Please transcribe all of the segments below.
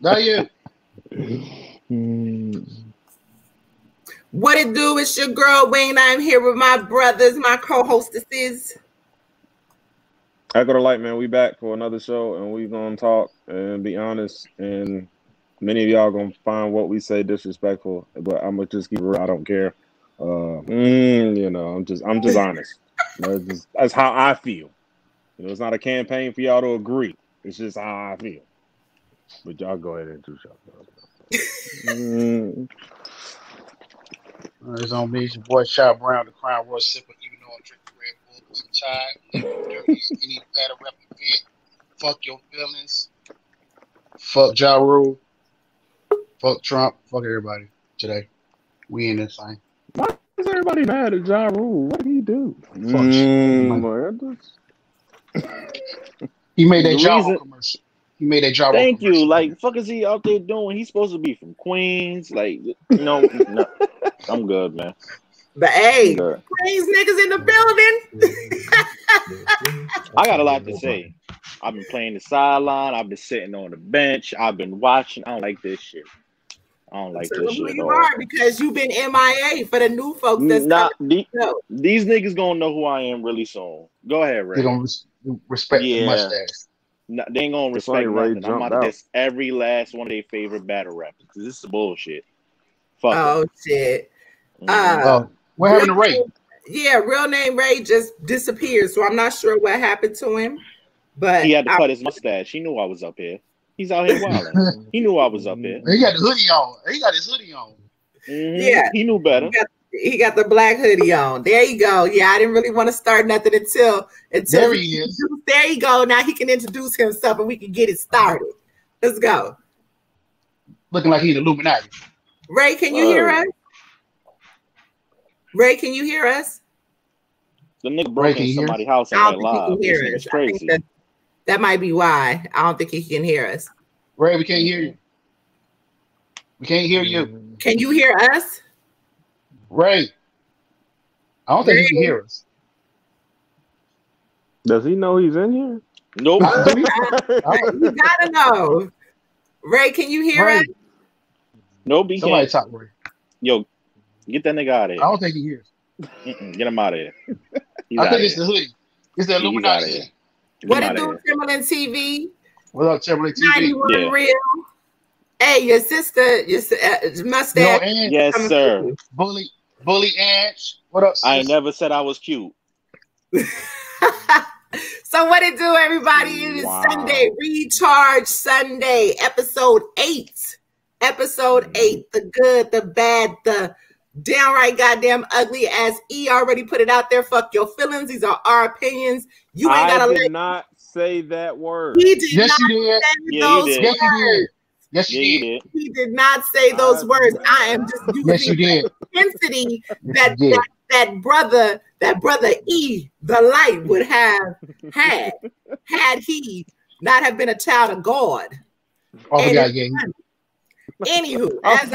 Not you. What it do? It's your girl Wayne. I'm here with my brothers, my co-hostesses. I go to light, man. We back for another show, and we gonna talk and be honest. And many of y'all gonna find what we say disrespectful, but I'm gonna just keep it real. I don't care. You know, I'm just honest. That's how I feel. You know, it's not a campaign for y'all to agree. It's just how I feel. But y'all go ahead and introduce yourself. It's on me. It's your boy Shot Brown, the Crown Royal Sipper. Even though I'm drinking Red Bull, it's a child. Any battle rap event. Fuck your feelings. Fuck Ja Rule. Fuck Trump. Fuck everybody. Today, we in this thing. Why is everybody mad at Ja Rule? What did he do? He made that Ja commercial. He made that Ja Rule Thank commercial. you. Like, fuck is he out there doing? He's supposed to be from Queens. Like, no, I'm good, man. But hey, Queens niggas in the building. I got a lot to say. I've been playing the sideline. I've been sitting on the bench. I've been watching. I don't like this shit. I don't like this shit at all. Because you've been MIA for the new folks that's these niggas gonna know who I am really soon. Go ahead, Ray. They gonna respect the mustache. No, they ain't gonna respect nothing. I'm about to diss every last one of their favorite battle rappers. This is bullshit. Fuck shit. What happened to Ray? Yeah, real name Ray just disappeared, so I'm not sure what happened to him. But he had to cut his mustache. He knew I was up here. He's out here wilding. He knew I was up here. He got the hoodie on. He got his hoodie on. Yeah, he knew better. He got the black hoodie on. There you go. Yeah, I didn't really want to start nothing until there he is. There you go. Now he can introduce himself and we can get it started. Let's go. Looking like he's Illuminati. Ray, can you hear us? Ray, can you hear us? The nigga broke into somebody's house and went live. It's crazy. That might be why. I don't think he can hear us. Ray, we can't hear you. We can't hear you. Can you hear us? Ray. I don't think he can hear us. Does he know he's in here? Nope. You gotta know. Ray, can you hear us? Nope, he Somebody can't. talk Ray. Yo, get that nigga out of here. I don't think he hears. Get him out of here. I think it's the hoodie. It's the Illuminati. What it do, Timberland TV? What up, Timberland TV? 91 Real. Hey, your sister, your mustache. Yes, sir. Bully Ange. What up, sis? I never said I was cute. So what it do, everybody? It is Sunday, Recharge Sunday, episode 8. Episode 8. The good, the bad, the downright goddamn ugly, as E already put it out there. Fuck your feelings. These are our opinions. You ain't gotta I did not say that word. He did yes, not you did. say those words. Yes, you did. Yes, you did. He did not say those words. I am just yes, you did. Intensity that brother E, the light, would have had he not have been a child of God. Oh, yeah. Anywho, as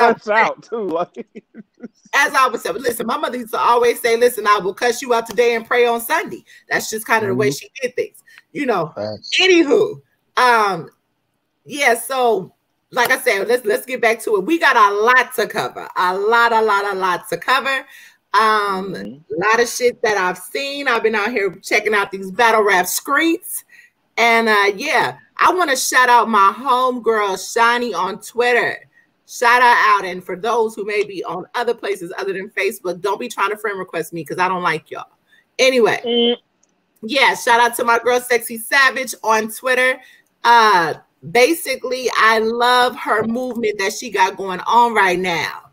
I was saying, listen, my mother used to always say, listen, I will cuss you out today and pray on Sunday. That's just kind of the way she did things, you know. Anywho, yeah, so like I said, let's get back to it. We got a lot to cover. A lot to cover. A lot of shit that I've seen. I've been out here checking out these battle rap streets. And yeah, I want to shout out my homegirl Shani on Twitter. Shout her out. And for those who may be on other places other than Facebook, don't be trying to friend request me because I don't like y'all. Anyway, yeah, shout out to my girl Sexy Savage on Twitter. Basically, I love her movement that she got going on right now.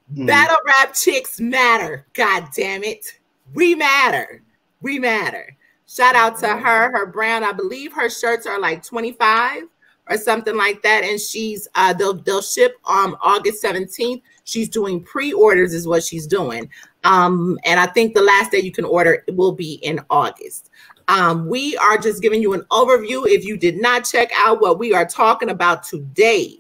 Battle rap chicks matter. God damn it. We matter. We matter. Shout out to her brand. I believe her shirts are like 25 or something like that. And she's they'll ship on August 17th. She's doing pre-orders is what she's doing. And I think the last day you can order will be in August. We are just giving you an overview. If you did not check out what we are talking about today,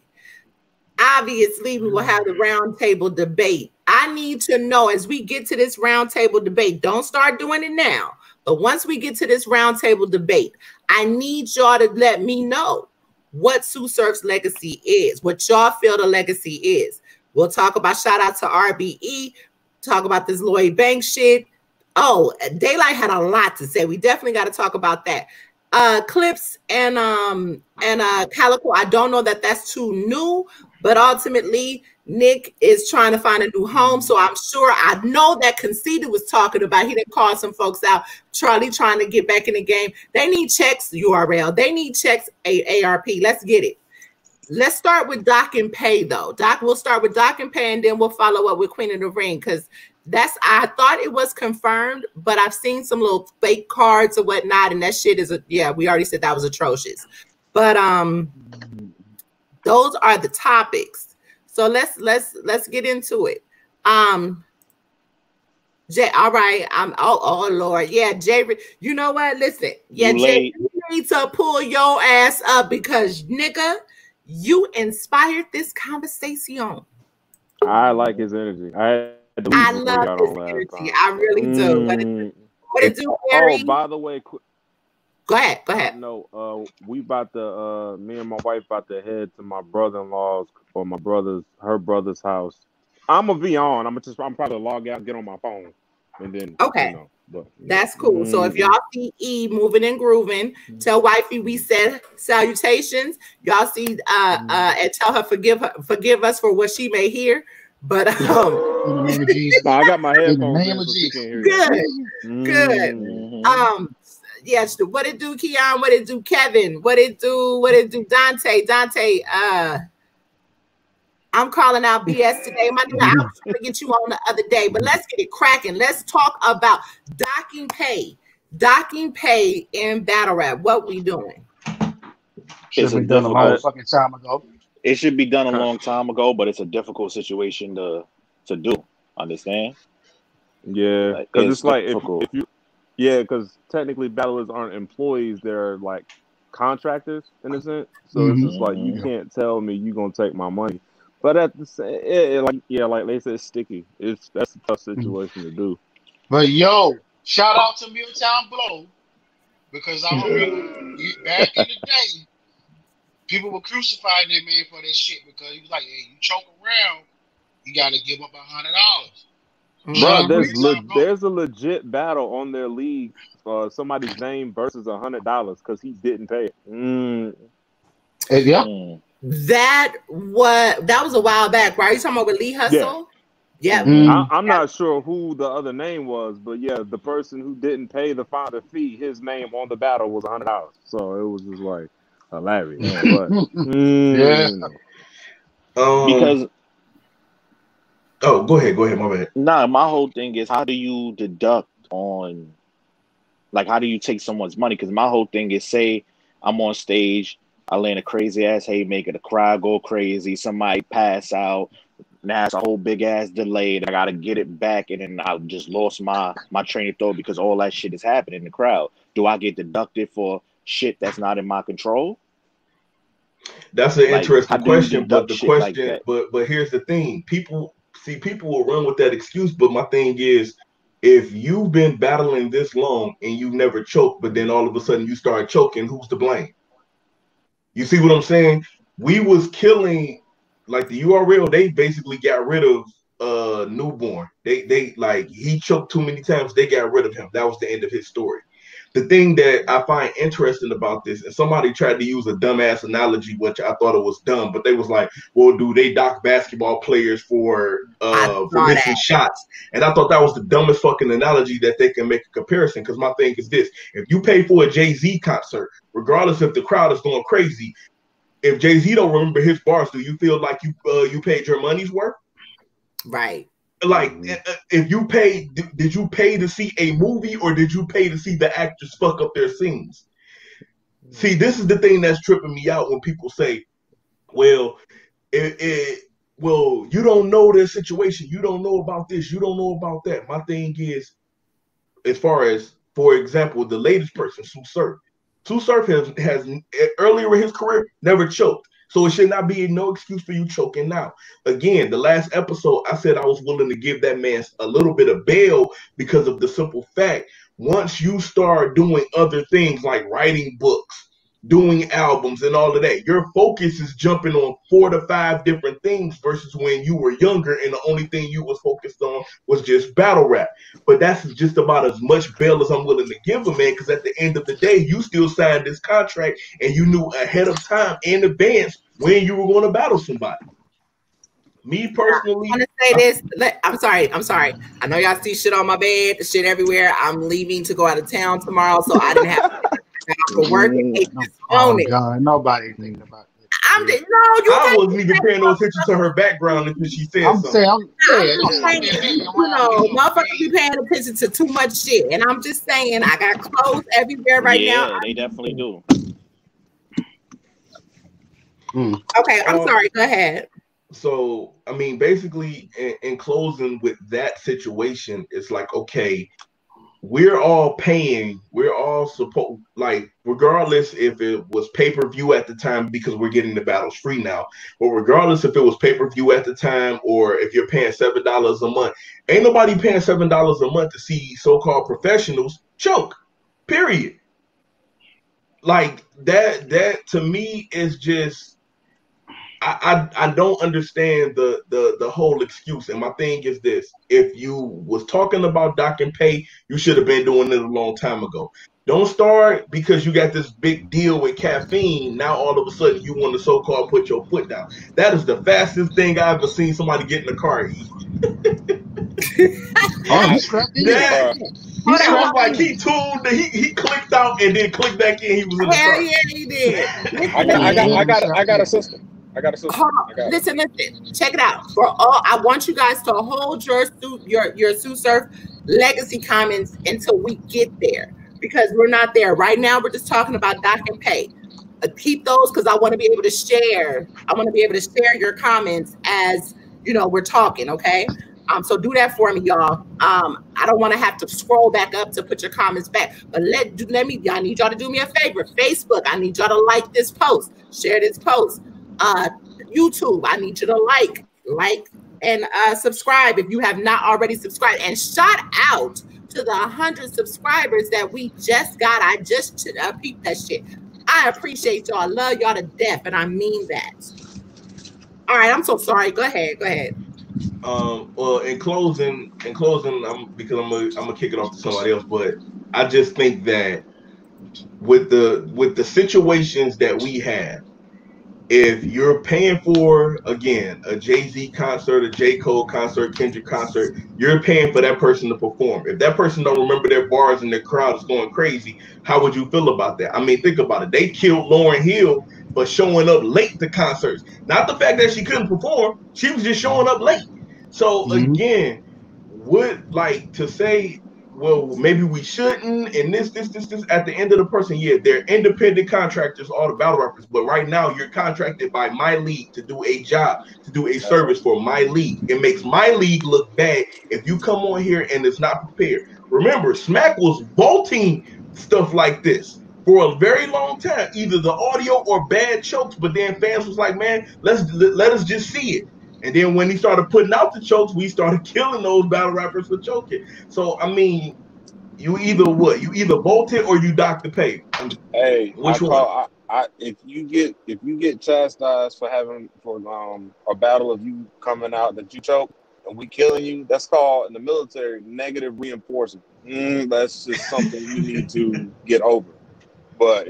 obviously we will have the roundtable debate. I need to know as we get to this roundtable debate, don't start doing it now, but once we get to this roundtable debate, I need y'all to let me know what Sue Surf's legacy is, what y'all feel the legacy is. We'll talk about, shout out to RBE, talk about this Lloyd Banks shit. Oh, DAYLYT had a lot to say. We definitely got to talk about that. Clips and CALICOE, I don't know that that's too new, but ultimately Nick is trying to find a new home. So I'm sure, I know that Conceited was talking about, he didn't call some folks out. Charlie trying to get back in the game. They need checks, URL. They need checks, ARP. Let's get it. Let's start with Doc and Pay though. We'll start with Doc and Pay, and then we'll follow up with Queen of the Ring, because I thought it was confirmed, but I've seen some little fake cards or whatnot, and that shit is we already said that was atrocious. But those are the topics. So let's get into it. Jay, all right. Oh Lord. Yeah, Jay, you know what? Listen. Yeah, Jay, you need to pull your ass up, because nigga, you inspired this conversation. I like his energy. I love his energy. I really do. What it do, Harry? Oh, by the way, go ahead. No, we about to me and my wife about to head to my brother-in-law's or her brother's house. I'm gonna be on. I'm probably log out and get on my phone, and then okay. That's cool. So if y'all see E moving and grooving, tell wifey we said salutations. Y'all see and tell her forgive us for what she may hear. But in the name of Jesus. I got my headphones. In the name of Jesus. Good. Yes. What it do, Keon? What it do, Kevin? What it do, Dante? Dante. I'm calling out BS today. My nigga, I was trying to get you on the other day, but let's get it cracking. Let's talk about docking pay in battle rap. What we doing? Should have been done a long fucking time ago. It should be done a long time ago, but it's a difficult situation to do. Understand? Yeah, because it's like if you, because technically battlers aren't employees; they're like contractors in a sense. So it's just like you can't tell me you're gonna take my money. But at the same, like they said, it's sticky. That's a tough situation to do. But yo, shout out to Milltown Blow, because I remember back in the day, people were crucifying that man for that shit, because he was like, "Hey, you choke around, you got to give up $100." Bro, there's a legit battle on their league, somebody's name versus $100 because he didn't pay it. That was a while back, right? You talking about with Lee Hustle? Yeah. I'm not sure who the other name was, but yeah, the person who didn't pay the fee, his name on the battle was $100. So it was just like hilarious. But, because go ahead, my bad. Nah, my whole thing is, how do you deduct on, like, how do you take someone's money? Because my whole thing is, say I'm on stage, I land a crazy ass haymaker, the crowd go crazy, somebody pass out, now it's a whole big ass delay, and I gotta get it back, and then I just lost my train of thought because all that shit is happening in the crowd. Do I get deducted for shit that's not in my control? That's an interesting question, but but here's the thing: people will run with that excuse, but my thing is, if you've been battling this long and you never choked, but then all of a sudden you start choking, who's to blame? You see what I'm saying? We was killing, like the URL, they basically got rid of Newborn. They like, he choked too many times, they got rid of him. That was the end of his story. The thing that I find interesting about this, and somebody tried to use a dumbass analogy, which I thought it was dumb, but they was like, well, do they dock basketball players for missing shots? And I thought that was the dumbest fucking analogy that they can make a comparison, because my thing is this: if you pay for a Jay-Z concert, regardless if the crowd is going crazy, if Jay-Z don't remember his bars, do you feel like you paid your money's worth? Right. Like, if you paid, did you pay to see a movie, or did you pay to see the actors fuck up their scenes? See, this is the thing that's tripping me out when people say, well, you don't know their situation, you don't know about this, you don't know about that. My thing is, as far as, for example, the latest person, Sue Surf. Sue Surf has earlier in his career never choked. So it should not be no excuse for you choking now. Again, the last episode, I said I was willing to give that man a little bit of bail because of the simple fact, once you start doing other things like writing books, doing albums and all of that. Your focus is jumping on 4 to 5 different things versus when you were younger and the only thing you was focused on was just battle rap. But that's just about as much bail as I'm willing to give a man, because at the end of the day, you still signed this contract and you knew ahead of time in advance when you were going to battle somebody. Me personally, I want to say this. I'm sorry. I know y'all see shit on my bed, the shit everywhere. I'm leaving to go out of town tomorrow, so I didn't have to work. Oh God, nobody thinking about it. I wasn't even paying no attention to her background until she said something. Motherfuckers be paying attention to too much shit, and I'm just saying, I got clothes everywhere now. Yeah, they definitely do. Okay, I'm sorry. Go ahead. So, I mean, basically, in closing with that situation, it's like, okay, we're all supposed, like, regardless if it was pay-per-view at the time, because we're getting the battles free now, but regardless if it was pay-per-view at the time or if you're paying $7 a month, ain't nobody paying $7 a month to see so-called professionals choke, period. Like, that to me is just, I don't understand the whole excuse. And my thing is this: if you was talking about doc and pay, you should have been doing it a long time ago. Don't start because you got this big deal with caffeine. Now all of a sudden you want to so-called put your foot down. That is the fastest thing I've ever seen somebody get in the car. He strapped in. Like he tuned, he clicked out and then clicked back in. He was in the car. Yeah, he did. I got a system. Hold on. Listen. Check it out. For all, I want you guys to hold your Sue Surf legacy comments until we get there, because we're not there right now. We're just talking about doc and pay. Keep those, because I want to be able to share. I want to be able to share your comments as we're talking. Okay. So do that for me, y'all. I don't want to have to scroll back up to put your comments back. But let me. I need y'all to do me a favor. Facebook, I need y'all to like this post, share this post. YouTube, I need you to like and subscribe if you have not already subscribed. And shout out to the 100 subscribers that we just got. I just peeped that shit. I appreciate y'all. I love y'all to death, and I mean that. All right, I'm so sorry. Go ahead. Well, in closing, because I'm gonna kick it off to somebody else, but I just think that with the situations that we have, if you're paying for, again, a Jay-Z concert, a J. Cole concert, Kendrick concert, you're paying for that person to perform. If that person don't remember their bars and their crowd is going crazy, how would you feel about that? I mean, think about it. They killed Lauryn Hill for showing up late to concerts. Not the fact that she couldn't perform. She was just showing up late. So, again, would like to say, well, maybe we shouldn't, and this, at the end of the person, yeah, they're independent contractors, all the battle rappers, but right now you're contracted by my league to do a job, to do a service for my league. It makes my league look bad if you come on here and it's not prepared. Remember, Smack was vaulting stuff like this for a very long time, either the audio or bad chokes, but then fans was like, man, let us just see it. And then when he started putting out the chokes, we started killing those battle rappers for choking. So, I mean, you either vote it or you dock the pay. Hey, which one? If you get chastised for a battle of you coming out that you choke and we killing you, that's called in the military negative reinforcement. That's just something you need to get over. But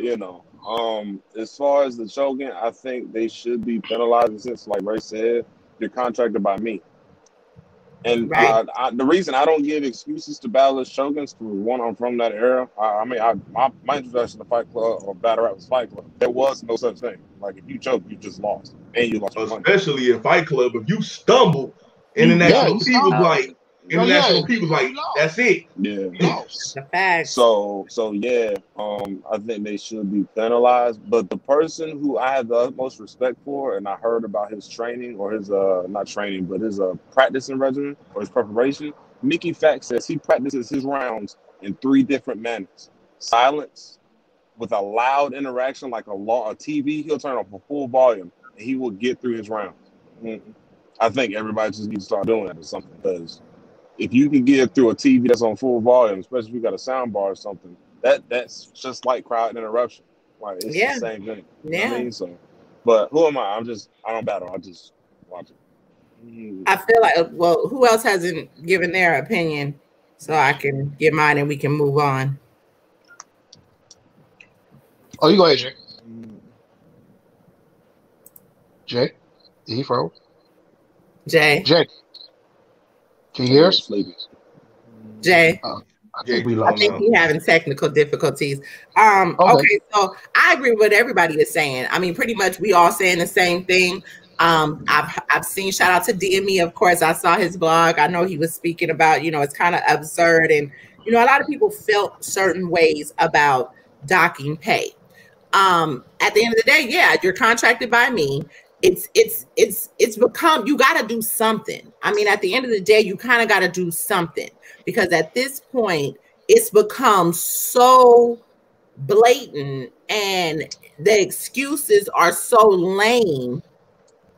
as far as the choking, I think they should be penalized, since, like Ray said, you're contracted by me. And right. The reason I don't give excuses to battlers choking, for one, I'm from that era. My introduction to Fight Club or battle rap was Fight Club. There was no such thing. Like, if you choke, you just lost, and you lost. Especially in Fight Club, if you stumble, international people's like, that's it. Yeah. So yeah, I think they should be penalized. But the person who I have the utmost respect for, and I heard about his training, or his not training, but his practicing regimen or his preparation, Mickey Fax says he practices his rounds in 3 different manners: silence, with a loud interaction like a TV. He'll turn off a full volume and he will get through his rounds. I think everybody just needs to start doing that or something, because if you can get through a TV that's on full volume, especially if you got a sound bar or something, that's just like crowd interruption. Like it's Yeah. the same thing. You know Yeah. what I mean? So, but who am I? I don't battle. I just watch it. I feel like, well, who else hasn't given their opinion so I can give mine and we can move on? Oh, you go ahead, Jay. Jay? Did he froze? Jay? Jay? Can you hear us? Jay? I think we I lost think him. he's having technical difficulties. Okay, so I agree with what everybody is saying. I mean, pretty much we all saying the same thing. I've seen, shout out to DME, of course. I saw his blog. I know he was speaking about, you know, it's kind of absurd, and you know, a lot of people felt certain ways about docking pay. At the end of the day, yeah, you're contracted by me. It's become, you got to do something. I mean, at the end of the day, you kind of got to do something, because at this point it's become so blatant and the excuses are so lame,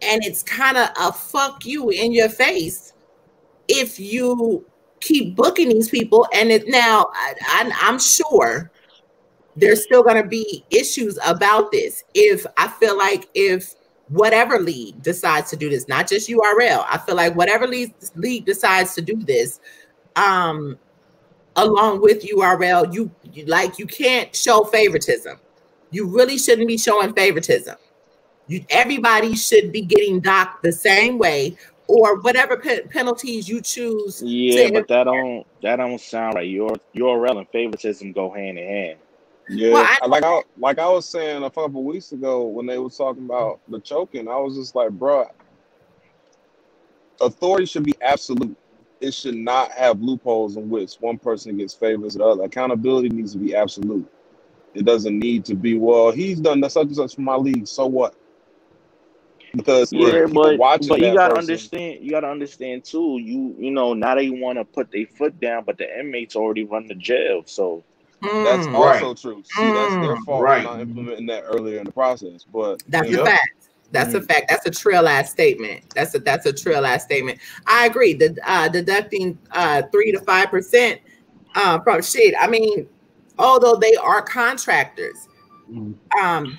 and it's kind of a fuck you in your face if you keep booking these people. And now I'm sure there's still going to be issues about this. If whatever league decides to do this, not just URL, I feel like whatever league decides to do this, along with URL, you can't show favoritism. You really shouldn't be showing favoritism. Everybody should be getting docked the same way, or whatever penalties you choose. Yeah, but that don't sound right. URL and favoritism go hand in hand. Yeah, well, like I was saying a couple weeks ago when they were talking about the choking, I was just like, bro, authority should be absolute. It should not have loopholes in which one person gets favors the other. Accountability needs to be absolute. It doesn't need to be, well, he's done such and such for my league, so what? Because but you gotta understand. You gotta understand too. You know, now they want to put their foot down, but the inmates already run the jail, so. That's also true. See, that's their fault for not implementing that earlier in the process. But that's a fact. That's a fact. That's a trill ass statement. That's a trill ass statement. I agree. Deducting 3 to 5% from shit. I mean, although they are contractors,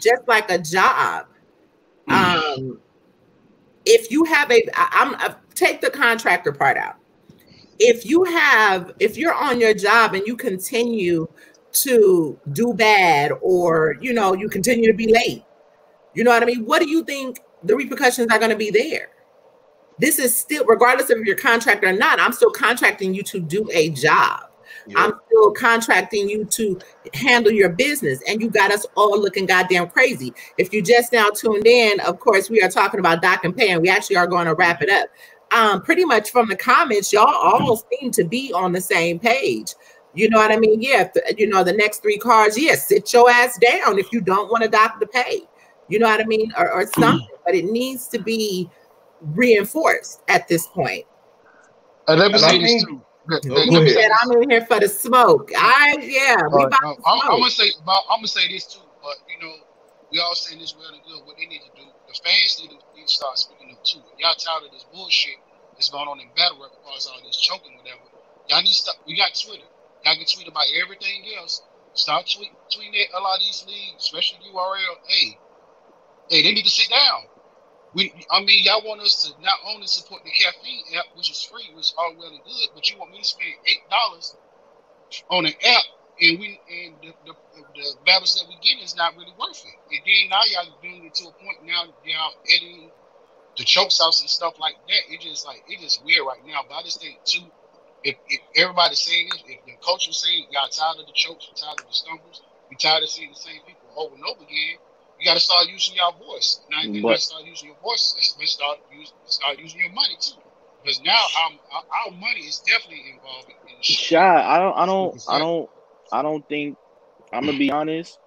just like a job. If you have take the contractor part out. If you're on your job and you continue to do bad, or you know, you continue to be late, you know what I mean, what do you think the repercussions are going to be there? This is still, regardless of if you're contractor or not, I'm still contracting you to do a job. I'm still contracting you to handle your business, and you got us all looking goddamn crazy. If you just now tuned in, of course, we are talking about dock and pay, and we actually are going to wrap it up. Pretty much from the comments, y'all all seem to be on the same page. You know what I mean? Yeah, you know, the next 3 cards, sit your ass down if you don't want to dock the pay. You know what I mean? Or something, but it needs to be reinforced at this point. Let me say this too. I'm in here for the smoke. I'm gonna say this too, but you know, we all saying this well and good. What they need to do, the fans need to start speaking up too. Y'all tired of this bullshit that's going on in battle rap as all this choking, whatever. Y'all need to stop. We got Twitter. Y'all can tweet about everything else. Start tweeting at a lot of these leagues, especially URL. Hey, they need to sit down. Y'all want us to not only support the caffeine app, which is free, which is all well and good, but you want me to spend $8 on an app, and the battles that we get is not really worth it. And then now y'all doing it to a point now y'all editing the choke sauce and stuff like that. It's just weird right now. But I just think too, if everybody's saying this, if the coach is saying y'all tired of the chokes, you're tired of the stumbles, you're tired of seeing the same people over and over again, you got to start using your voice. Now you got to start using your voice. Let's start using your money too, because now our money is definitely involved in this shit. I don't think. I'm gonna be honest.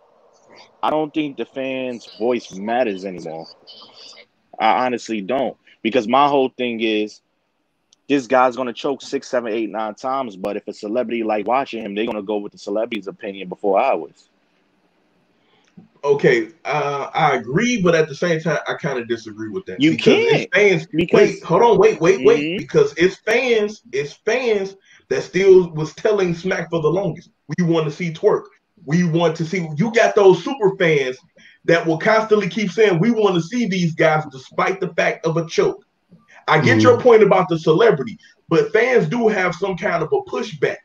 I don't think the fans' voice matters anymore. I honestly don't, because my whole thing is, this guy's gonna choke 6, 7, 8, 9 times. But if a celebrity like watching him, they're gonna go with the celebrity's opinion before ours. Okay, I agree, but at the same time, I kind of disagree with that. You can't. It's fans. Wait. Because it's fans that still was telling Smack for the longest. We want to see twerk. We want to see. You got those super fans that will constantly keep saying we want to see these guys despite the fact of a choke. I get your point about the celebrity, but fans do have some kind of a pushback.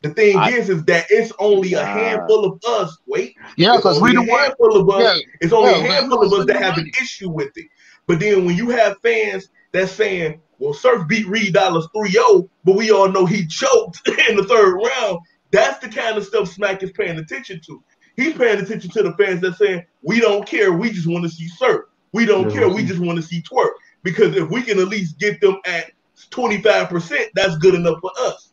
The thing is that it's only a handful of us. Because we the handful of us. It's only a handful of us that have an issue with it. But then when you have fans that's saying, well, Surf beat Reed Dollars 3-0, but we all know he choked in the third round, that's the kind of stuff Smack is paying attention to. He's paying attention to the fans that's saying, we don't care, we just want to see Surf. We don't care, we just want to see Twerk. Because if we can at least get them at 25%, that's good enough for us.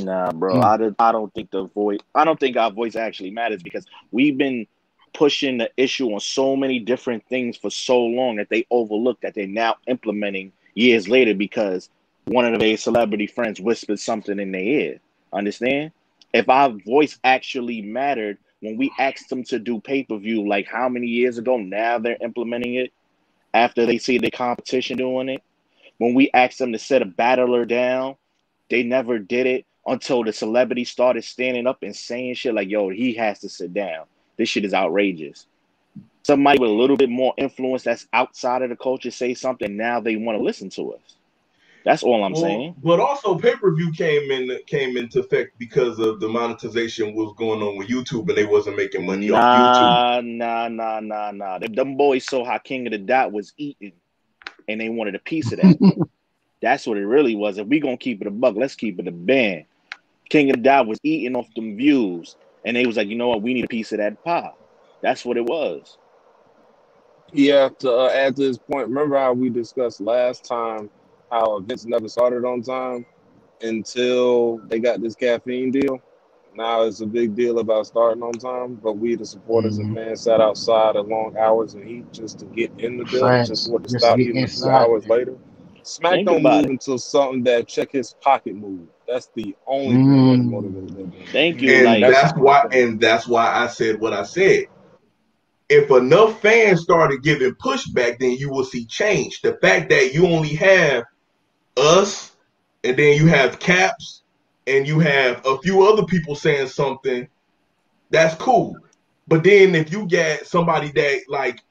Nah, bro, I don't think our voice actually matters, because we've been pushing the issue on so many different things for so long that they overlooked that they're now implementing years later because one of their celebrity friends whispered something in their ear. Understand? If our voice actually mattered when we asked them to do pay-per-view, like how many years ago, now they're implementing it after they see the competition doing it. When we asked them to set a battler down, they never did it until the celebrity started standing up and saying shit like, yo, he has to sit down. This shit is outrageous. Somebody with a little bit more influence that's outside of the culture say something, now they want to listen to us. That's all I'm saying. But also pay-per-view came into effect because of the monetization was going on with YouTube and they wasn't making money off YouTube. Nah. Them boys saw how King of the Dot was eating and they wanted a piece of that. That's what it really was. If we gonna keep it a buck, let's keep it a band. King of the Dot was eating off them views and they was like, you know what, we need a piece of that pie. That's what it was. Yeah, to add to this point, remember how we discussed last time how events never started on time until they got this caffeine deal? Now it's a big deal about starting on time, but we, the supporters and fans, sat outside at long hours and heat just to get in the building, just for it to stop even a few hours later. Smack don't move until something that check his pocket move. That's the only thing that motivates them. Thank you. And that's why I said what I said. If enough fans started giving pushback, then you will see change. The fact that you only have us, and then you have Caps, and you have a few other people saying something, that's cool. But then if you get somebody that like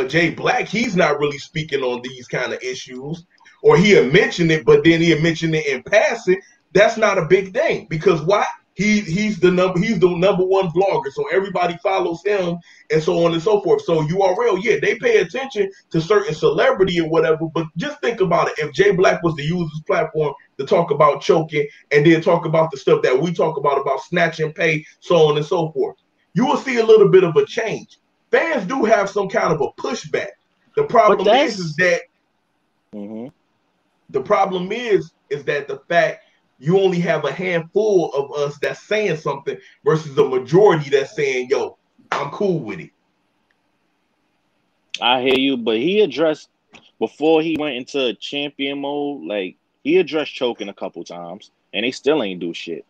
Jay Black, he's not really speaking on these kind of issues, or he'll mention it, but then he'll mention it in passing. That's not a big thing, because why? He's the number one vlogger, so everybody follows him, and so on and so forth. So URL, yeah, they pay attention to certain celebrity or whatever, but just think about it. If Jay Black was to use his platform to talk about choking and then talk about the stuff that we talk about snatching pay, so on and so forth, you will see a little bit of a change. Fans do have some kind of a pushback. The problem is that the problem is that the fact you only have a handful of us that's saying something versus a majority that's saying, yo, I'm cool with it. I hear you, but he addressed, before he went into champion mode, like, he addressed choking a couple times, and they still ain't do shit.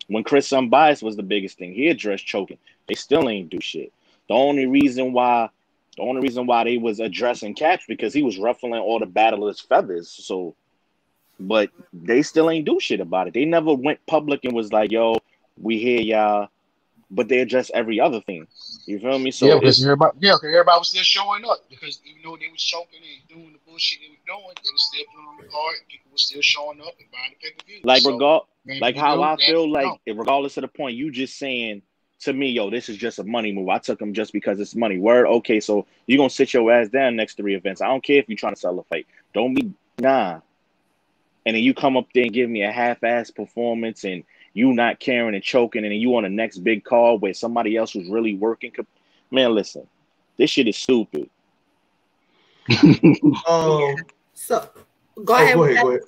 When Chris Unbiased was the biggest thing, he addressed choking. They still ain't do shit. The only reason why they was addressing Caps because he was ruffling all the battlers' feathers. So, but they still ain't do shit about it. They never went public and was like, yo, we hear y'all, but they address every other thing. You feel me? So because everybody was still showing up, because even though they was choking and doing the bullshit they were doing, they was still putting on the card. People were still showing up and buying the pay-per-view. Like, how I feel like, regardless of the point, you just saying to me, yo, this is just a money move. I took them just because it's money. Word, okay, so you're gonna sit your ass down next 3 events. I don't care if you're trying to sell a fight. Don't be and then you come up there and give me a half-ass performance and you not caring and choking, and then you on the next big call where somebody else was really working. Man, listen, this shit is stupid. So go ahead. Go ahead.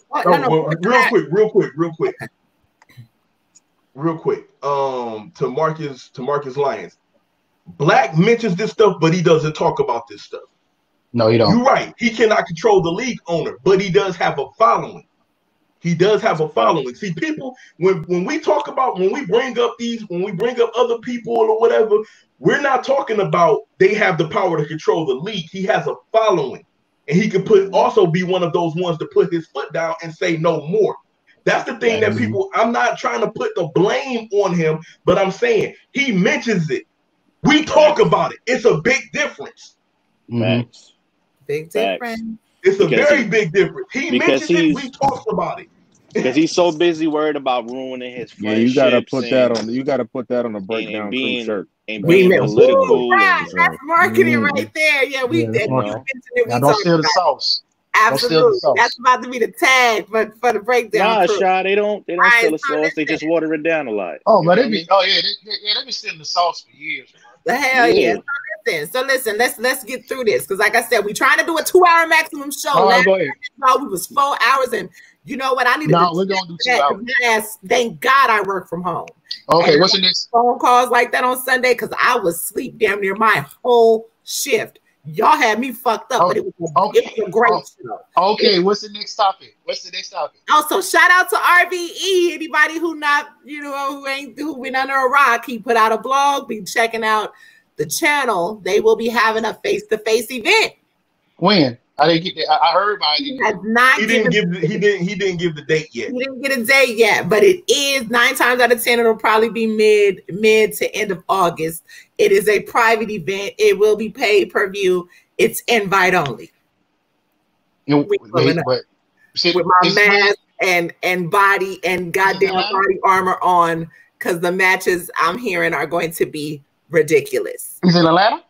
Real quick. To Marcus Lyons. Black mentions this stuff, but he doesn't talk about this stuff. No, he don't. You're right. He cannot control the league owner, but he does have a following. See, people, when we bring up other people or whatever, we're not talking about they have the power to control the league. He has a following, and he could also be one of those ones to put his foot down and say no more. That's the thing that people, I'm not trying to put the blame on him, but I'm saying he mentions it. We talk about it. It's a big difference. Facts. Big difference. It's a very big difference. He mentions it, we talk about it. Because he's so busy worried about ruining his friendships. Yeah, you gotta put that on. You gotta put that on a breakdown shirt. And being political. That's marketing right there. Yeah, we did. Now don't steal the sauce. Absolutely. That's about to be the tag for the breakdown. Nah, Shy, they don't steal the sauce. They just water it down a lot. Oh, but they've been stealing the sauce for years. Bro. The hell yeah. So listen, let's get through this, because like I said, we're trying to do a 2-hour maximum show. Go ahead. We was 4 hours, and you know what? I need to. We're gonna do 2 hours. Thank God I work from home. Okay, and what's the next phone calls like that on Sunday? Because I was asleep damn near my whole shift. Y'all had me fucked up, but it was a great show. Okay, what's the next topic? Also, shout out to RVE. Anybody who not, who been under a rock, he put out a blog. Be checking out the channel. They will be having a face-to-face event. When? I didn't get that. I heard about it. He didn't give the date yet. He didn't get a date yet, but it is 9 times out of 10. It'll probably be mid to end of August. It is a private event. It will be paid per view. It's invite only. With my mask and body and goddamn body armor on, because the matches I'm hearing are going to be ridiculous. He's in Atlanta?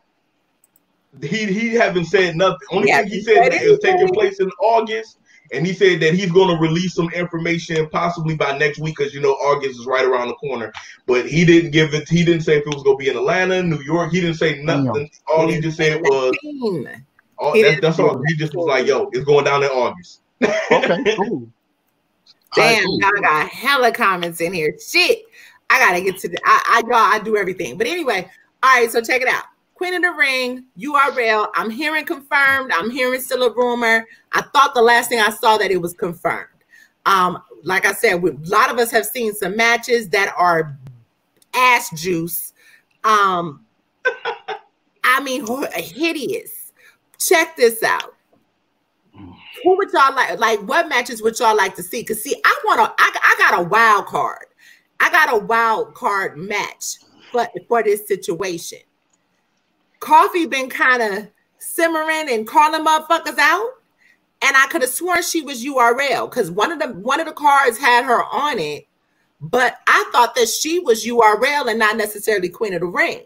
He haven't said nothing. Only thing he said that is taking place in August, and he said that he's going to release some information possibly by next week, because August is right around the corner. But he didn't give it. He didn't say if it was going to be in Atlanta, New York. He didn't say nothing. All he just said was, that's all. He just was like, "Yo, it's going down in August." Okay, cool. Damn, y'all got hella comments in here. Shit, I gotta get to the. I do everything. But anyway, all right. So check it out. Queen of the Ring, URL. I'm hearing confirmed. I'm hearing still a rumor. I thought the last thing I saw that it was confirmed. Like I said, a lot of us have seen some matches that are ass juice. I mean, hideous. Check this out. Who would y'all like? Like, what matches would y'all like to see? Because see, I got a wild card. I got a wild card match for this situation. Coffee been kind of simmering and calling motherfuckers out, and I could have sworn she was URL, because one of the cards had her on it, but I thought that she was URL and not necessarily Queen of the Ring.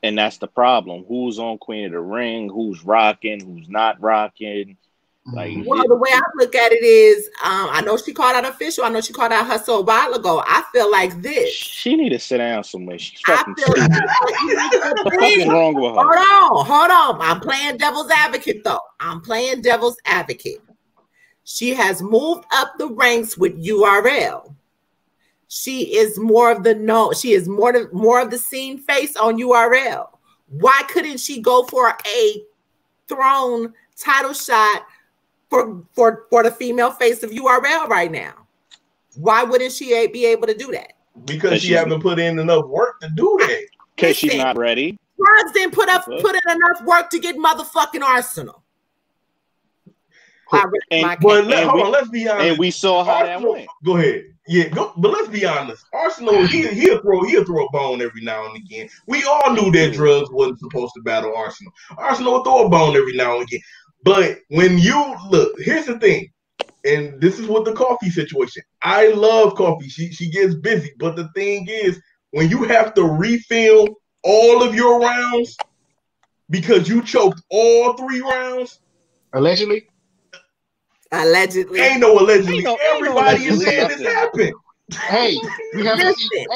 And that's the problem. Who's on Queen of the Ring? Who's rocking? Who's not rocking? Like, well, the way I look at it is, I know she called out official. I know she called out Hustle a while ago. I feel like this. She need to sit down somewhere. She's fucking stupid. What's fucking wrong with her? Hold on. I'm playing devil's advocate, though. I'm playing devil's advocate. She has moved up the ranks with URL. She is more of the She is more of the scene face on URL. Why couldn't she go for a throne title shot for the female face of URL right now? Why wouldn't she be able to do that? Because she haven't put in enough work to do that. Because she's not ready. Drugs didn't put in enough work to get motherfucking Arsenal. Hold on, let's be honest. And we saw how Arsenal, that went. Go ahead. Yeah, but let's be honest. Arsenal, he'll throw a bone every now and again. We all knew that drugs wasn't supposed to battle Arsenal. Arsenal will throw a bone every now and again. But when you look, here's the thing, and this is what the Coffee situation. I love Coffee. She gets busy, but the thing is, when you have to refilm all of your rounds because you choked all 3 rounds, allegedly. Ain't no allegedly. Everybody is saying this happened. Hey, we have to see.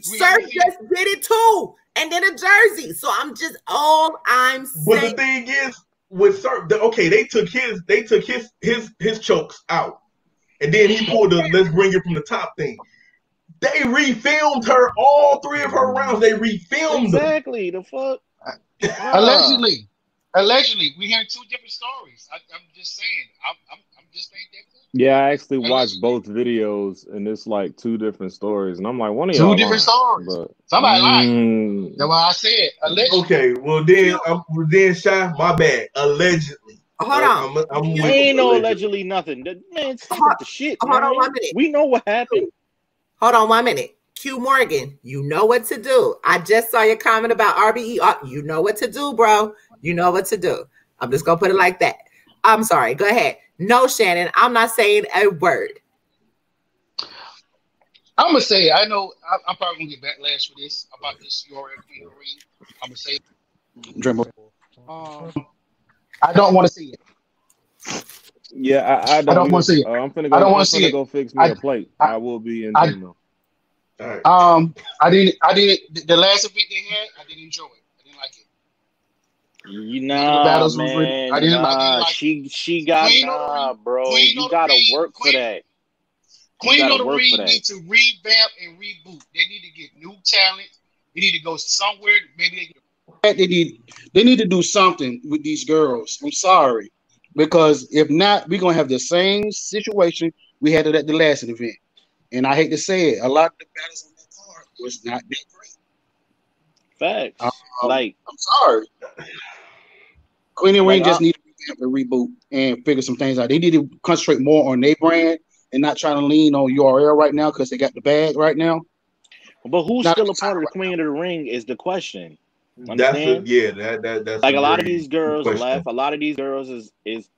Sir just did it too. And then a jersey. So I'm saying. But the thing is, with Sir, they took his chokes out, and then he pulled the let's bring it from the top thing. They refilmed her, all 3 of her rounds. They refilmed them. The fuck. Allegedly, we hearing 2 different stories. I'm just saying. I'm just saying that. Yeah, I actually watched both videos, and it's like 2 different stories, and I'm like, one of y'all 2 different stories. But, somebody lying. That's why I said allegedly. Okay, well then, Shy, my bad. Allegedly. Hold on. Ain't no allegedly nothing. Man, stop the shit. Hold on 1 minute. We know what happened. Hold on 1 minute. Q Morgan, you know what to do. I just saw your comment about RBE. You know what to do, bro. You know what to do. I'm just gonna put it like that. I'm sorry. Go ahead. No, Shannon, I'm not saying a word. I'm gonna say I know I'm probably gonna get backlash for this about this URL Queen of the Ring. I'm gonna say I don't want to see it. Yeah, I don't want to see it. I'm finna go fix me a plate. I will be in Gmail. I didn't the last event they had, I didn't enjoy it. I didn't like it. Man. I didn't like she got bro. You gotta work for that. Queen of the Ring need to revamp and reboot. They need to get new talent. They need to go somewhere. Maybe they need to do something with these girls. I'm sorry, because if not, we're gonna have the same situation we had at the last event. And I hate to say it, a lot of the battles on that card was not that great. Facts. I'm sorry. Queen of the Ring just need to revamp and reboot and figure some things out. They need to concentrate more on their brand and not trying to lean on URL right now because they got the bag right now. But who's still a part of the Queen of the Ring is the question. That's like a lot of these girls left. A lot of these girls is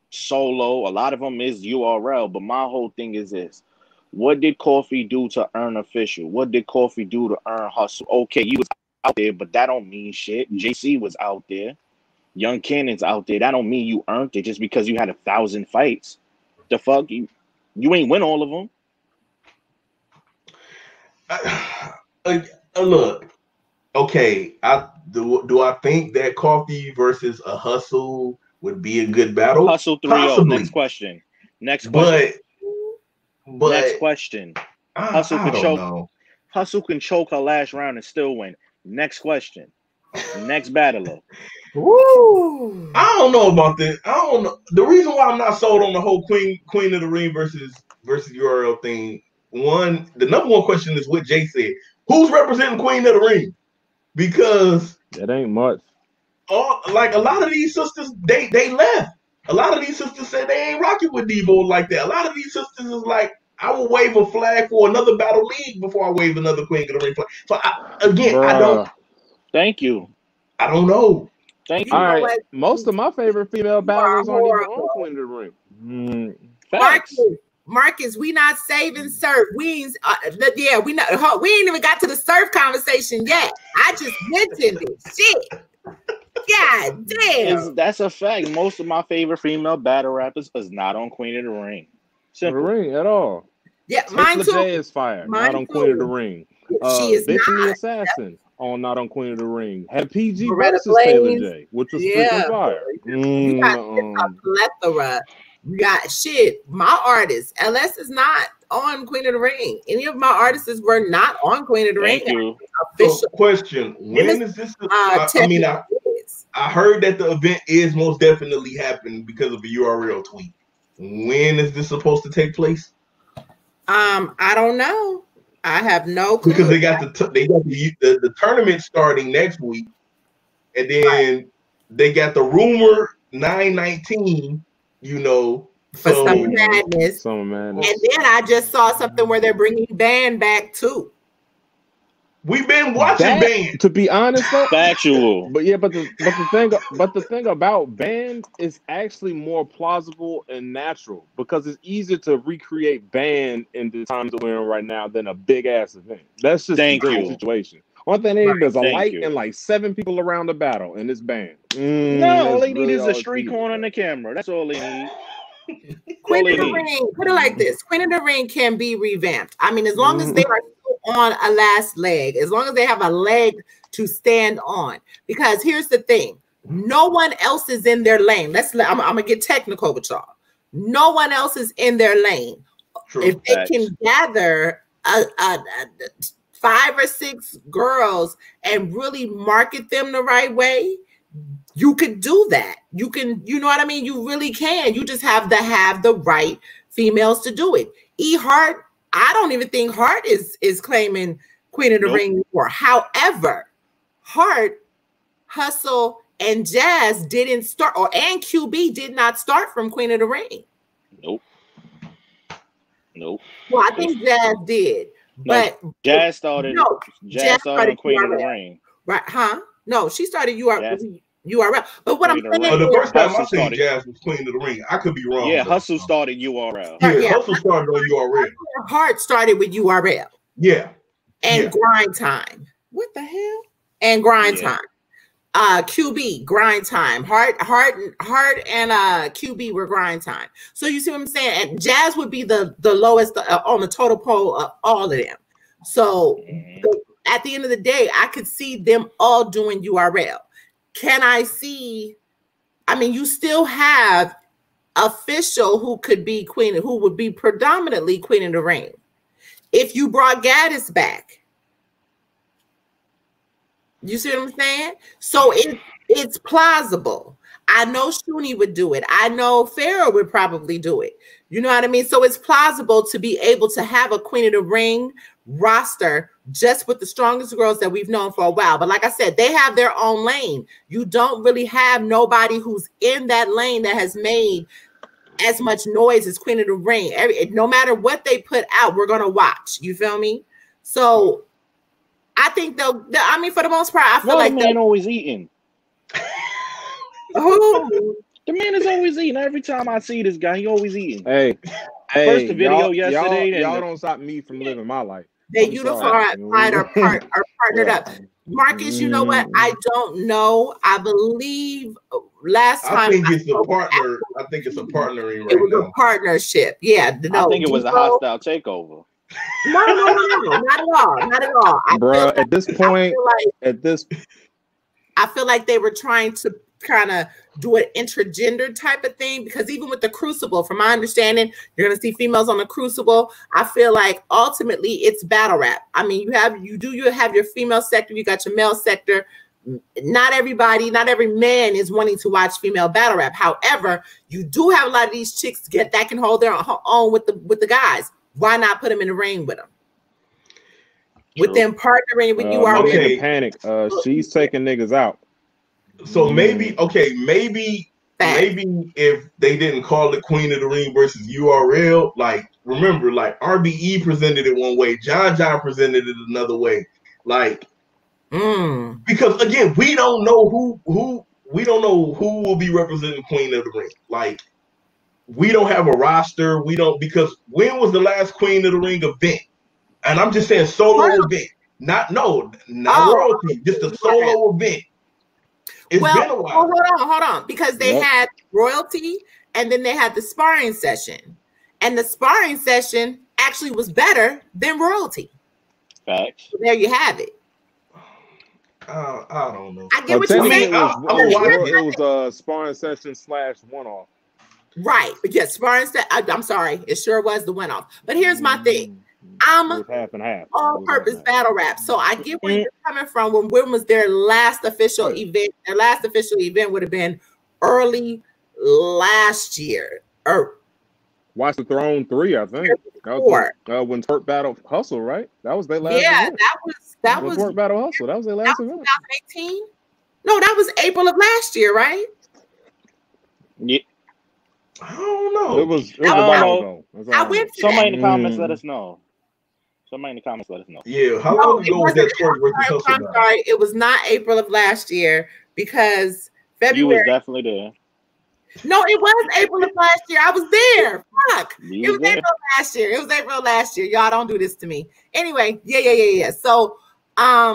solo. A lot of them is URL. But my whole thing is this: what did Coffee do to earn official? What did Coffee do to earn hustle? Okay, you was out there, but that don't mean shit. JC was out there. Young Cannon's out there. That don't mean you earned it just because you had 1,000 fights. The fuck you ain't win all of them. Look, okay. Do I think that Coffee versus a Hustle would be a good battle? Hustle 3-0. Next question. But next question. Hustle can choke her last round and still win. Next question. Next battler. Woo! I don't know about this. I don't know. The reason why I'm not sold on the whole Queen of the Ring versus URL thing. The number one question is what Jay said. Who's representing Queen of the Ring? Because it ain't much. Like a lot of these sisters, they left. A lot of these sisters said they ain't rocking with Devo like that. A lot of these sisters is like, I will wave a flag for another battle league before I wave another Queen of the Ring flag. So I don't. Thank you. I don't know. Thank you. All right. Most of my favorite female battlers aren't even on Queen of the Ring. Marcus, we not saving surf. We ain't we ain't even got to the surf conversation yet. I just mentioned it. Shit. God damn. That's a fact. Most of my favorite female battle rappers is not on Queen of the Ring. Simple. The Ring at all. Yeah, mine too. J is fire. Not on Queen of the Ring. She is Bitch not. The Assassin on not on Queen of the Ring. Had PG versus Taylor J, which was freaking fire. We got a plethora. We got shit. My artist, LS, is not on Queen of the Ring. Any of my artists were not on Queen of the Ring. So question: when is this? I heard that the event is most definitely happening because of a URL tweet. When is this supposed to take place? I don't know. I have no clue. Because they got the tournament starting next week, and then they got the rumor 9/19. For Summer Madness. And then I just saw something where they're bringing Band back too. We've been watching Band. To be honest, though, factual. But the thing about Band is actually more plausible and natural because it's easier to recreate Band in the times we're in right now than a big ass event. That's just the situation. One thing they need is a light and like 7 people around the battle, and it's Band. No, all they need is a street corner on the camera. That's all they need. Queen of the Ring, put it like this: Queen of the Ring can be revamped. I mean, as long as they are still on a last leg, as long as they have a leg to stand on. Because here's the thing: no one else is in their lane. I'm gonna get technical with y'all. No one else is in their lane. True. If they can gather 5 or 6 girls and really market them the right way, you could do that. You can, you know what I mean? You really can. You just have to have the right females to do it. E Hart, I don't even think Hart is claiming Queen of the Ring anymore. However, Hart, Hustle, And Jazz didn't start, and QB did not start from Queen of the Ring. Nope. Well, I think Jazz did. But Jazz started. No, Jazz started Queen of the Ring. Right? Huh? No, she started URL. But what I'm saying, the first time I seen Jazz was Queen of the Ring. I could be wrong. Yeah, Hustle started URL. Yeah, Hustle started on URL. Heart started with URL. Yeah. And Grind Time. What the hell? And Grind Time. QB, Grind Time. Heart and QB were Grind Time. So you see what I'm saying? And Jazz would be the lowest on the total poll of all of them. So at the end of the day, I could see them all doing URL. Can I see? I mean, you still have Official who could be Queen, who would be predominantly Queen of the Ring. If you brought Gaddis back, you see what I'm saying? So it's plausible. I know Shuni would do it. I know Pharaoh would probably do it. You know what I mean? So it's plausible to be able to have a Queen of the Ring roster just with the strongest girls that we've known for a while. But like I said, they have their own lane. You don't really have nobody who's in that lane that has made as much noise as Queen of the Ring. No matter what they put out, we're going to watch. You feel me? So I think I mean, for the most part, I feel like the man always eating. Who? The man is always eating. Every time I see this guy, he always eating. Hey, first the video yesterday. Y'all don't stop me from living my life. They unified are partnered up. Marcus, you know what? I don't know. I believe last time I think it's a partner. I think it's a partnering right now. It was a partnership. Yeah. No, I think it was a hostile takeover. No, not at all. Not at all. Bro, at this point, I feel like they were trying to kind of do an intergender type of thing, because even with the Crucible, from my understanding, you're going to see females on the Crucible. I feel like ultimately it's battle rap. I mean, you have your female sector, you got your male sector. Not every man is wanting to watch female battle rap. However, you do have a lot of these chicks that can hold their own with the guys. Why not put them in the ring with them? With them partnering with you already. Okay. Panic. She's taking niggas out. So maybe if they didn't call it Queen of the Ring versus URL, like, remember, like RBE presented it one way, John presented it another way, like, because again, we don't know who will be representing Queen of the Ring. Like, we don't have a roster. Because when was the last Queen of the Ring event? And I'm just saying solo event, not royalty, just a solo event. It's been a while. Hold on, because they had royalty and then they had the sparring session, and the sparring session actually was better than royalty. Facts. So there you have it. I don't know. I get what you're saying. It was a sparring session / one-off. Right. But yes, sparring session. I'm sorry. It sure was the one-off. But here's my thing. I'm half and half. All-purpose battle rap. So I get where you're coming from. When was their last official event? Their last official event would have been early last year. Or Watch the Throne 3, I think. That was when Twerk Battle Hustle, right? That was their last event. that was Twerk Battle Hustle. That was their last event. 2018? No, that was April of last year, right? Yeah. I don't know. It was a while ago. Somebody in the comments let us know. Somebody in the comments let us know. Yeah, how long ago was that Twerk versus Hustle? I'm sorry, it was not April of last year, because February. You was definitely there. No, it was April of last year. I was there. Fuck. It was April last year. It was April last year. Y'all don't do this to me. Anyway, yeah. So, I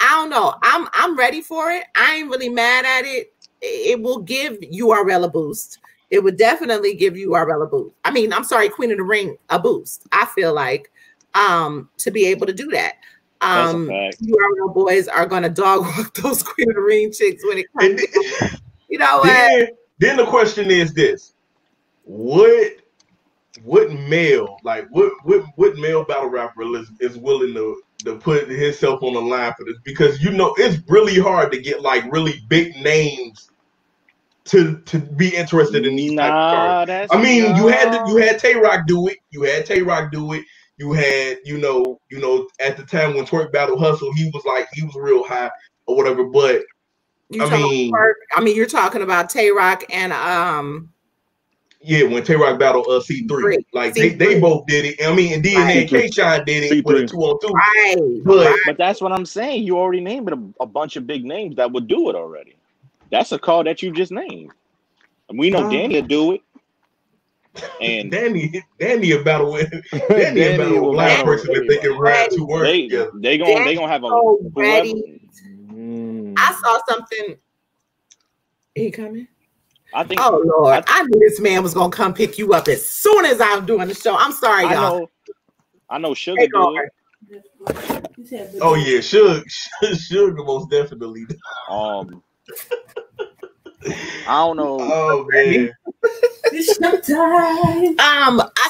don't know. I'm ready for it. I ain't really mad at it. It will give URL a boost. It would definitely give URL a boost. I mean, I'm sorry, Queen of the Ring a boost. I feel like to be able to do that. URL boys are gonna dog walk those Queen of the Ring chicks when it comes to, you know what? Then the question is this: what male, like what male battle rapper is willing to put himself on the line for this? Because you know it's really hard to get like really big names to be interested in these type of cards. I mean, you had Tay Rock do it. You had you had you know at the time when Twerk Battle Hustle, he was real high or whatever. But You're talking about Tay Rock and yeah, when Tay Rock battled C3, like C3. They both did it. I mean, and DNA and K-Shine did it with a 2-on-2. Right. But that's what I'm saying. You already named a bunch of big names that would do it already. That's a call that you just named. And we know Danny will do it. And Danny will battle with Danny will battle with a black person if they can rap 2 words together. They gonna have a whoever. I saw something. He coming? I think. Oh Lord! I knew this man was gonna come pick you up as soon as I'm doing the show. I'm sorry, y'all. I know Sugar do it. Oh yeah, Sugar most definitely. I don't know. Oh man. I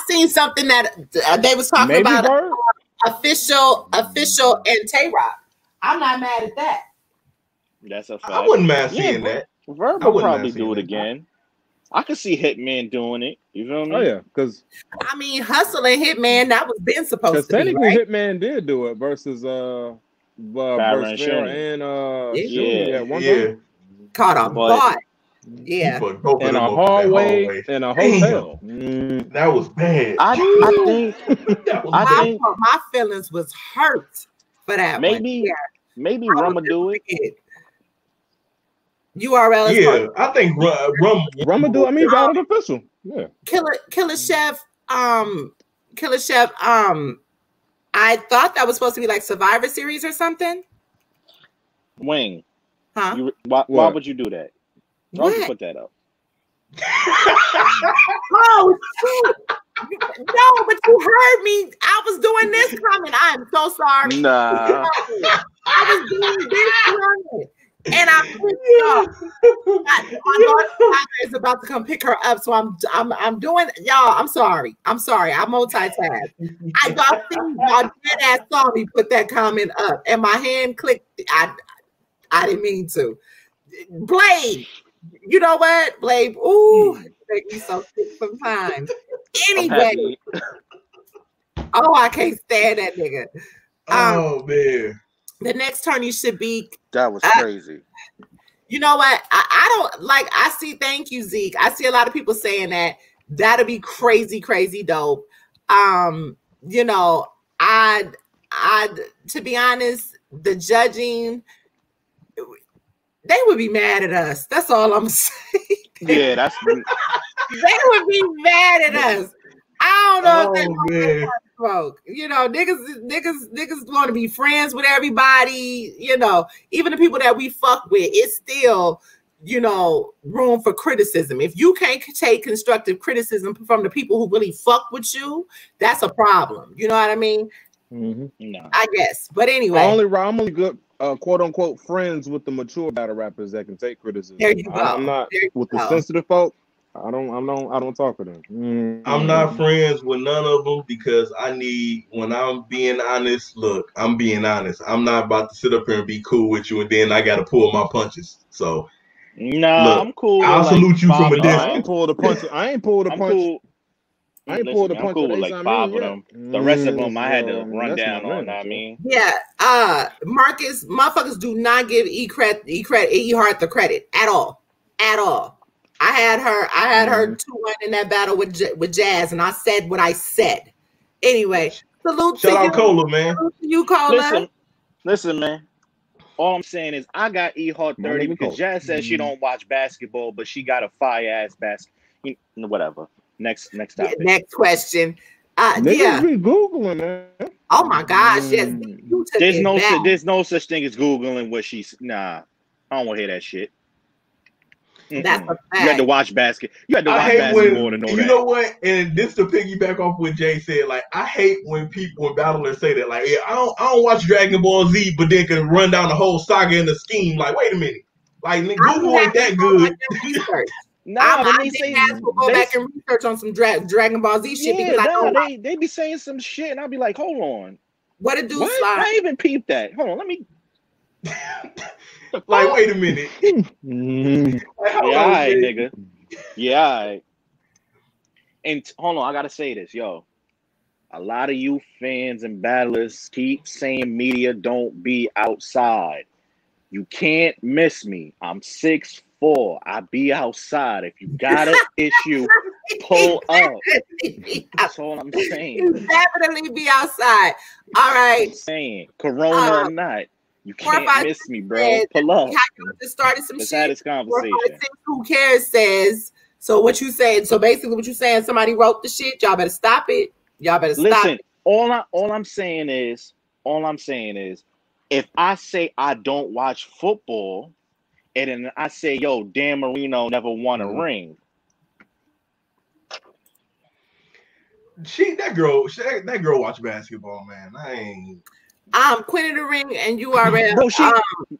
seen something that they was talking about official and Tay Rock. I'm not mad at that. That's a fact. I wouldn't mind seeing that. Verb will probably do it again. I could see Hitman doing it. You feel me? Oh yeah, because I mean, Hustle and Hitman, that was been supposed to be. Technically, right? Hitman did do it versus Fair and caught a bot. Yeah, in a hallway in a hotel. That was bad. I think my feelings was hurt for that. Maybe Rumma do it. URL. Yeah, I think Rumma do. I mean, valid official. Yeah. Killer Chef. I thought that was supposed to be like Survivor Series or something. Wing. Huh? Why would you do that? Why would you put that up? Oh shit! No, but you heard me. I was doing this coming. I'm so sorry. Nah. I was doing this coming. And I my daughter is about to come pick her up, so I'm doing y'all. I'm sorry. I multitask. Y'all dead ass saw me put that comment up, and my hand clicked. I didn't mean to. Blade, you know what, Blade? Ooh, it makes me so sick sometimes. Anyway, I can't stand that nigga. Oh man. The next tourney should be. That was crazy. You know what? I don't like. I see. Thank you, Zeke. I see a lot of people saying that that'll be crazy, crazy dope. You know, I to be honest, the judging, they would be mad at us. That's all I'm saying. Yeah, that's. They would be mad at us. I don't know if they want to smoke. You know, niggas want to be friends with everybody. You know, even the people that we fuck with, it's still, you know, room for criticism. If you can't take constructive criticism from the people who really fuck with you, that's a problem. You know what I mean? Mm-hmm. No. I guess. But anyway, I'm only good quote unquote friends with the mature battle rappers that can take criticism. There you go. I'm not with the sensitive folk. I don't talk to them. I'm not friends with none of them because when I'm being honest, look, I'm being honest. I'm not about to sit up here and be cool with you and then I got to pull my punches. So, look, I'm cool. I'll salute you from a distance. I ain't pulled a punch. I ain't pulled a punch. Cool. I'm cool with like 5 of them. The rest of them I had to run down on. I mean, yeah. Marcus, motherfuckers do not give E Hart the credit at all. I had her 2-1 in that battle with Jazz, and I said what I said. Anyway, salute Shout to out you. Cola, man. Salute to you, Cola. Listen, man. All I'm saying is I got E Hart 30 because Jazz says she don't watch basketball, but she got a fire ass whatever. Next topic. Next question. Niggas be Googling, man. Oh my gosh, yes. There's no such thing as Googling what she's. Nah, I don't want to hear that shit. That's a fact. You had to watch basketball to know that. You know what? And this to piggyback off what Jay said. Like, I hate when battlers say that. Like, yeah, I don't watch Dragon Ball Z, but then can run down the whole saga in the scheme. Like, wait a minute. Like, Google ain't that good. I didn't go back and research on some Dragon Ball Z shit because they be saying some shit, and I'll be like, hold on. What a dude slide. I even peeped that. Hold on, let me. Like, wait a minute. Like, all right, nigga. Yeah, all right. And hold on, I gotta say this, yo. A lot of you fans and battlers keep saying media don't be outside. You can't miss me. I'm 6'4". I be outside. If you got an issue, pull up. That's all I'm saying. You definitely be outside. All right. I'm saying, Corona or not, you can't miss me, bro. Pull up. Just started some Let's shit. have this conversation. 456, who cares says. So what you saying? So basically, what you saying? Somebody wrote the shit. Y'all better stop it. Y'all better stop it. All I'm saying is, if I say I don't watch football, and then I say, yo, Dan Marino never won a ring. That girl watch basketball, man. I ain't. Queen of the Ring and URL. Bro,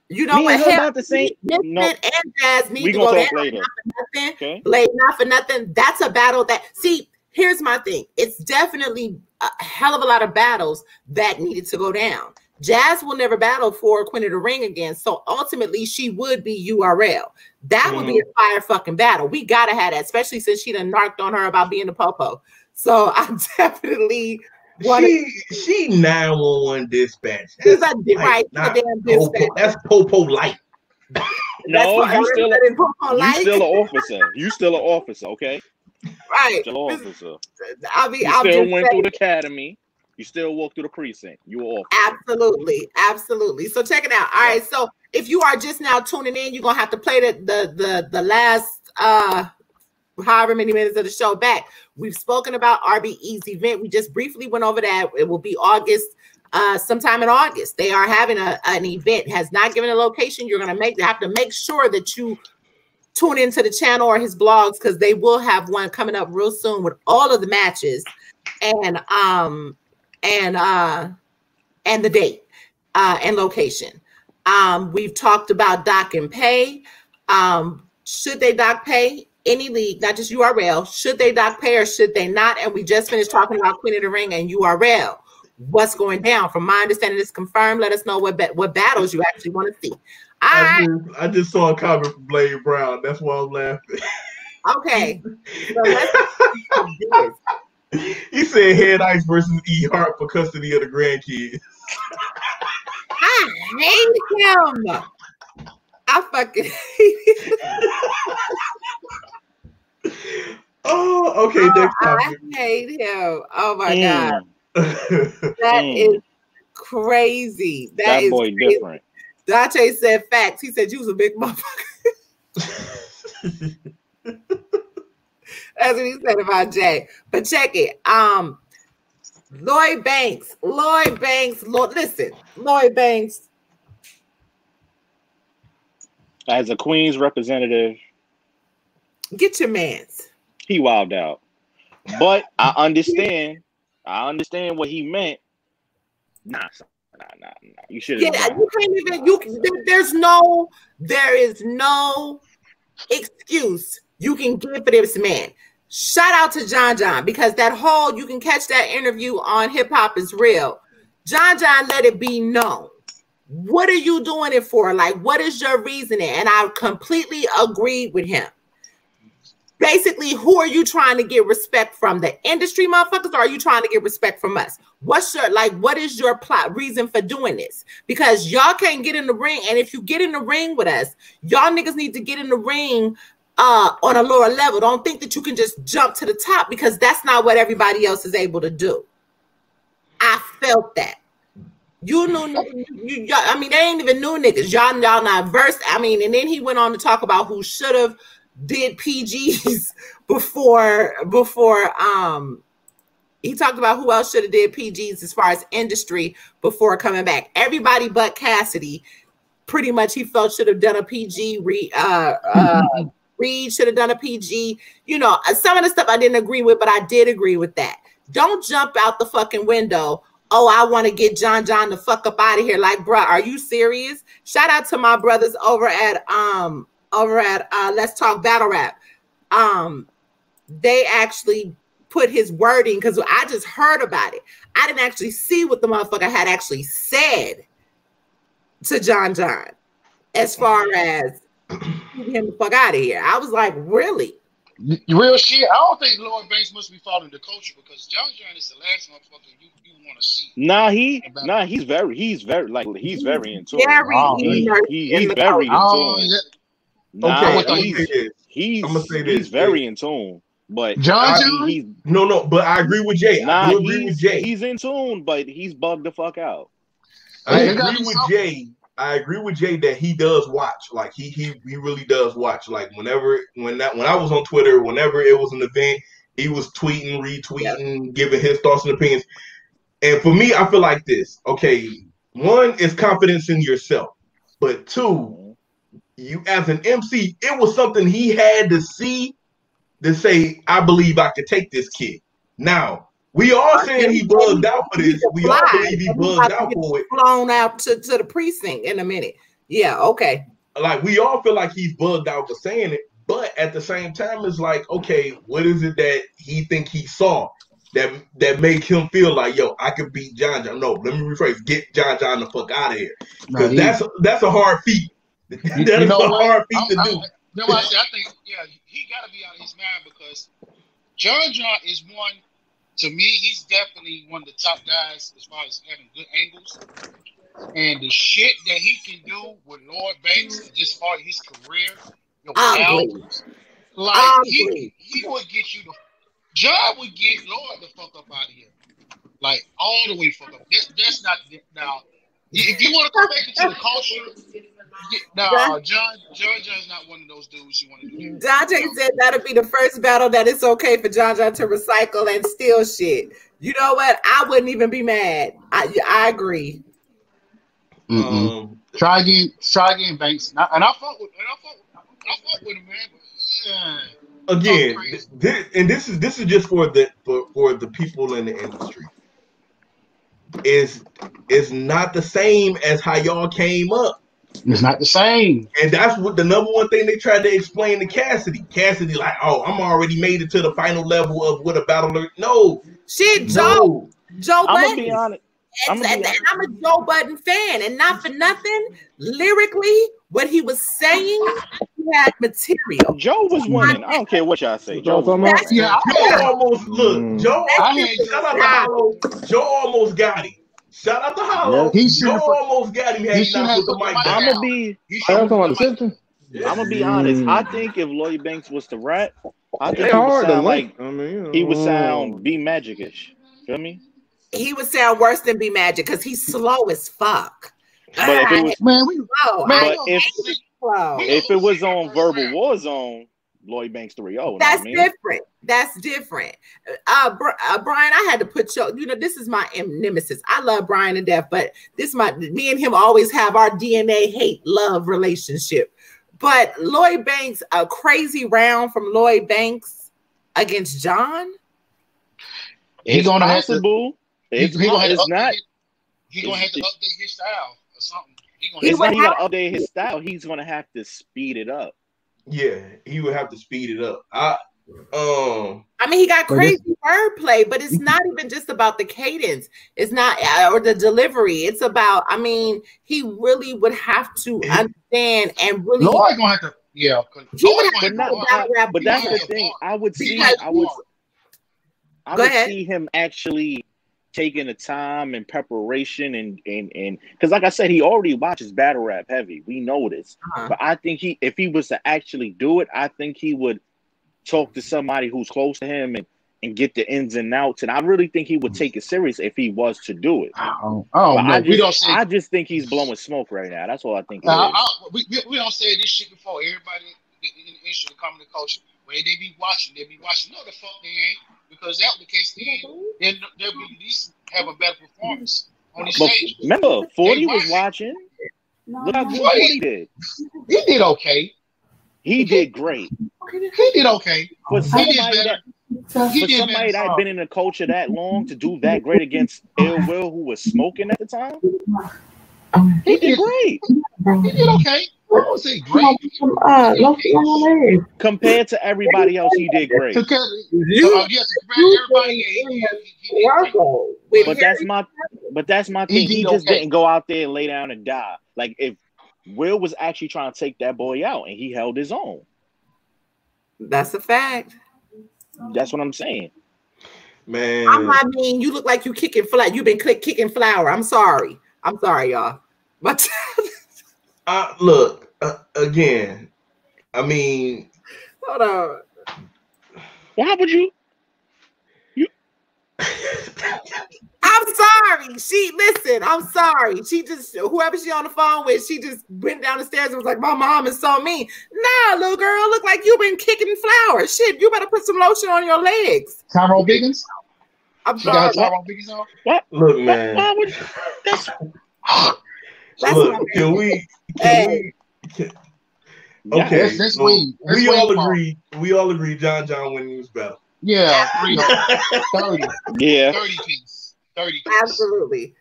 you know what? About the same. No, and Jazz need to go down. Later. Not for nothing. Okay. Blade, not for nothing. That's a battle that. See, here's my thing. It's definitely a hell of a lot of battles that needed to go down. Jazz will never battle for Queen of the Ring again. So ultimately, she would be URL. That would be a fire fucking battle. We gotta have that, especially since she done narked on her about being a popo. So I definitely want she 911 dispatch. She's a right, a damn dispatch. That's popo light. No, you still an officer. You still an officer, okay? Right. Still an officer. You still went through the academy. You still walk through the precinct. You were officer. Absolutely. So check it out. All right. So if you are just now tuning in, you're gonna have to play the last however many minutes of the show back. We've spoken about RBE's event. We just briefly went over that. It will be August, sometime in August. They are having an event. Has not given a location. You're gonna have to make sure that you tune into the channel or his blogs, because they will have one coming up real soon with all of the matches and the date and location. We've talked about dock and pay. Should they dock pay? Any league, not just URL, should they dock pay or should they not? And we just finished talking about Queen of the Ring and URL. What's going down? From my understanding, it's confirmed. Let us know what battles you actually want to see. I just saw a comment from Blade Brown. That's why I'm laughing. Okay. So let's he said Head Ice versus E Hart for custody of the grandkids. I hate him. I fucking hate him. Oh, okay. Next topic. I hate him. Oh my God. That is crazy. That is boy crazy. Different. Dache said facts. He said you was a big motherfucker. That's what he said about Jay. But check it. Lloyd Banks. Lloyd Banks. As a Queens representative, get your mans. He wilded out. But I understand what he meant. Nah. You should have. Yeah, you can't even. There is no excuse you can give for this man. Shout out to John, because that whole, you can catch that interview on Hip Hop is Real. John let it be known. What are you doing it for? Like, what is your reasoning? And I completely agree with him. Basically, who are you trying to get respect from? The industry motherfuckers, or are you trying to get respect from us? What is your plot reason for doing this? Because y'all can't get in the ring. And if you get in the ring with us, y'all niggas need to get in the ring on a lower level. Don't think that you can just jump to the top, because that's not what everybody else is able to do. I felt that. You knew, I mean, they ain't even new niggas. Y'all not versed. I mean, and then he went on to talk about who should have did PGs before he talked about who else should have did PGs as far as industry before coming back. Everybody but Cassidy, pretty much, he felt should have done a PG. Reed should have done a PG. You know, some of the stuff I didn't agree with, but I did agree with that. Don't jump out the fucking window. Oh, I want to get John the fuck up out of here. Like, bruh, are you serious? Shout out to my brothers over at Let's Talk Battle Rap. They actually put his wording, because I just heard about it. I didn't actually see what the motherfucker had actually said to John as far as get him the fuck out of here. I was like, really? Real shit. I don't think Lloyd Banks must be following the culture because John John is the last motherfucker you want to see. He's very in tune. He's very in tune. He's very in tune. But John, no, but I agree with Jay. I agree with Jay. He's in tune, but he's bugged the fuck out. I agree with Jay. I agree with Jay that he does watch. Like he really does watch. Like when I was on Twitter, whenever it was an event, he was tweeting, retweeting, giving his thoughts and opinions. And for me, I feel like this. Okay, one is confidence in yourself, but two, you as an MC, it was something he had to see to say, I believe I could take this kid. Now, we all saying he bugged out for this. We all believe he bugged out for it. Flown out to the precinct in a minute. Yeah, okay. Like, we all feel like he's bugged out for saying it, but at the same time, it's like, okay, what is it that he think he saw that make him feel like, yo, I could beat John John? No, let me rephrase, get John John the fuck out of here. Because that's a hard feat. That is a hard feat to do. I think, he got to be out of his mind because John John is one. To me, he's definitely one of the top guys as far as having good angles. And the shit that he can do with Lloyd Banks, just far as his career, albums, like he would get you John would get Lloyd the fuck up out of here. Like all the way fuck up. That's not now. If you want to come back into the culture, John's not one of those dudes you want to do. Dante said that'll be the first battle that it's okay for John John to recycle and steal shit. You know what? I wouldn't even be mad. I agree. Try again, Banks. And I fuck with him, man. But, again, this is just for the people in the industry. Is not the same as how y'all came up. It's not the same. And that's what the number one thing they tried to explain to Cassidy. Cassidy, like, oh, I'm already made it to the final level of what a battler. No. Shit, Joe I'm Budden. gonna be honest. And I'm a Joe Budden fan, and not for nothing, lyrically, what he was saying, he had material. Joe was winning. I don't care what y'all say. Joe almost almost got him. Shout out to Hollow. Joe almost got him. I'm gonna be honest. I think if Lloyd Banks was to rap, I think he would sound B Magic-ish. Feel me? He would sound worse than B Magic because he's slow as fuck. But if it was on Verbal Warzone, Lloyd Banks 3-0. That's different. That's different. Brian, I had to put this is my nemesis. I love Brian to death, but me and him always have our DNA hate-love relationship. But Lloyd Banks, a crazy round from Lloyd Banks against John? It's possible. He's gonna have to update his style or something. He's not gonna update his style. He's gonna have to speed it up. Yeah, he would have to speed it up. He got crazy wordplay, but it's not even just about the cadence. It's not or the delivery. It's about. He really would have to understand and really. Lloyd gonna have to. Yeah, but that's the thing. I would see him actually taking the time and preparation and because like I said, he already watches battle rap heavy. We know this. But I think if he was to actually do it, I think he would talk to somebody who's close to him and get the ins and outs. And I really think he would take it serious if he was to do it. I just think he's blowing smoke right now. That's all I think. We don't say this shit before. Everybody in the industry, the comedy culture, where they be watching. No, the fuck they ain't. Because that was the case, then they'll be at least have a better performance on the stage. Remember, 40 was watching. Look how good 40 did. He did okay. He did great. He did okay. For somebody that been in the culture that long to do that great against Ill Will, who was smoking at the time, he did great. He did okay. I won't say great. Compared to everybody else, he did great. But that's my thing. He just didn't go out there and lay down and die. Like if Will was actually trying to take that boy out, and he held his own. That's a fact. That's what I'm saying. Man, I mean, you look like you kicking flour. You've been kicking flour. I'm sorry, y'all. But look again. I mean, hold on. Why would you? I'm sorry. Listen, I'm sorry. She just, whoever she on the phone with, she just went down the stairs and was like, my mom is so mean. Nah, little girl, look like you've been kicking flour. Shit, you better put some lotion on your legs. Tyrone Biggins? I'm sorry. Tyrone Biggins on? What? Look, man. Why would you? Look, can we okay, That's so we all agree John winning this battle. Yeah, 30. Yeah. 30 piece. Absolutely.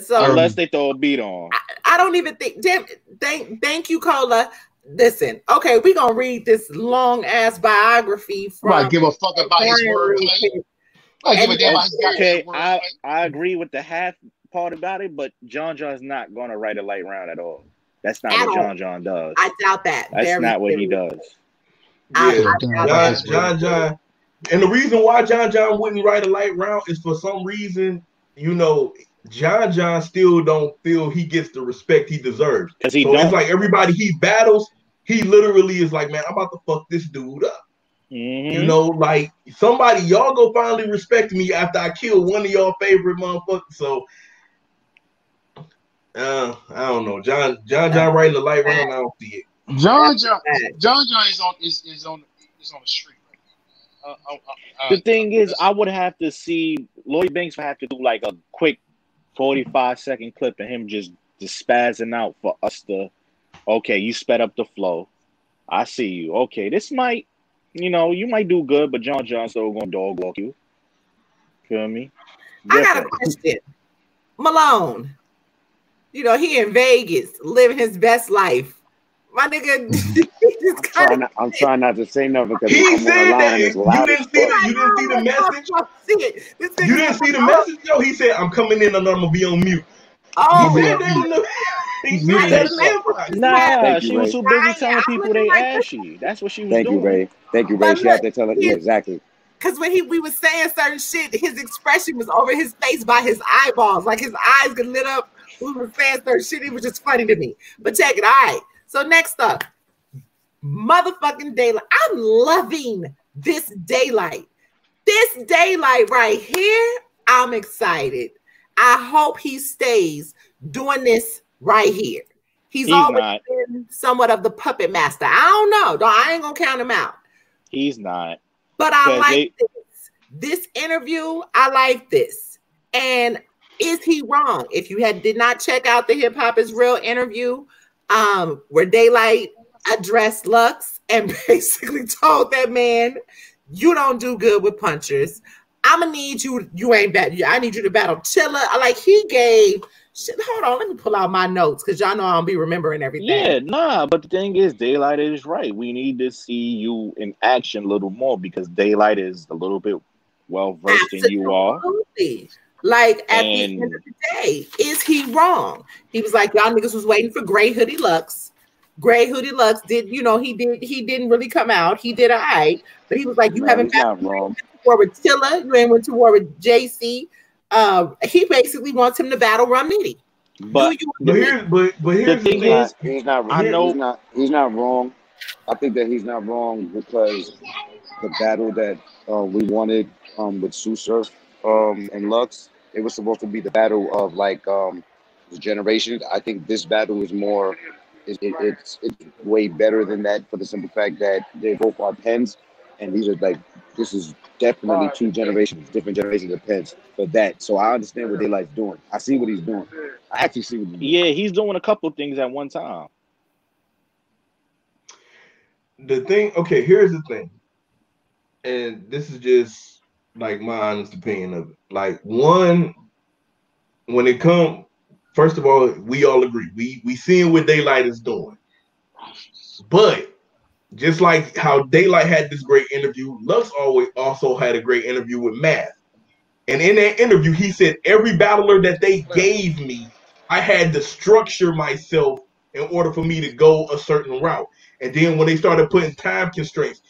So, unless they throw a beat on. I don't even think. Thank you, Cola. Listen, okay, we're gonna read this long ass biography from. I give a fuck about his wordplay. I give a damn about his okay, I agree with the half part about it, but John is not gonna write a light round at all. That's not what John does. I doubt that. That's not what he does. Yeah, John. And the reason why John wouldn't write a light round is for some reason, you know, John still don't feel he gets the respect he deserves. So it's like everybody he battles, he literally is like, man, I'm about to fuck this dude up. You know, like somebody, y'all go finally respect me after I kill one of y'all favorite motherfuckers. So I don't know. John writing the light round, I don't see it. John is on the street. The thing is, I would have to see Lloyd Banks would have to do like a quick 45-second clip of him just spazzing out for us to, okay, you sped up the flow. I see you. Okay, this might, you know, you might do good, but John still gonna dog walk you. Feel me? I got a question. Malone, you know, he in Vegas living his best life. My nigga, I'm trying not to say nothing because he said that you didn't see the message. You didn't see the message, yo. He said, "I'm coming in and I'm gonna be on mute." Oh, he said that. He said that. Nah, she was too busy telling people they ashy. That's what she was doing. Thank you, Ray. She had to tell it. Yeah, exactly. Because when we was saying certain shit, his expression was over his face by his eyeballs, like his eyes got lit up. We were saying certain shit. It was just funny to me. But check it, all right. So next up, motherfucking DAYLYT. I'm loving this DAYLYT. This DAYLYT right here, I'm excited. I hope he stays doing this right here. He's always been somewhat of the puppet master. I don't know. I ain't gonna count him out. He's not. But I like this. This interview, I like this. And is he wrong? If you did not check out the Hip Hop Is Real interview, where DAYLYT addressed Lux and basically told that man, you don't do good with punchers. I'm gonna need you ain't bad. I need you to battle Chilla. Like he gave shit. Hold on, let me pull out my notes because y'all know I don't be remembering everything. Yeah, nah, but the thing is, DAYLYT is right. We need to see you in action a little more because DAYLYT is a little bit well versed in you all. Like at the end of the day, is he wrong? He was like, y'all niggas was waiting for Gray Hoodie Lux. Gray Hoodie Lux did, you know, he didn't really come out. He did all right, but he was like, you haven't went to war with Tilla, you ain't went to war with JC. He basically wants him to battle Rum Nitty. But here's the thing is, he's not wrong. I think that he's not wrong because the battle that we wanted with Sue Surf and Lux, it was supposed to be the battle of like generations. I think this battle is more. It's way better than that for the simple fact that they both are pens, and these are like this is definitely different generations of pens for that. So I understand what DAYLYT's doing. I see what he's doing. I actually see what he's doing. Yeah, he's doing a couple of things at one time. The thing, okay, here's the thing, and this is just like my honest opinion of it. Like one, when it comes. First of all, we all agree. We seeing what DAYLYT is doing. But just like how DAYLYT had this great interview, Lux also had a great interview with Math. And in that interview, he said, every battler that they gave me, I had to structure myself in order for me to go a certain route. And then when they started putting time constraints,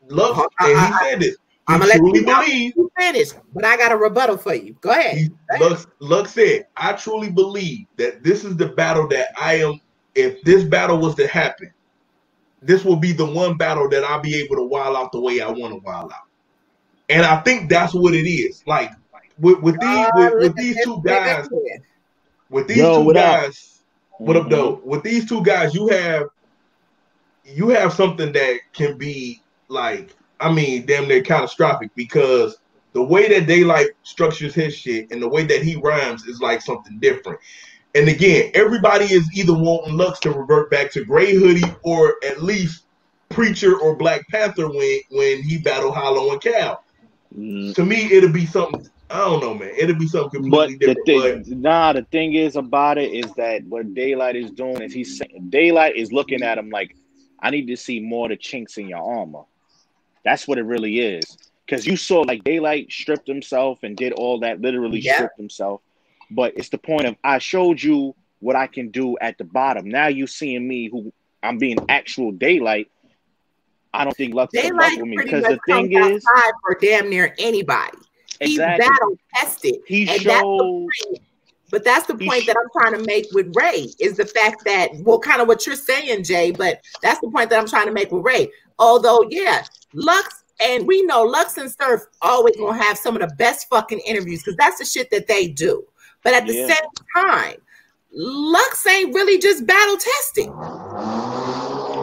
Lux, and he said this. I'm gonna truly believe you finish, but I got a rebuttal for you. Go ahead. Lux said, I truly believe that this is the battle that I am. If this battle was to happen, this will be the one battle that I'll be able to wild out the way I want to wild out. And I think that's what it is. Like with these two guys, what up, though? With these two guys, you have something that can be like, I mean, damn near catastrophic, because the way that DAYLYT structures his shit and the way that he rhymes is like something different. And again, everybody is either wanting Lux to revert back to Gray Hoodie or at least Preacher or Black Panther when he battled Hollow and Cal. To me, it'll be something, I don't know, man. It'll be something completely different. The thing is about it is that what DAYLYT is doing is DAYLYT is looking at him like, I need to see more of the chinks in your armor. That's what it really is. Because you saw like DAYLYT stripped himself and did all that, literally stripped himself. But it's the point of, I showed you what I can do at the bottom. Now you seeing me, who I'm being actual DAYLYT. I don't think Lux will fuck with me. Because the thing is, for damn near anybody. He's battle tested. But that's the point that I'm trying to make with Ray, is the fact that, well, kind of what you're saying, Jay, but that's the point that I'm trying to make with Ray. Although, yeah, Lux, and we know Lux and Surf always gonna have some of the best fucking interviews because that's the shit that they do. But at the same time, Lux ain't really just battle testing.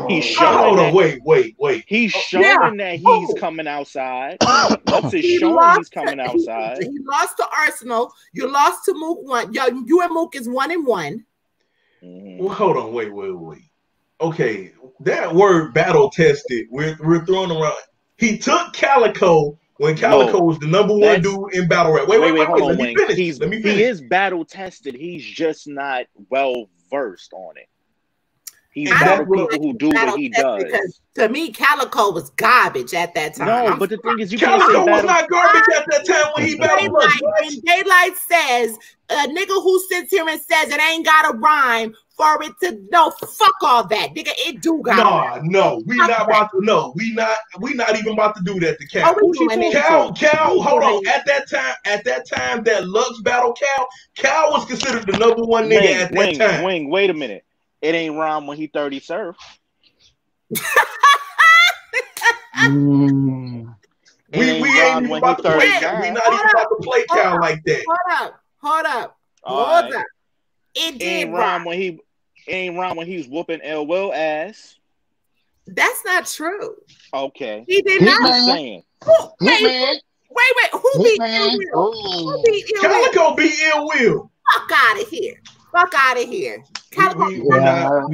He's showing wait. He's showing that he's coming outside. Lux is showing he's coming outside. He lost to Arsenal. You lost to Mook one. You and Mook is 1-1. Well, hold on, wait. Okay, that word battle tested, we're throwing around. He took CALICOE when CALICOE was the #1 dude in battle rap. Wait, hold on. Let me finish. He is battle tested. He's just not well versed on it. He's battle people who do what he does. Because to me, CALICOE was garbage at that time. No, but the thing is, you CALICOE was not garbage at that time when he battled us. When DAYLYT says, a nigga who sits here and says it ain't got a rhyme for it to, no, fuck all that, nigga. It do got no, we not about to, no, we not even about to do that to Cal. Cal, hold on. At that time that Lux battled Cal was considered the #1 nigga at that time. Wait a minute. It ain't rhyme when he 30 Surf. We ain't even about to play. We not even about to play Cal like that. Hold up. It did rhyme when he was whooping L Will ass. That's not true. Okay. He did not. Saying. Wait. Who beat Ill Will? CALICOE beat Ill Will. Fuck out of here. We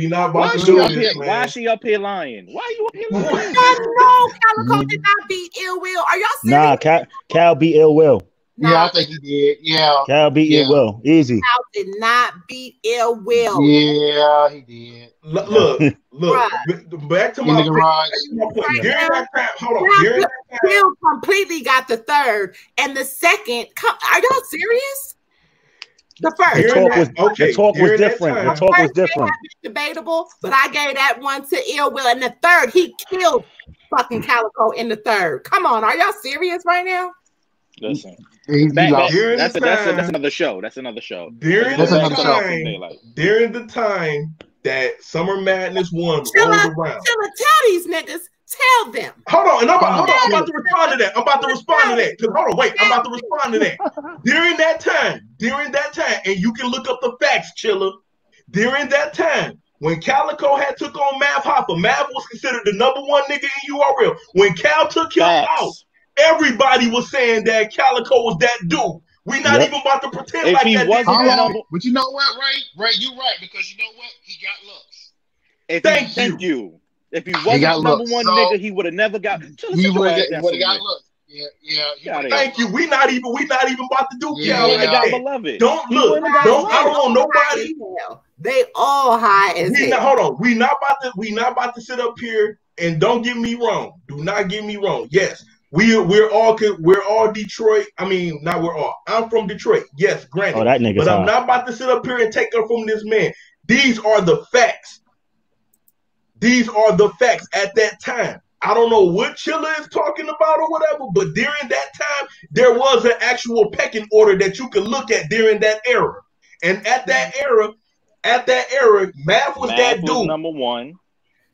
not about to do this, man. Why is she up here lying? Why are you up here lying? No, CALICOE did not beat Ill Will. Are y'all serious? Nah, Cal beat Ill Will. Yeah, I think he did. Yeah. Cal beat Ill Will. Easy. Cal did not beat Ill Will. Yeah, he did. Look. Back to my point. During that time, hold on. Cal completely got the third, and the second. Are y'all serious? The first. The talk was different. The talk was different. Debatable, but I gave that one to Ill Will. And the third, he killed fucking CALICOE in the third. Come on, are y'all serious right now? Listen. That's another show. During the time that Summer Madness 1 rolled around. Tell these niggas. Tell them. Hold on, I'm about to respond to that. I'm about to respond to that. During that time, and you can look up the facts, Chilla. During that time, when CALICOE had took on Mav Hopper, Mav was considered the #1 nigga in URL. When Cal took him out, everybody was saying that CALICOE was that dude. We not even about to pretend like that. But you know what, Ray, you right, because you know what? He got looks. Thank you. If he wasn't #1 nigga, he would have never got. He would have got looks. Yeah. Thank you. We not even about to do Cal like that. Beloved. Don't look. I don't want nobody. They all high as hell. Hold on. We not about to sit up here and don't get me wrong. Do not get me wrong. Yes, we're all Detroit. I mean, not we're all. I'm from Detroit. Yes, granted. Oh, that nigga's but I'm not about to sit up here and take her from this man. These are the facts. These are the facts at that time. I don't know what Chilla is talking about or whatever, but during that time, there was an actual pecking order that you could look at during that era. And at that era, Math was that dude. Number one.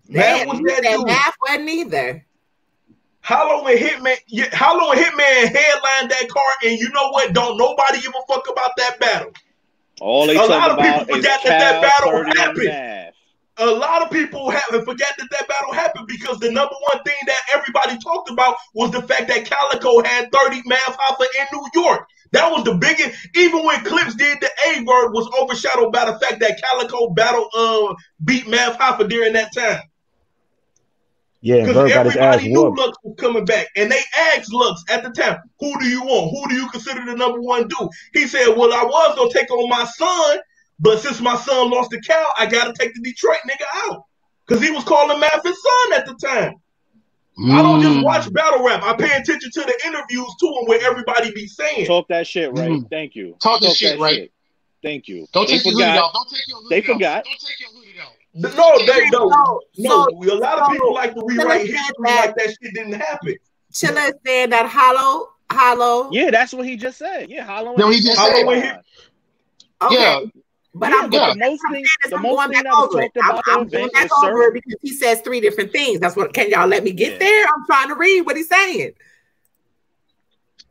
Math was that dude. Math wasn't either. Hollow and Hitman headlined that card, and you know what? Don't nobody give a fuck about that battle. All they talk about is that battle happened. A lot of people forget that battle happened because the number one thing that everybody talked about was the fact that CALICOE had 30 Math Hoffa in New York. That was the biggest. Even when Clips did the A word, was overshadowed by the fact that CALICOE beat Math Hoffa during that time. Yeah, because everybody knew Lux was coming back, and they asked Lux at the time, "Who do you want? Who do you consider the number one dude?" He said, "Well, I was gonna take on my son, but since my son lost to Cal, I gotta take the Detroit nigga out." Because he was calling Math his son at the time. I don't just watch battle rap. I pay attention to the interviews too, and where everybody be saying. Talk that shit, right? Thank you. Talk that shit, right? Shit. Thank you. Don't take your hoodie off. Don't take your hoodie off. They forgot. Don't take your hoodie off. No. A lot of people like to rewrite history like that shit didn't happen. Chilla said that Hollow. Yeah, that's what he just said. Yeah, Hollow. No, he just said. Okay. Yeah. But I'm going back over it. I'm going back over it because he says three different things. That's what. Can y'all let me get there? I'm trying to read what he's saying.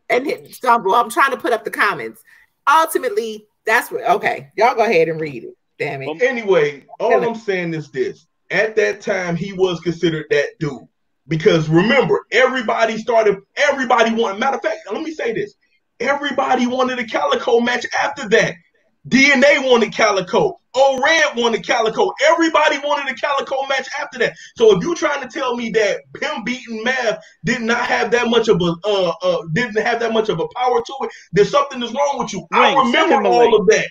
And I'm trying to put up the comments. Ultimately, that's what. Okay, y'all go ahead and read it. Damn it. Anyway, all I'm saying is this. At that time, he was considered that dude. Because remember, everybody wanted, matter of fact, let me say this. Everybody wanted a CALICOE match after that. DNA wanted CALICOE. O-Red wanted CALICOE. Everybody wanted a CALICOE match after that. So if you're trying to tell me that him beating Math did not have that much of a power to it, then something is wrong with you. I remember all of that.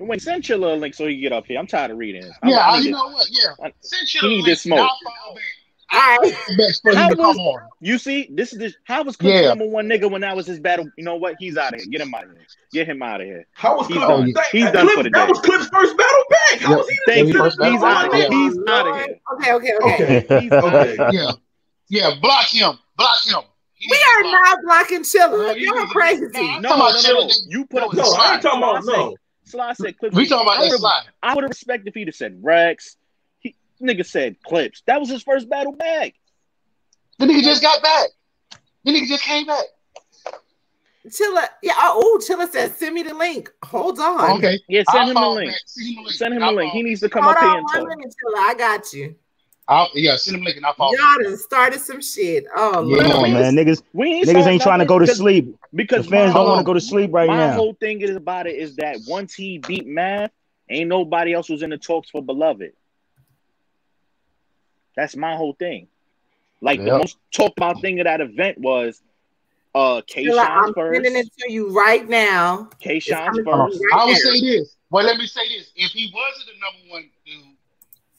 Wait, send Chilla a link so he can get up here. I'm tired of reading it. Yeah, you know what? Yeah. Send Chilla a link. This smoke. You see, this is this. How was Clips number one nigga when that was his battle? You know what? He's out of here. Get him out of here. Get him out of here. How was He's done for the day. That was Clips' first battle back. How was he? He's out of here. He's out of here. Okay. Yeah. Block him. We are not blocking Chilla. You're crazy. No. You put up. No, I ain't talking about no. Sly said Clips. We talking about that Sly. I would have respected if he'd have said Rex. Nigga said Clips. That was his first battle back. The nigga just got back. The nigga just came back. Chilla, Chilla said, send me the link. Hold on. Okay. Yeah, send him the link. Send him the link. He needs to come up here and talk. Chilla, I got you. Send him a link and I'll follow. Y'all done started some shit. Oh, yeah, man. Niggas ain't trying to go to sleep. Because the fans don't want to go to sleep right now. My whole thing about it is that once he beat Math, ain't nobody else was in the talks for Beloved. That's my whole thing. Like, the most talked about thing of that event was K-Shine I'm first. sending it to you right now. K-Shine first. I would say this. Well, let me say this. If he wasn't the number one dude,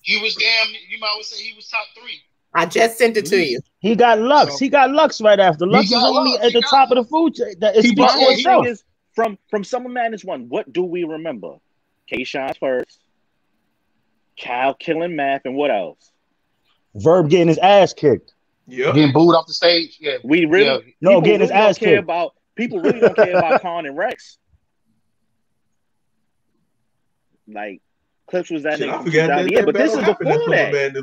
he was you might say he was top 3. I just sent it to you. He got Lux. He got Lux right after. Lux is only at the top of the food chain. It's from Summer Madness 1, what do we remember? K-Shine first. Cal killing Math, and what else? Verb getting his ass kicked. Yeah. Getting booed off the stage. Yeah. We really getting his ass kicked. People really don't care about Khan and Rex. Like, Clips was that nigga. But this is before that.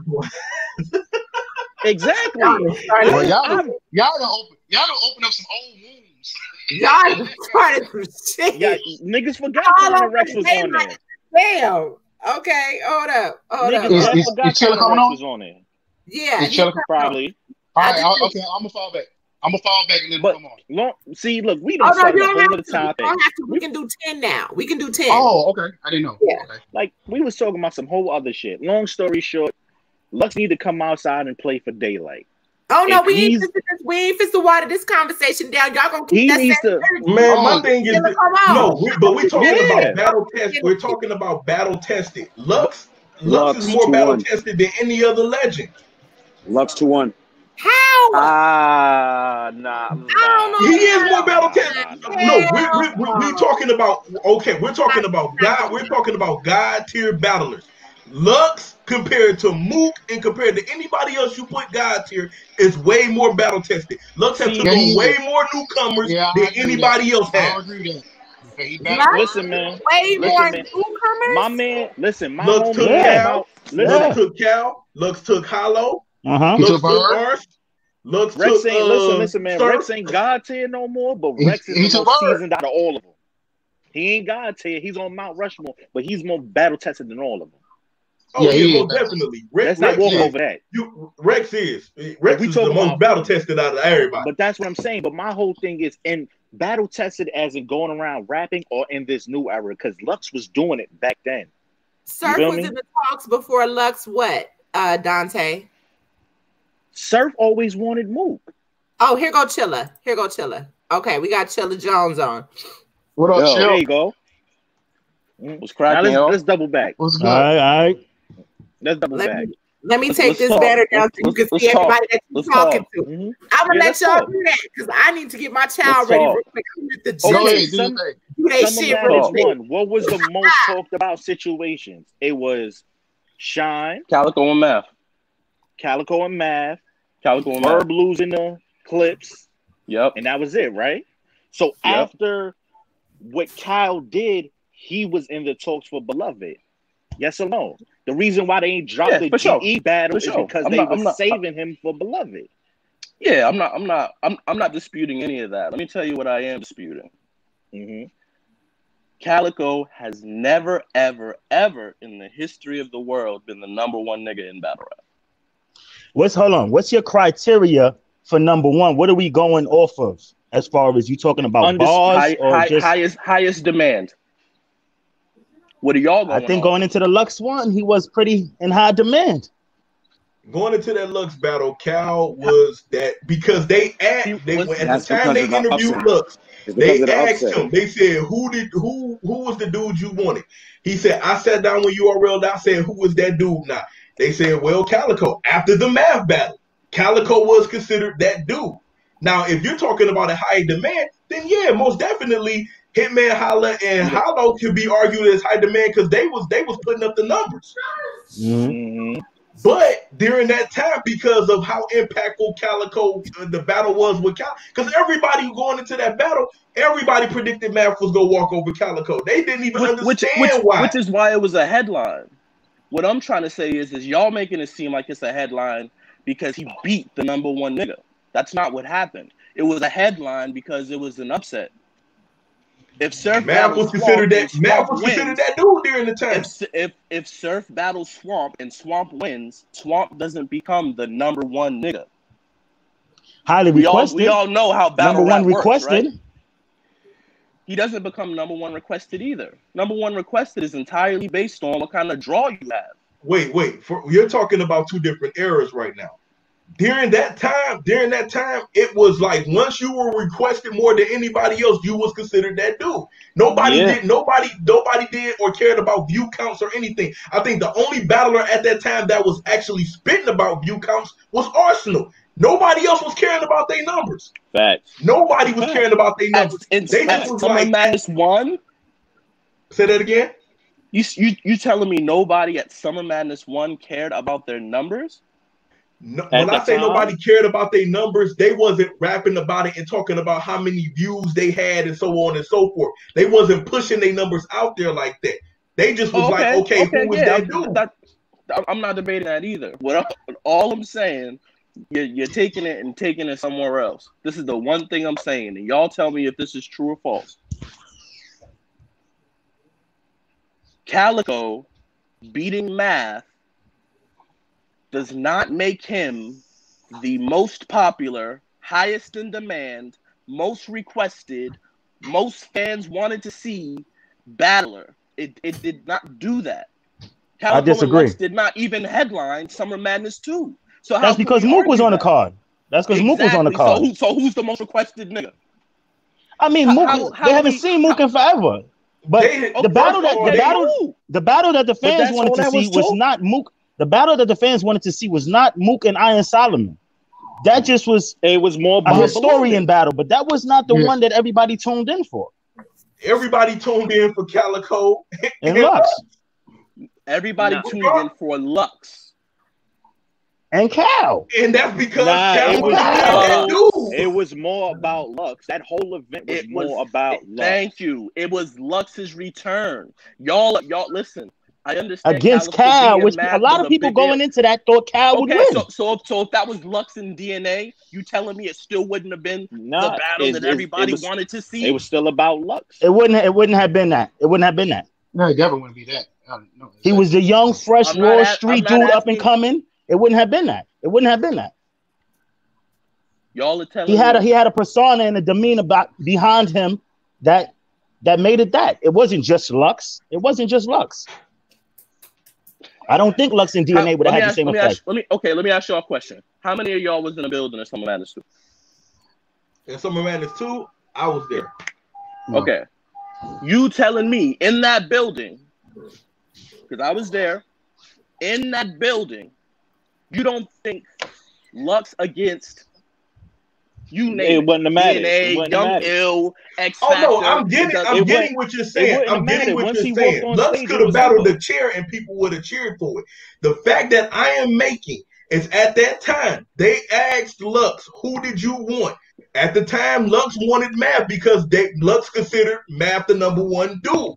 Exactly. Y'all don't open up some old wounds. Y'all started some shit. Yeah, niggas forgot Khan and Rex was on there. Damn. Okay, hold up. Is Chilla coming on? Yeah, probably. All right, okay. I'm gonna fall back. I'm gonna fall back and then come on. See, look, we don't start over the topic. We can do 10 now. We can do 10. Oh, okay. I didn't know. Yeah. Okay. Like, we was talking about some whole other shit. Long story short, Lux need to come outside and play for DAYLYT. Oh no, we ain't fist to water this conversation down. Y'all gonna keep that man. My thing is but we're talking about battle test. We're talking about battle tested. Lux is more battle tested than any other legend. Lux 2-1. How? Nah. He is more battle tested. No, we're talking about we're talking about God. We're talking about God tier battlers. Lux compared to Mook and compared to anybody else you put God tier is way more battle tested. Lux has took on way more newcomers than anybody else has. I agree with that. Listen, man. Way more Man. newcomers. My man, listen. My Lux took Cal. Lux took Cal. Lux took Hollow. He Lux took Arse. Lux Rex took, ain't listen, man. Surf. Rex ain't God tier no more, but Rex is the most seasoned out of all of them. He ain't God tier. He's on Mount Rushmore, but he's more battle tested than all of them. Oh yeah, most definitely. Let's not walk over that. Rex is the most battle tested out of everybody. But that's what I'm saying. But my whole thing is in battle tested as in going around rapping or in this new era, because Lux was doing it back then. Surf was in the talks before Lux. What, Dante? Surf always wanted Mook. Oh, here go Chilla. Okay, we got Chilla Jones on. What up, Chill? There you go. What's cracking? Let's double back. What's good? All right. Let's double back. Let me take this banner down so you can see everybody that you're talking to. I'm gonna let y'all do that because I need to get my child ready real quick. I'm at the gym. What was the most talked about situations? It was Shine, CALICOE and Math. Herb losing the clips. Yep. And that was it, right? So after what Kyle did, he was in the talks for Beloved. Yes or no? The reason why they ain't dropped the GE battle is because they were saving him for Beloved. Yeah, I'm not disputing any of that. Let me tell you what I am disputing. CALICOE has never, ever, ever in the history of the world been the #1 nigga in battle rap. Hold on. What's your criteria for #1? What are we going off of as far as you talking about bars or just highest demand? What are y'all going? I think going into the Lux one, he was pretty in high demand. Going into that Lux battle, Cal was that because at the time they interviewed Lux, they asked him. They said, "Who was the dude you wanted?" He said, "I sat down with URL. I said, who was that dude?" Now they said, "Well, CALICOE." After the Math battle, CALICOE was considered that dude. Now, if you're talking about a high demand, then yeah, most definitely. Hitman Holla and Hollow could be argued as high demand because they was putting up the numbers. But during that time, because of how impactful CALICOE the battle was with Cal, because everybody going into that battle, everybody predicted Math was gonna walk over CALICOE. They didn't even understand why. Which is why it was a headline. What I'm trying to say is y'all making it seem like it's a headline because he beat the #1 nigga. That's not what happened. It was a headline because it was an upset. If Surf Math was considered that dude during the time. If Surf battles Swamp and Swamp wins, Swamp doesn't become the #1 nigga. Highly requested. We all know how battle rap #1 requested. Works, right? He doesn't become #1 requested either. #1 requested is entirely based on what kind of draw you have. Wait. You're talking about two different eras right now. During that time, it was like once you were requested more than anybody else, you was considered that dude. Nobody did or cared about view counts or anything. I think the only battler at that time that was actually spitting about view counts was Arsenal. Nobody else was caring about their numbers. Facts. Nobody was caring about their numbers. They just was like -1. Say that again. You telling me nobody at Summer Madness 1 cared about their numbers? No, when I say nobody cared about their numbers, they wasn't rapping about it and talking about how many views they had and so on and so forth. They wasn't pushing their numbers out there like that. They just was who was that dude? I'm not debating that either. All I'm saying, you're taking it somewhere else. This is the one thing I'm saying, and y'all tell me if this is true or false. CALICOE beating Math does not make him the most popular, highest in demand, most requested, most fans wanted to see battler. It did not do that. CALICOE I disagree. Did not even headline Summer Madness 2. So that's because Mook was on the card. That's because Mook was on the card. So who's the most requested nigga? I mean, Mook. They haven't seen Mook in forever. But the battle that the fans wanted to see was not Mook. The battle that the fans wanted to see was not Mook and Iron Solomon. That just was more a historian battle, but that was not the one that everybody tuned in for. Everybody tuned in for CALICOE and Lux. Everybody tuned in for Lux and Cal, and that's because it was more about Lux. That whole event was more about Lux. Thank you. It was Lux's return. Y'all listen. I understand against Cal, which a lot of people going into that thought Cal would win. So if that was Lux and DNA, you telling me it still wouldn't have been the battle that everybody wanted to see? It was still about Lux. It wouldn't have been that. It wouldn't have been that. No, it definitely wouldn't be that. No, he was the young, fresh, raw street dude up and coming. It wouldn't have been that. It wouldn't have been that. Y'all are telling he had a persona and a demeanor behind him that made it that. It wasn't just Lux. It wasn't just Lux. I don't think Lux and DNA would have had the same effect. Let me ask y'all a question. How many of y'all was in the building at Summer Madness 2? In Summer Madness 2, I was there. Okay. You telling me in that building, because I was there, in that building, you don't think Lux against you name it wasn't a matter. DNA, Young Ill, X Factor. Oh no, I'm getting what you're saying. I'm getting what you're saying. Lux could have battled the chair and people would have cheered for it. The fact that I am making is at that time they asked Lux, "Who did you want?" At the time, Lux wanted Math because Lux considered Math the #1 dude.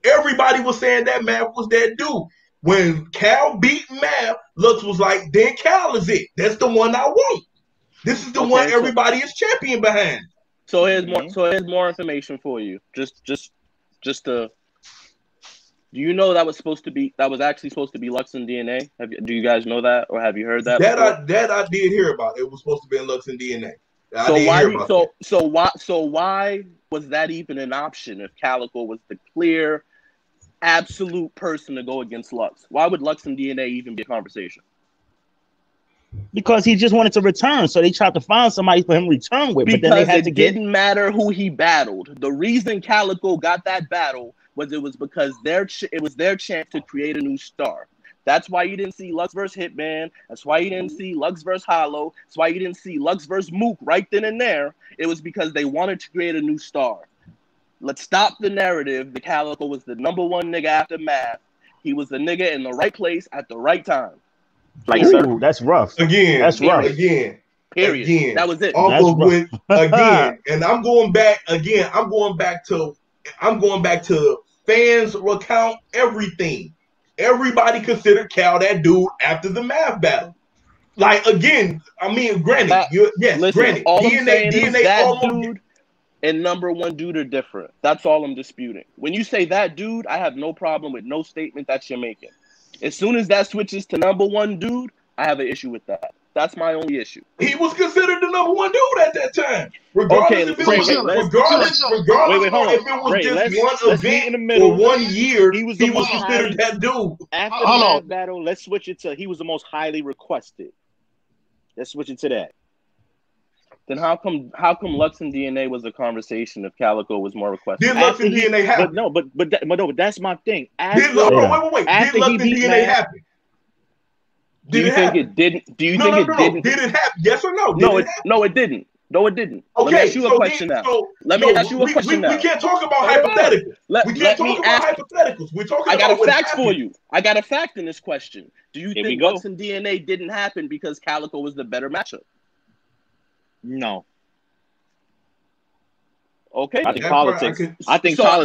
Everybody was saying that Math was that dude. When Cal beat Math, Lux was like, "Then Cal is it. That's the one I want. This is the one everybody is champion behind." So here's more information for you. Just to. Do you know that was actually supposed to be Lux and DNA? Do you guys know that, or have you heard that? That I did hear about. It was supposed to be in Lux and DNA. So why was that even an option if CALICOE was the clear, absolute person to go against Lux? Why would Lux and DNA even be a conversation? Because he just wanted to return, so they tried to find somebody for him to return with. Because but then they had didn't matter who he battled. The reason CALICOE got that battle was because it was their chance to create a new star. That's why you didn't see Lux versus Hitman. That's why you didn't see Lux versus Hollow. That's why you didn't see Lux versus Mook right then and there. It was because they wanted to create a new star. Let's stop the narrative. The CALICOE was the #1 nigga after Math. He was the nigga in the right place at the right time. Ooh, that's rough. Again. Period. Again. That was it. And I'm going back again. I'm going back to fans recount everything. Everybody considered Cal that dude after the Math battle. Like again, I mean, granted, granted. All I'm saying is that dude and #1 dude are different. That's all I'm disputing. When you say that dude, I have no problem with no statement that you're making. As soon as that switches to #1 dude, I have an issue with that. That's my only issue. He was considered the #1 dude at that time. Regardless if it was just one event or 1 year, he was considered that dude. After that battle, let's switch it to he was the most highly requested. Let's switch it to that. Then how come Lux and DNA was a conversation if CALICOE was more requested? Did Lux and DNA happen? But that's my thing. Did Lux and DNA happen? Do you think it didn't? Do you think it didn't? Did it happen? Yes or no? No, it didn't. No, it didn't. Okay, let me ask you a question now. Let me ask you a question now. We can't talk about hypotheticals. We can't talk about hypotheticals. We're talking about I got a fact for you. I got a fact in this question. Do you think Lux and DNA didn't happen because CALICOE was the better matchup? No. Okay. I think politics.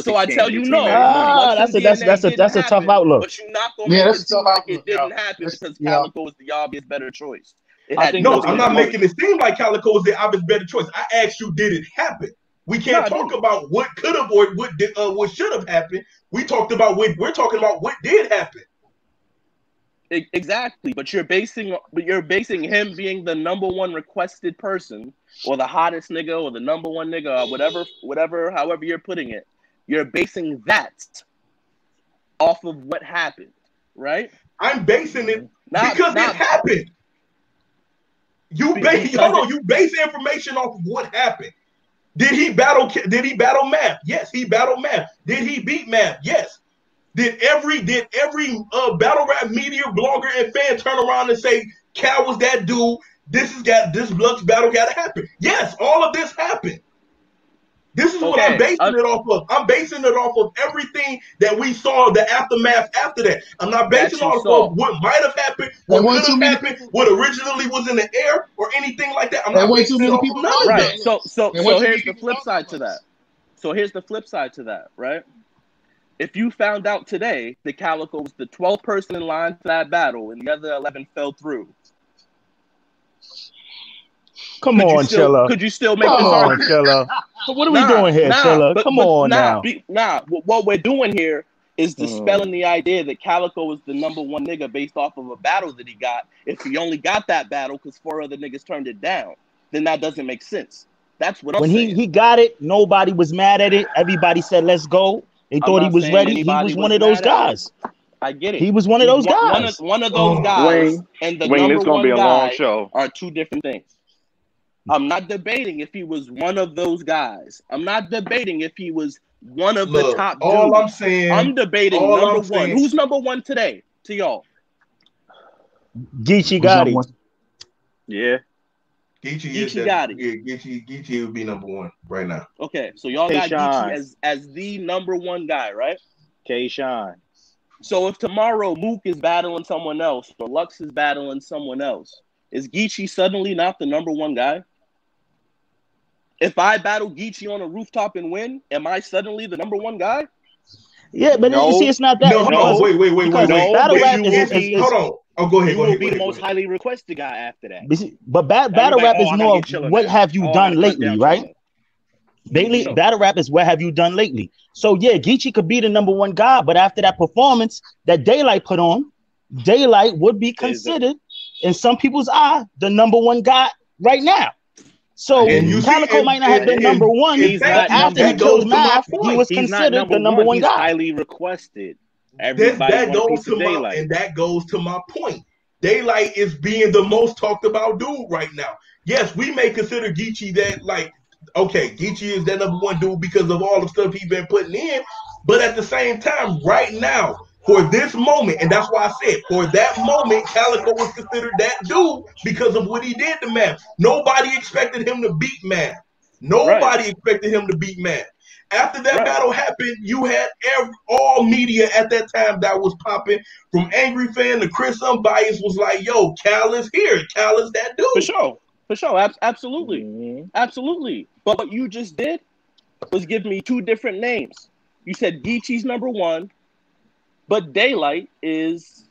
So I tell you no. That's a tough outlook. But you're not going to make it seem like it didn't happen because CALICOE was the obvious better choice. I'm not making it seem like CALICOE was the obvious better choice. I asked you, did it happen? We can't talk about what could have or what should have happened. We're talking about what did happen. Exactly, but you're basing him being the #1 requested person, or the hottest nigga, or the #1 nigga, or whatever, however you're putting it. You're basing that off of what happened, right? I'm basing it because it happened. You base information off of what happened. Did he battle Math? Yes, he battled Math. Did he beat Math? Yes. Did every battle rap media blogger and fan turn around and say Cal was that dude? This Lux battle got to happen. Yes, all of this happened. This is what I'm basing it off of. I'm basing it off of everything that we saw, the aftermath after that. I'm not basing it off of what might have happened, what could have happened, what originally was in the air, or anything like that. I'm not basing it off of none of that. So here's the flip side to that. Right? If you found out today that CALICOE was the 12th person in line for that battle and the other 11 fell through, Come on, Chilla. Could you still make this argument? Chilla. What are we doing here, Chilla? Come on now. What we're doing here is dispelling the idea that CALICOE was the number one nigga based off of a battle that he got. If he only got that battle because 4 other niggas turned it down, then that doesn't make sense. That's what I'm saying. When he got it, nobody was mad at it. Everybody said, let's go. They thought he was ready. He was one of those guys. I get it. He was one of those guys. One of those guys and the number one guy are two different things. I'm not debating if he was one of those guys. I'm not debating if he was one of the top dudes. All I'm saying, I'm debating number one. Who's number one today to y'all? Geechee Gotti. Yeah. Geechee got it. Yeah, Geechee would be number one right now. Okay, so y'all got Geechee as the number one guy, right? K-Shine. So if tomorrow Mook is battling someone else or Lux is battling someone else, is Geechee suddenly not the number one guy? If I battle Geechee on a rooftop and win, am I suddenly the number one guy? Yeah, but you see, it's not that. No, wait. Battle rap is hold on. Oh, go ahead. You will be the most highly requested guy after that. But battle rap is more what have you done lately, right? Battle rap is what have you done lately. So yeah, Geechee could be the number one guy, but after that performance that DAYLYT put on, DAYLYT would be considered, in some people's eye, the number one guy right now. So CALICOE might not have been number one, but after he killed Math, he was considered the number one guy. He's highly requested. That goes to my point. DAYLYT is being the most talked about dude right now. Yes, we may consider Geechee that, like, okay, Geechee is that number one dude because of all the stuff he's been putting in, but at the same time, right now, for this moment, and that's why I said, for that moment, CALICOE was considered that dude because of what he did to Math. Nobody expected him to beat Math. Nobody expected him to beat Math. After that battle happened, you had all media at that time that was popping, from Angry Fan to Chris Unbiased was like, yo, Cal is here. Cal is that dude. For sure. Absolutely. Absolutely. But what you just did was give me two different names. You said Geechee's number one, but DAYLYT is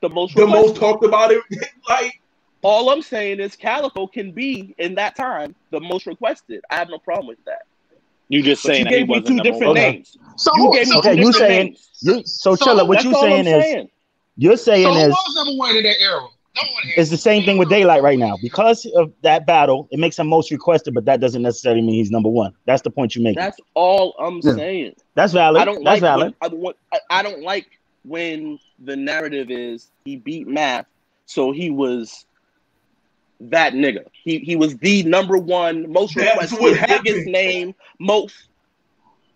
the most talked about it. Like, all I'm saying is CALICOE can be in that time the most requested. I have no problem with that. You just saying that he wasn't two different names. So you gave me two different names. So Chilla, what you saying is you're saying is who was number one in that era? It's the same thing with DAYLYT right now. Because of that battle, it makes him most requested, but that doesn't necessarily mean he's number one. That's the point you make. That's all I'm saying. That's valid. That's valid. I don't like when the narrative is he beat Math, so he was that nigga. He was the number one, most requested, biggest name, most.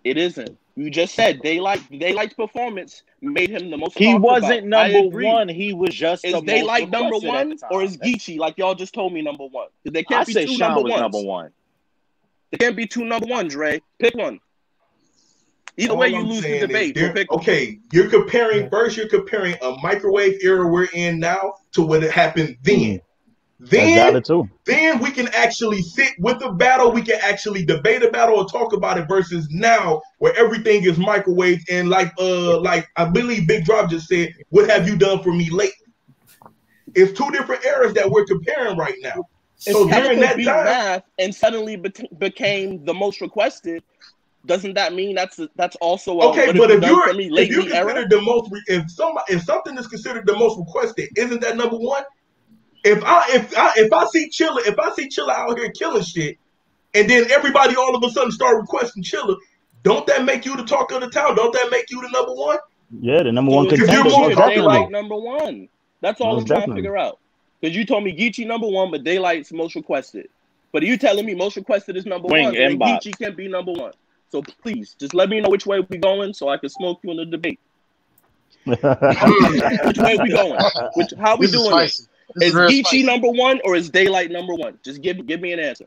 It isn't. You just said DAYLYT's performance made him the most. He wasn't number one. He was just. Is DAYLYT number one or is Geechee, like y'all just told me, number one? There can't be two number ones. There can't be two number ones, Dre. Pick one. Either way, you lose the debate. Okay, you're comparing a microwave era we're in now to what happened then. Then we can actually sit with the battle. We can actually debate a battle or talk about it versus now where everything is microwave. And like I believe Big Drop just said, what have you done for me lately? It's two different eras that we're comparing right now. So during that time, Math and suddenly became the most requested. Doesn't that mean that's also okay? But if you're considered the most, if something is considered the most requested, isn't that number one? If I see Chilla out here killing shit, and then everybody all of a sudden start requesting Chilla, don't that make you the talk of the town? Don't that make you the number one? Yeah, the number one contender. DAYLYT number one. That's all I'm trying to figure out. Because you told me Geechee number one, but DAYLYT's most requested. But you telling me most requested is number one, and Geechee can't be number one. So please, just let me know which way we're going so I can smoke you in the debate. Which way are we going? How are we doing this? Is Geechee number one or is DAYLYT number one? Just give me an answer.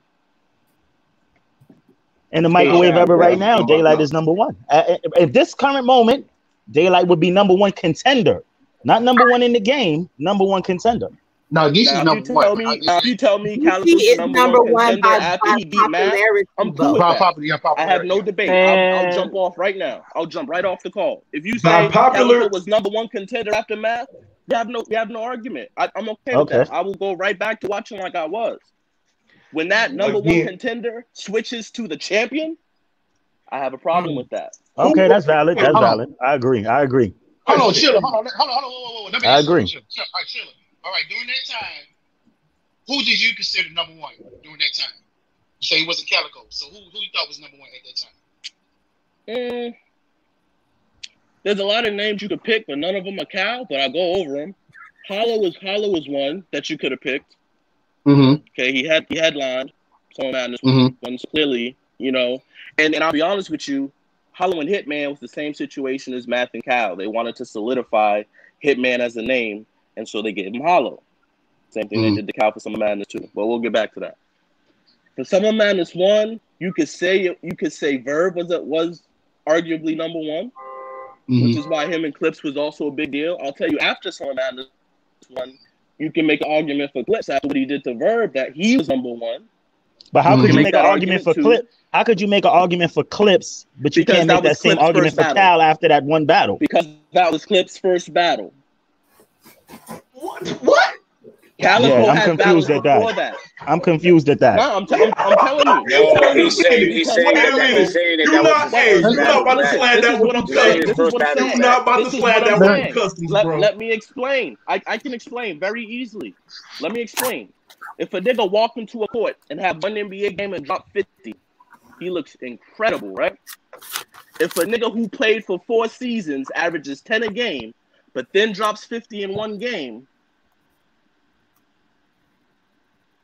In the microwave ever right now, DAYLYT is number one. At this current moment, DAYLYT would be number one contender. Not number one in the game, number one contender. No, this is number one. If you tell me CALICOE is number one contender after he beat Math, I'm cool with that. I have no debate. I'll jump off right now. I'll jump right off the call. If you say CALICOE was number one contender after Math, you have no argument. I'm okay with that. I will go right back to watching like I was. When that number one contender switches to the champion, I have a problem with that. Okay, that's valid. That's valid. I agree. Hold on, Sheila. Hold on. Let me I agree. Sheila. All right, Sheila. All right, during that time, who did you consider number one during that time? You say he wasn't CALICOE, so who you thought was number one at that time? There's a lot of names you could pick, but none of them are Cal. But I'll go over them. Hollow is one that you could have picked. Mm-hmm. Okay, he headlined Summer Madness ones clearly, you know. And I'll be honest with you, Hollow and Hitman was the same situation as Math and Cal. They wanted to solidify Hitman as a name, and so they gave him Hollow. Same thing they did to Cal for Summer Madness 2. But we'll get back to that. For Summer Madness 1, you could say Verb was arguably number one, which is why him and Clips was also a big deal. I'll tell you, after Summer Madness 1, you can make an argument for Clips after what he did to Verb that he was number one. But how could you make an argument for Clips? How could you make an argument for Clips, but you can't make that same argument for Cal after that one battle? Because that was Clips' first battle. What? CALICOE I'm confused at that. I'm confused at that. No, I'm telling you. He's saying that you're not about to slide that with customs. You're not about to slide that with customs, bro. Let me explain. I can explain very easily. Let me explain. If a nigga walk into a court and have one NBA game and drop 50, he looks incredible, right? If a nigga who played for 4 seasons averages 10 a game, but then drops 50 in one game,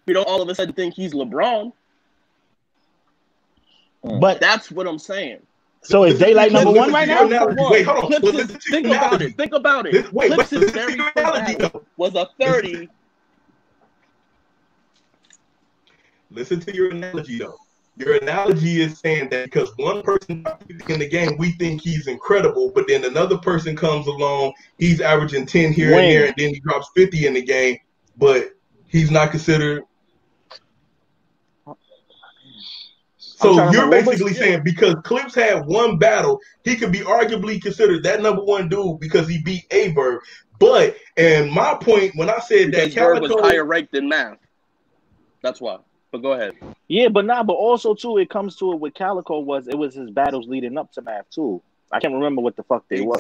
we don't all of a sudden think he's LeBron. But that's what I'm saying. So is DAYLYT number one right now? Wait, hold on. Think about it. Clips' very first battle was a 30. Listen to your analogy, though. Your analogy is saying that because one person in the game, we think he's incredible, but then another person comes along, he's averaging 10 here and there, and then he drops 50 in the game, but he's not considered. So you're basically saying because Clips had one battle, he could be arguably considered that number one dude because he beat Verb. But, and my point when I said that Verb was higher ranked than Math. That's why. But go ahead. Yeah, but also too, it comes to it with CALICOE it was his battles leading up to Math too. I can't remember what the fuck they were.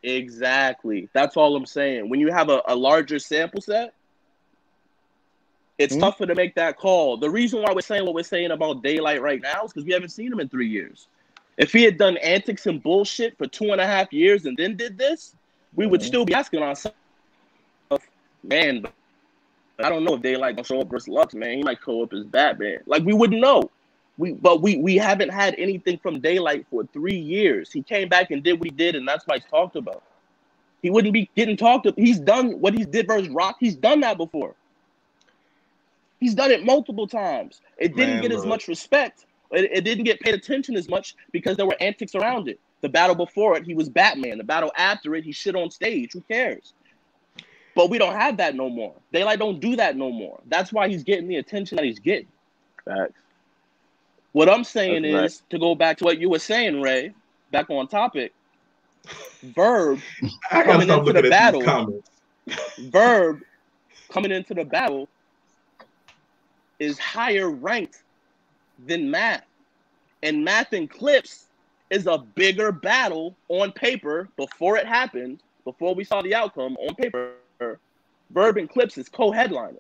Exactly. That's all I'm saying. When you have a larger sample set, it's tougher to make that call. The reason why we're saying what we're saying about DAYLYT right now is because we haven't seen him in 3 years. If he had done antics and bullshit for 2.5 years and then did this, we would still be asking ourselves, man, I don't know if DAYLYT gonna show up versus Lux, man. He might show up as Batman. Like, we wouldn't know. We haven't had anything from DAYLYT for 3 years. He came back and did what he did, and that's why he's talked about. He wouldn't be getting talked about. He's done what he did versus Rock. He's done that before. He's done it multiple times. It didn't get as much respect. It didn't get paid attention as much because there were antics around it. The battle before it, he was Batman. The battle after it, he shit on stage. Who cares? But we don't have that no more. DAYLYT don't do that no more. That's why he's getting the attention that he's getting. Facts. What I'm saying is, to go back to what you were saying, Ray, back on topic, Verb coming into the battle, Verb coming into the battle is higher ranked than Math. And Math and Clips is a bigger battle on paper before it happened, before we saw the outcome on paper. Verb and Clips is co-headliner.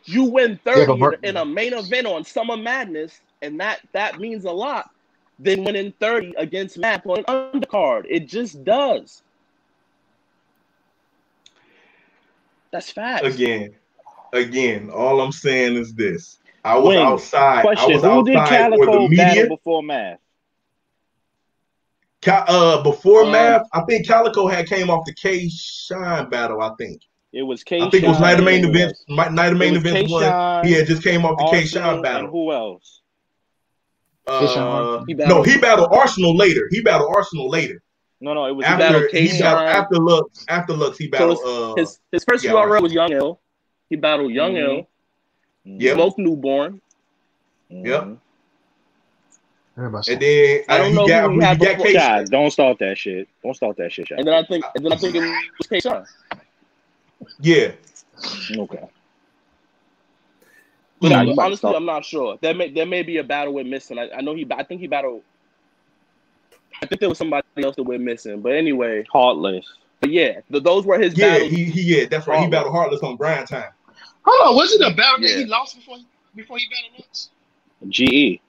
You win 30 in a main event on Summer Madness, and that means a lot than winning 30 against Math on an undercard. It just does. That's facts. Again, all I'm saying is this. I was outside. Question, I was who did outside for the CALICOE media. battle before Math? Before Math, I think CALICOE had came off the K Shine battle, I think. It was K. I think it was Night of Main Events. Night of Main Events one. He had just came off the Arsenal, K-Shine battle. And who else? No, he battled Arsenal later. No, it was after Lux. After Lux, he battled. So his first URL was Young Ill. He battled Young Ill. Yep. Smoke Newborn. Yep. And then I don't know who he had before. God, don't start that shit. Don't start that shit. And then I think it was K-Shine. Yeah. Okay. But honestly, I'm not sure. There may be a battle we're missing. I think he battled. I think there was somebody else that we're missing. But anyway, Heartless. But yeah, those were his battles. That's right. He battled Heartless on Grind Time. Hold on, was it a battle that he lost before he battled Lux? GE.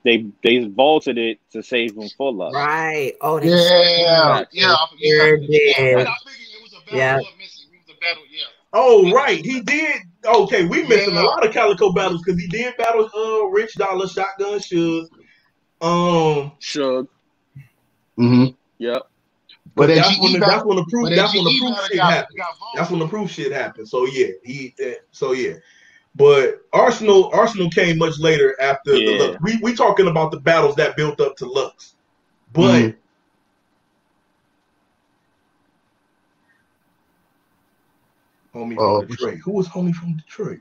They vaulted it to save him for Lux. Right. Oh, yeah. I figured it was a battle missing. It was a battle, Oh, right. He did. Okay, we missing a lot of Calico battles because he did battle Rich Dollar, Shotgun Suge. Suge. Mm-hmm. Yep. But that's when the proof shit happened. That's when the proof shit happened. So yeah. But Arsenal came much later after the Lux. We talking about the battles that built up to Lux. But homie from Detroit. Who was homie from Detroit?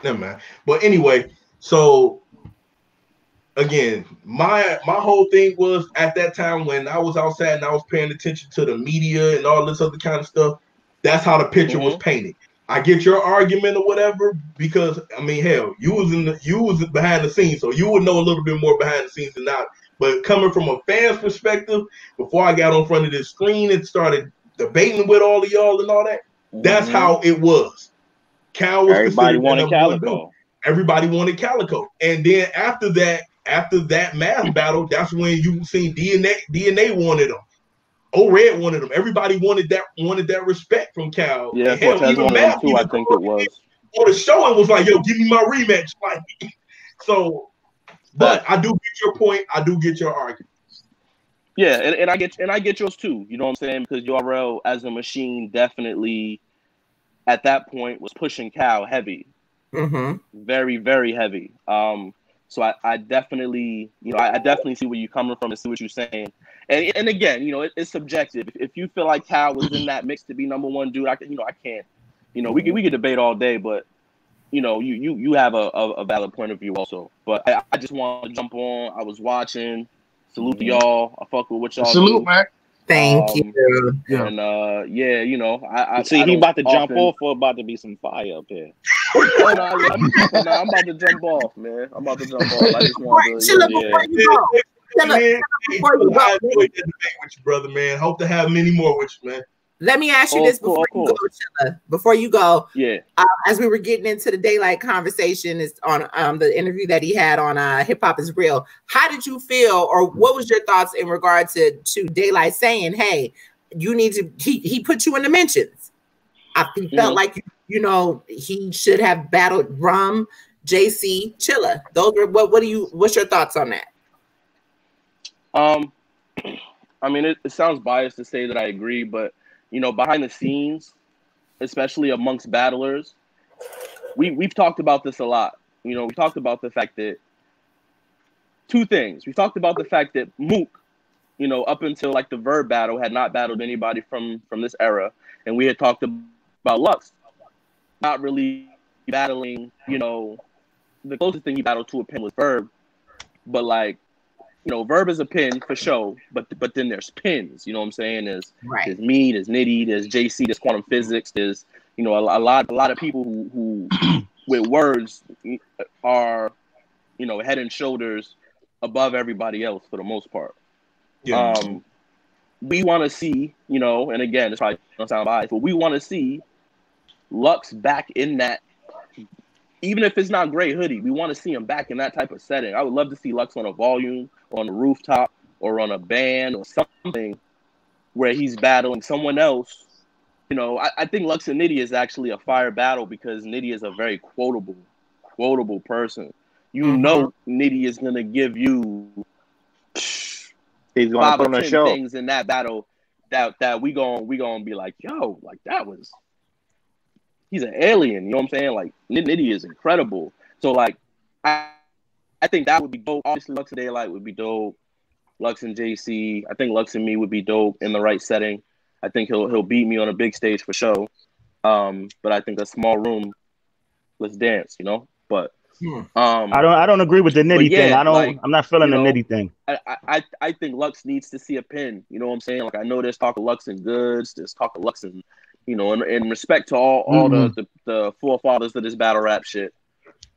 Never mind. But anyway, so again, my whole thing was at that time when I was outside and I was paying attention to the media and all this other kind of stuff, that's how the picture was painted. I get your argument or whatever, because I mean, hell, you was behind the scenes, so you would know a little bit more behind the scenes than I. But coming from a fan's perspective, before I got on front of this screen and started debating with all of y'all and all that, that's how it was. Cal was everybody wanted Calico. Everybody wanted Calico, and then after that math battle, that's when you seen DNA wanted him. O-Red wanted him. Everybody wanted that respect from Cal. Yeah, even Math too, I think it was on the show and was like, "Yo, give me my rematch." Like, so, but I do get your point. I do get your argument. Yeah, and I get yours too. You know what I'm saying? Because URL as a machine definitely at that point was pushing Cal heavy, very, very heavy. So I definitely, I definitely see where you're coming from and see what you're saying. And again, it's subjective. If you feel like Cal was in that mix to be number one, dude, I can't. We could debate all day, but you have a valid point of view also. But I just want to jump on. I was watching. Salute to y'all. I fuck with what y'all Salute, do. man. Thank you. And I see he about to jump off or about to be some fire up here. I'm about to jump off, man. I'm about to jump off. I just want to. Before you go, I enjoyed that debate with you, brother, man. Hope to have many more with you, man. Let me ask you this before you go, Chilla. Before you go, as we were getting into the DAYLYT conversation, is on the interview that he had on Hip Hop Is Real. How did you feel, or what was your thoughts in regard to DAYLYT saying, "Hey, you need to"? He put you in the mentions. I felt like he should have battled Rum, JC, Chilla. Those were what's your thoughts on that? I mean, it sounds biased to say that I agree, but behind the scenes, especially amongst battlers, we've talked about this a lot. We talked about the fact that two things. We talked about the fact that Mook, up until like the Verb battle, had not battled anybody from this era, and we had talked about Lux not really battling. The closest thing he battled to a pin was Verb, but like. Verb is a pin for sure, but then there's pins. You know what I'm saying? There's me, there's Nitty, there's JC, there's Quantum Physics, there's a lot of people who with words are head and shoulders above everybody else for the most part. Yeah. We want to see and again it's probably gonna sound biased, but we want to see Lux back in that. Even if it's not Gray Hoodie, we want to see him back in that type of setting. I would love to see Lux on a volume, on a rooftop, or on a band, or something where he's battling someone else. I think Lux and Nitty is actually a fire battle because Nitty is a very quotable person. Nitty is gonna give you 5 or 10 things in that battle that we gonna be like, yo, like that was, he's an alien, you know what I'm saying? Like Nitty is incredible. So like I think that would be dope. Obviously Lux and DAYLYT would be dope. Lux and JC, I think Lux and me would be dope in the right setting. I think he'll beat me on a big stage for sure. But I think a small room, let's dance, you know. But I don't agree with the Nitty thing. I'm not feeling the Nitty thing. I think Lux needs to see a pin. You know what I'm saying? Like I know there's talk of Lux and Goods, there's talk of Lux and, you know, in respect to all the forefathers of this battle rap shit,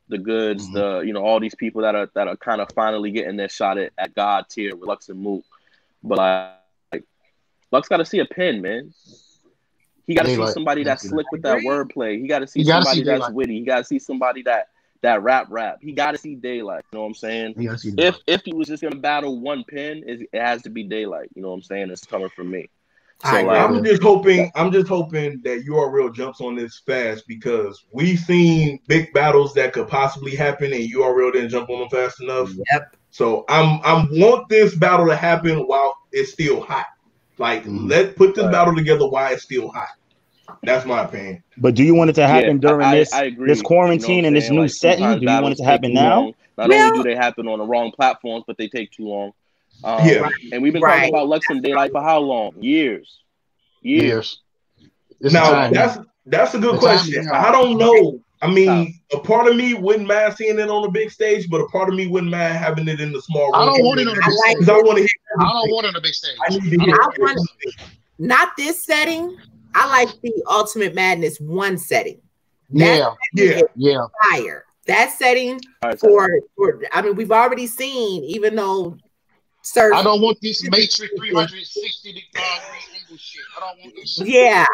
the Goods, the, you know, all these people that are kind of finally getting their shot at God tier with Lux and Mook. But like Lux got to see a pin, man. He got to see somebody that's slick with that wordplay. He got to see somebody that's witty. He got to see somebody that rap. He got to see DAYLYT. You know what I'm saying? If he was just gonna battle one pin, it has to be DAYLYT. You know what I'm saying? It's coming from me. So I'm just hoping that URL jumps on this fast, because we've seen big battles that could possibly happen and URL didn't jump on them fast enough. Yep. So I want this battle to happen while it's still hot. Like let's put this battle together while it's still hot. That's my opinion. But do you want it to happen during this quarantine and this new setting? Do you want it to happen now? Not only do they happen on the wrong platforms, but they take too long. And we've been talking about Lux and DAYLYT for how long? Years. Now that's a good question. I don't know. I mean, a part of me wouldn't mind seeing it on the big stage, but a part of me wouldn't mind having it in the small room. I don't want it on the big stage. I want to hear. I don't want it on the big stage. I need to hear not this setting. I like the Ultimate Madness 1 setting. Yeah. Fire. That setting for I mean, we've already seen, even though I don't want this Matrix 360 degree shit. I don't want this shit. Yeah,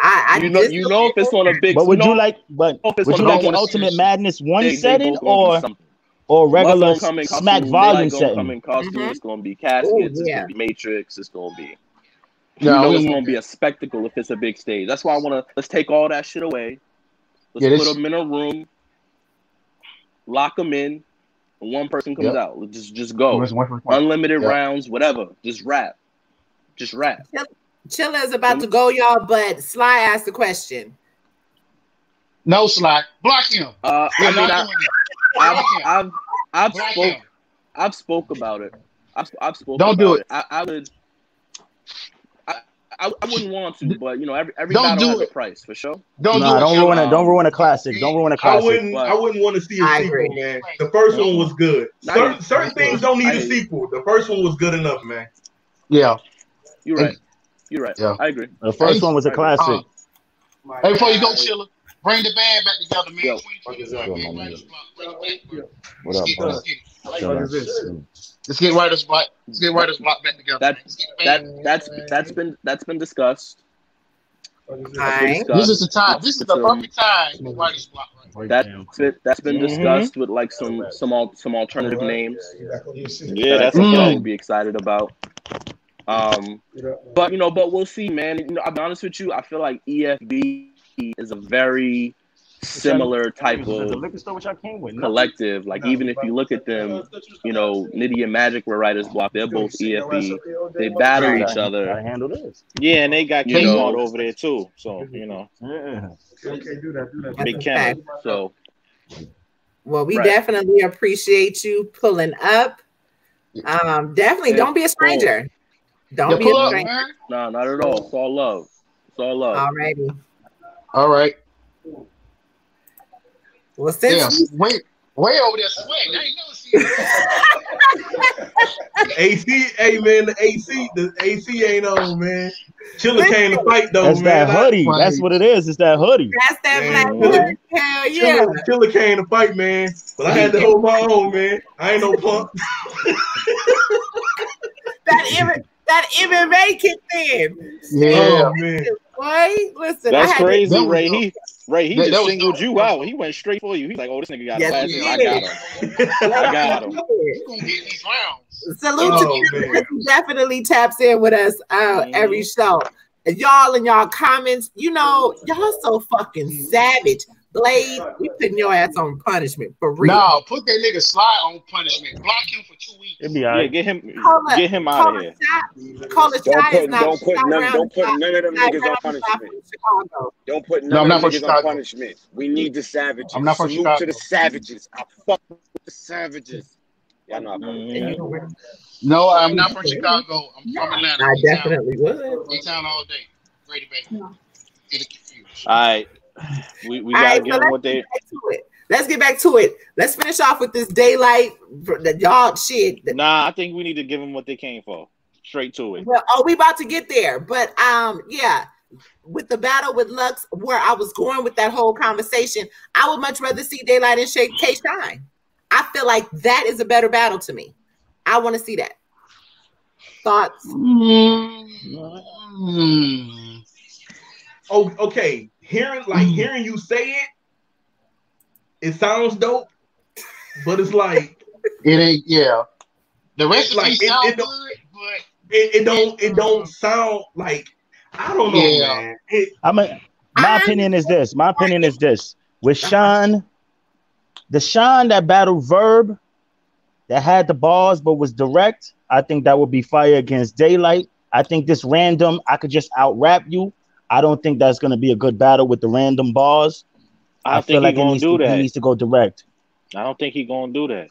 you know if it's on a big. But would you like an Ultimate Madness 1 setting or regular Smack volume setting? Come in costume. It's gonna be caskets. It's gonna be Matrix. It's gonna be. You know it's gonna be a spectacle if it's a big stage. That's why let's take all that shit away. Let's put them in a room, lock them in, and one person comes out. Let's just go. Unlimited rounds, whatever. Just rap. Chilla is about to go, y'all, but Sly asked the question. No, Sly. Block him. I've spoke about it. I've spoken. Don't do it. I wouldn't want to, but you know, every battle has a price for sure. Don't ruin a classic. Don't ruin a classic. I wouldn't want to see a sequel, man. The first one was good. Certain things don't need a sequel. The first one was good enough, man. Yeah, you're right. Yeah. I agree. The first one was a classic. Hey, before you go, Chilla, bring the band back together, man. What up, bro? Let's get Writer's Block. Let's get Writer's Block back together. That's been discussed. This is the time. This is the perfect time for Writer's Block. That's been discussed with like some alternative names. Yeah, that's something we'll be excited about. But we'll see, man. You know, I'll be honest with you. I feel like EFB is a very similar type of collective. Like even if you look at them, you know, Nitty and Magic were Writer's Block. They're both EFB. They battle each other. Yeah, and they got K-Mod over there too. So you know, big camera. So, well, we definitely appreciate you pulling up. Definitely don't be a stranger. Don't be a stranger. No, not at all. It's all love. Alrighty. All right. Well, since way over there sweating. I ain't never seen that. AC, hey man, the AC ain't on, man. Chilla came to fight though, That's man. That hoodie. That's what it is. It's that hoodie. That's that black hoodie. Hell yeah. Chilla came to fight, man. But I had to hold my own, man. I ain't no punk. That MMA kicked in. Yeah, man. Boy, listen. That's crazy, Ray. He just singled you out. He went straight for you. He's like, "Oh, this nigga got glasses. I got him. I got him." He's gonna get these rounds. Salute to you. He definitely taps in with us every show. And y'all in y'all comments, you know, y'all so fucking savage. Blade, we putting your ass on punishment for real. No, put that nigga Sly on punishment. Block him for 2 weeks. It'd be all right. Yeah, get him out of here. Don't put none of them niggas on punishment. Don't put none of them niggas on punishment. We need the savages. I'm not from Salute Chicago. to the savages. I fuck with the savages. Y'all know No, I'm not from Chicago. I'm from Atlanta. I definitely would. A-Town all day. Grady Bay. Get it confused. All right. We gotta get them what they. Let's get back to it. Let's finish off with this DAYLYT. The y'all shit. Nah, I think we need to give them what they came for. Straight to it. Well, we about to get there, but yeah, with the battle with Lux, where I was going with that whole conversation, I would much rather see DAYLYT and K-Shine. I feel like that is a better battle to me. I want to see that. Thoughts? Oh, okay. Hearing you say it sounds dope, but it's like it ain't. Yeah, the recipe sounds good, but it don't sound like. I don't know, man. My opinion is this. With Sean, the Sean that battled Verb, that had the bars but was direct, I think that would be fire against DAYLYT. I think this random, I could just out rap you. I don't think that's going to be a good battle with the random bars. I feel like he needs to go direct. I don't think he's going to do that.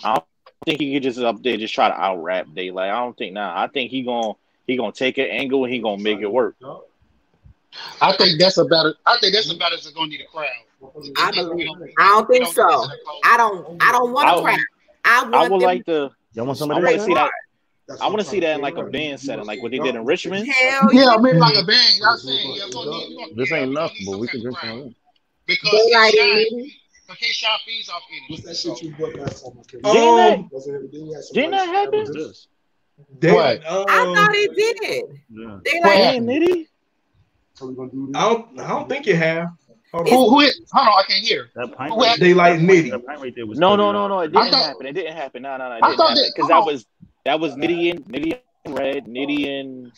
I don't think he could just up there just try to out rap DAYLYT. I don't think now. I think he gonna take an angle and he gonna make it work. I think that's about it. I think that's about it. It's gonna need a crowd. I don't think so. I don't want a crowd. I would like to. Y'all want somebody? I want to see that. I want to see that in like a band setting, like what they did in Richmond. Hell yeah, maybe like a band. Y'all saying this ain't enough, but we can drink some. Because K-Shine feeds off energy. What's that shit you brought last time? Didn't that happen? What? I thought it did. Yeah. DAYLYT. I don't think you have. Hold on, I can't hear. DAYLYT Nitty. No, it didn't happen. It didn't happen. No, it didn't happen. Because that was Nitty and Red, Nitty and.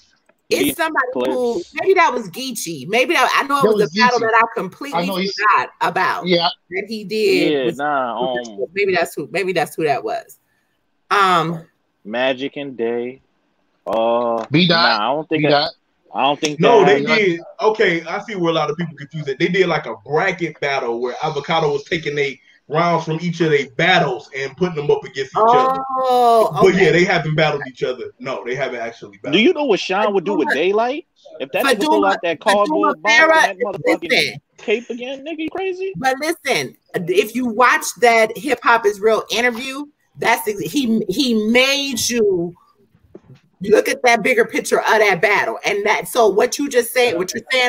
It's somebody who maybe that was Geechee. Maybe I know it was a battle that I completely forgot about. Yeah, that he did. Yeah, maybe that's who that was. Magic and Day. B-Dot. I don't think. No, they did. Okay, I see where a lot of people confuse it. They did like a bracket battle where Avocado was taking rounds from each of their battles and putting them up against each other. But yeah, they haven't battled each other. No, they haven't actually battled. Do you know what Sean would do with DAYLYT? If that nigga pull out that cardboard box and that motherfucking cape again, nigga, you crazy? But listen, if you watch that Hip Hop Is Real interview, he made you look at that bigger picture of that battle. And that, so what you're saying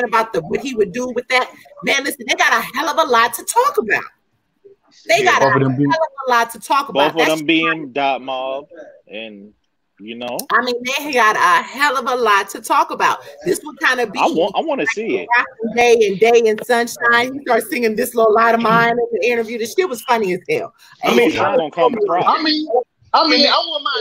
about what he would do with that, man, listen, they got a hell of a lot to talk about. They got a hell of a lot to talk about. Both of them being Dot Mob, and I mean, they got a hell of a lot to talk about. This would kind of be. I want to see it. Day and Sunshine. He started singing "This Little Light of Mine" in the interview. The shit was funny as hell. I mean, I wouldn't mind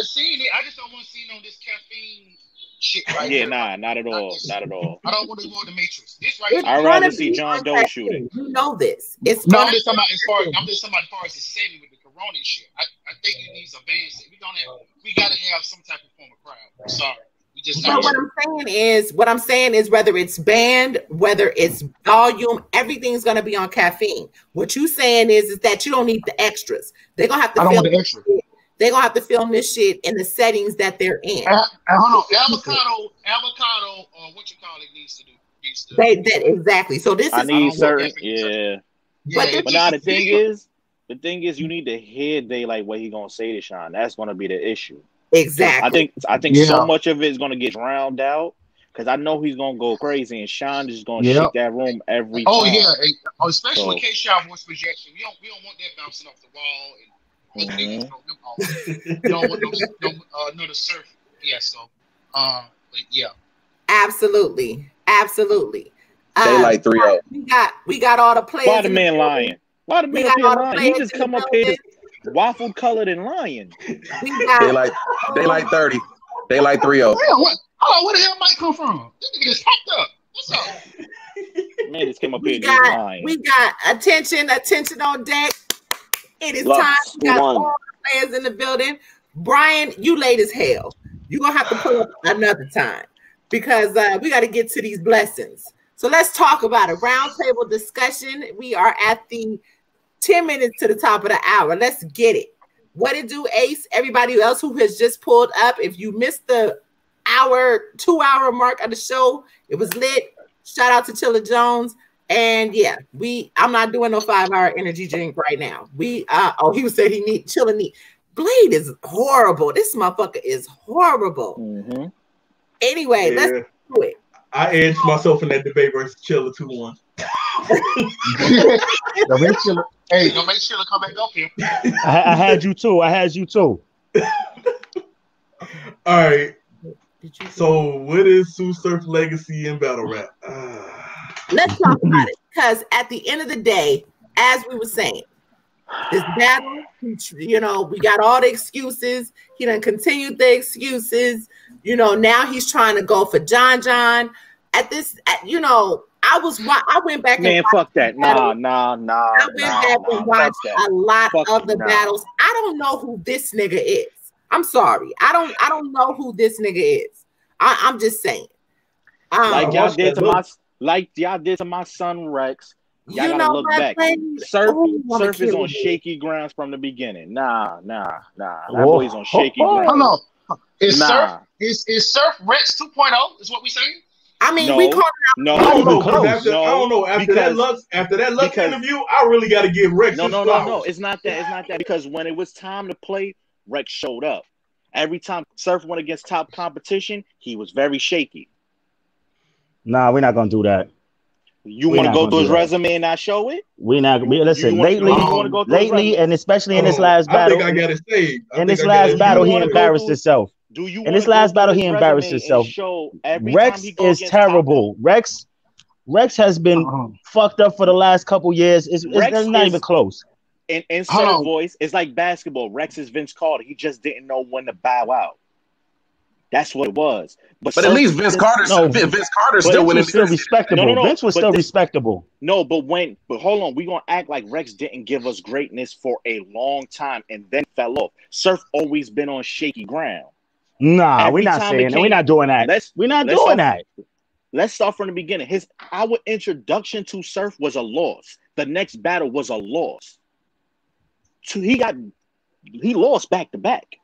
seeing it. I just don't want to see this caffeine shit right here. Not at all. Not at all. I don't want to go to the Matrix. This right here. I'd rather see John Doe shooting. You know this. It's no, I'm just talking about as far as the setting with the Corona shit. I think it needs a band set. We gotta have some type of form of crowd. I'm sorry. But what I'm saying is whether it's band, whether it's volume, everything's gonna be on caffeine. What you saying is that you don't need the extras. They're gonna have to film the extra. They're gonna have to film this shit in the settings that they're in. Hold on, avocado, what you call it needs to do. Exactly. So this I need certain, But now the thing is, you need to hear DAYLYT what he gonna say to Sean. That's gonna be the issue. Exactly. I think so much of it is gonna get drowned out because I know he's gonna go crazy and Sean is gonna shake that room every time. Oh yeah, especially with K-Shine voice projection. We don't want that bouncing off the wall and. You don't want no surf. Yeah, so but yeah. Absolutely. DAYLYT 3-0. We got all the players. Why the man lying? He just come up here waffle colored and lying. DAYLYT 30. DAYLYT 3-0. What the hell Mike come from? This nigga just popped up. What's up? Man, this came up We here. got attention on deck. It is time. We got all the players in the building. Brian, you late as hell. You're gonna have to pull up another time because we got to get to these blessings. So let's talk about a roundtable discussion. We are at the 10 minutes to the top of the hour. Let's get it. What it do, Ace? Everybody else who has just pulled up, if you missed the 2-hour mark of the show, it was lit. Shout out to Chilla Jones. And yeah, I'm not doing no 5-hour energy drink right now. He said Chilla need. Blade is horrible. This motherfucker is horrible. Mm-hmm. Anyway, let's do it. I edged myself in that debate versus Chilla 2-1. Hey, don't make Chilla come back up here. I had you too. All right. So, what is Sue Surf legacy in battle rap? Let's talk about it, because at the end of the day, as we were saying, this battle, we got all the excuses. He done continued the excuses. Now he's trying to go for John. I went back. Man, fuck that. Nah. I went back and watched a lot of the battles. I don't know who this nigga is. I'm sorry. I don't know who this nigga is. I'm just saying. Like y'all did to my son Rex. Y'all gotta look back. Surf is on shaky grounds from the beginning. Nah. That boy's on shaky grounds. Hold on. Is Surf Rex 2.0? Is what we saying? I mean, we call it out. I don't know. After that Lux interview, I really got to give Rex. No. It's not that. Because when it was time to play, Rex showed up. Every time Surf went against top competition, he was very shaky. Nah, we're not gonna do that. You want to go through his resume and not show it? Listen. Lately, and especially in this last battle, I think I gotta say, in this last battle, he embarrassed himself. In this last battle, he embarrassed himself. Rex is terrible. Rex has been fucked up for the last couple years. It's not even close. In Surf voice, it's like basketball. Rex is Vince Carter. He just didn't know when to bow out. That's what it was. But at least Vince Carter still winning. Still respectable. Vince was still respectable. No, but hold on, we're gonna act like Rex didn't give us greatness for a long time and then fell off. Surf always been on shaky ground. Nah, we're not saying that. We're not doing that. We're not doing that. Let's start from the beginning. Our introduction to Surf was a loss. The next battle was a loss. So he lost back to back.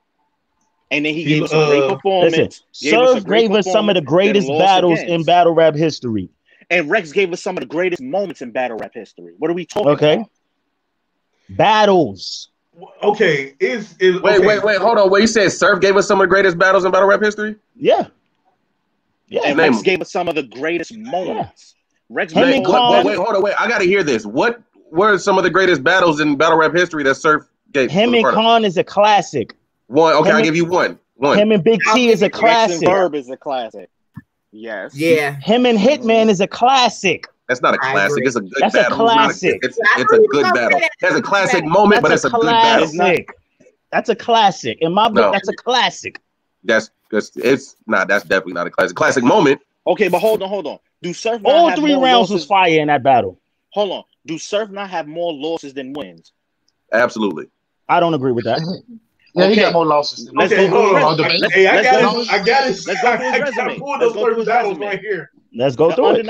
And then he gave us a great performance. Surf gave us some of the greatest battles in battle rap history. And Rex gave us some of the greatest moments in battle rap history. What are we talking about? Battles. Okay. Wait. Hold on. What you said? Surf gave us some of the greatest battles in battle rap history? Yeah. And Rex gave us some of the greatest moments. Rex wait, hold on. Wait. I got to hear this. What were some of the greatest battles in battle rap history that Surf gave? Him and Khan is a classic. One. Okay, I'll give you one. Him and Big T is a classic. Rex and Verb is a classic. Yes. Yeah. Him and Hitman is a classic. That's not a classic. It's a good battle. That's a classic. It's a good battle. That's a classic moment, but it's a good battle. That's a classic. In my book, that's a classic. That's definitely not a classic. Classic moment. Okay, but hold on. Do Surf all 3 rounds was fire in that battle? Hold on. Do Surf not have more losses than wins? Absolutely. I don't agree with that. Yeah, he got more losses. Okay, hold on. I got it. Let's go through his resume. Let's go through his resume right here. Let's go through it.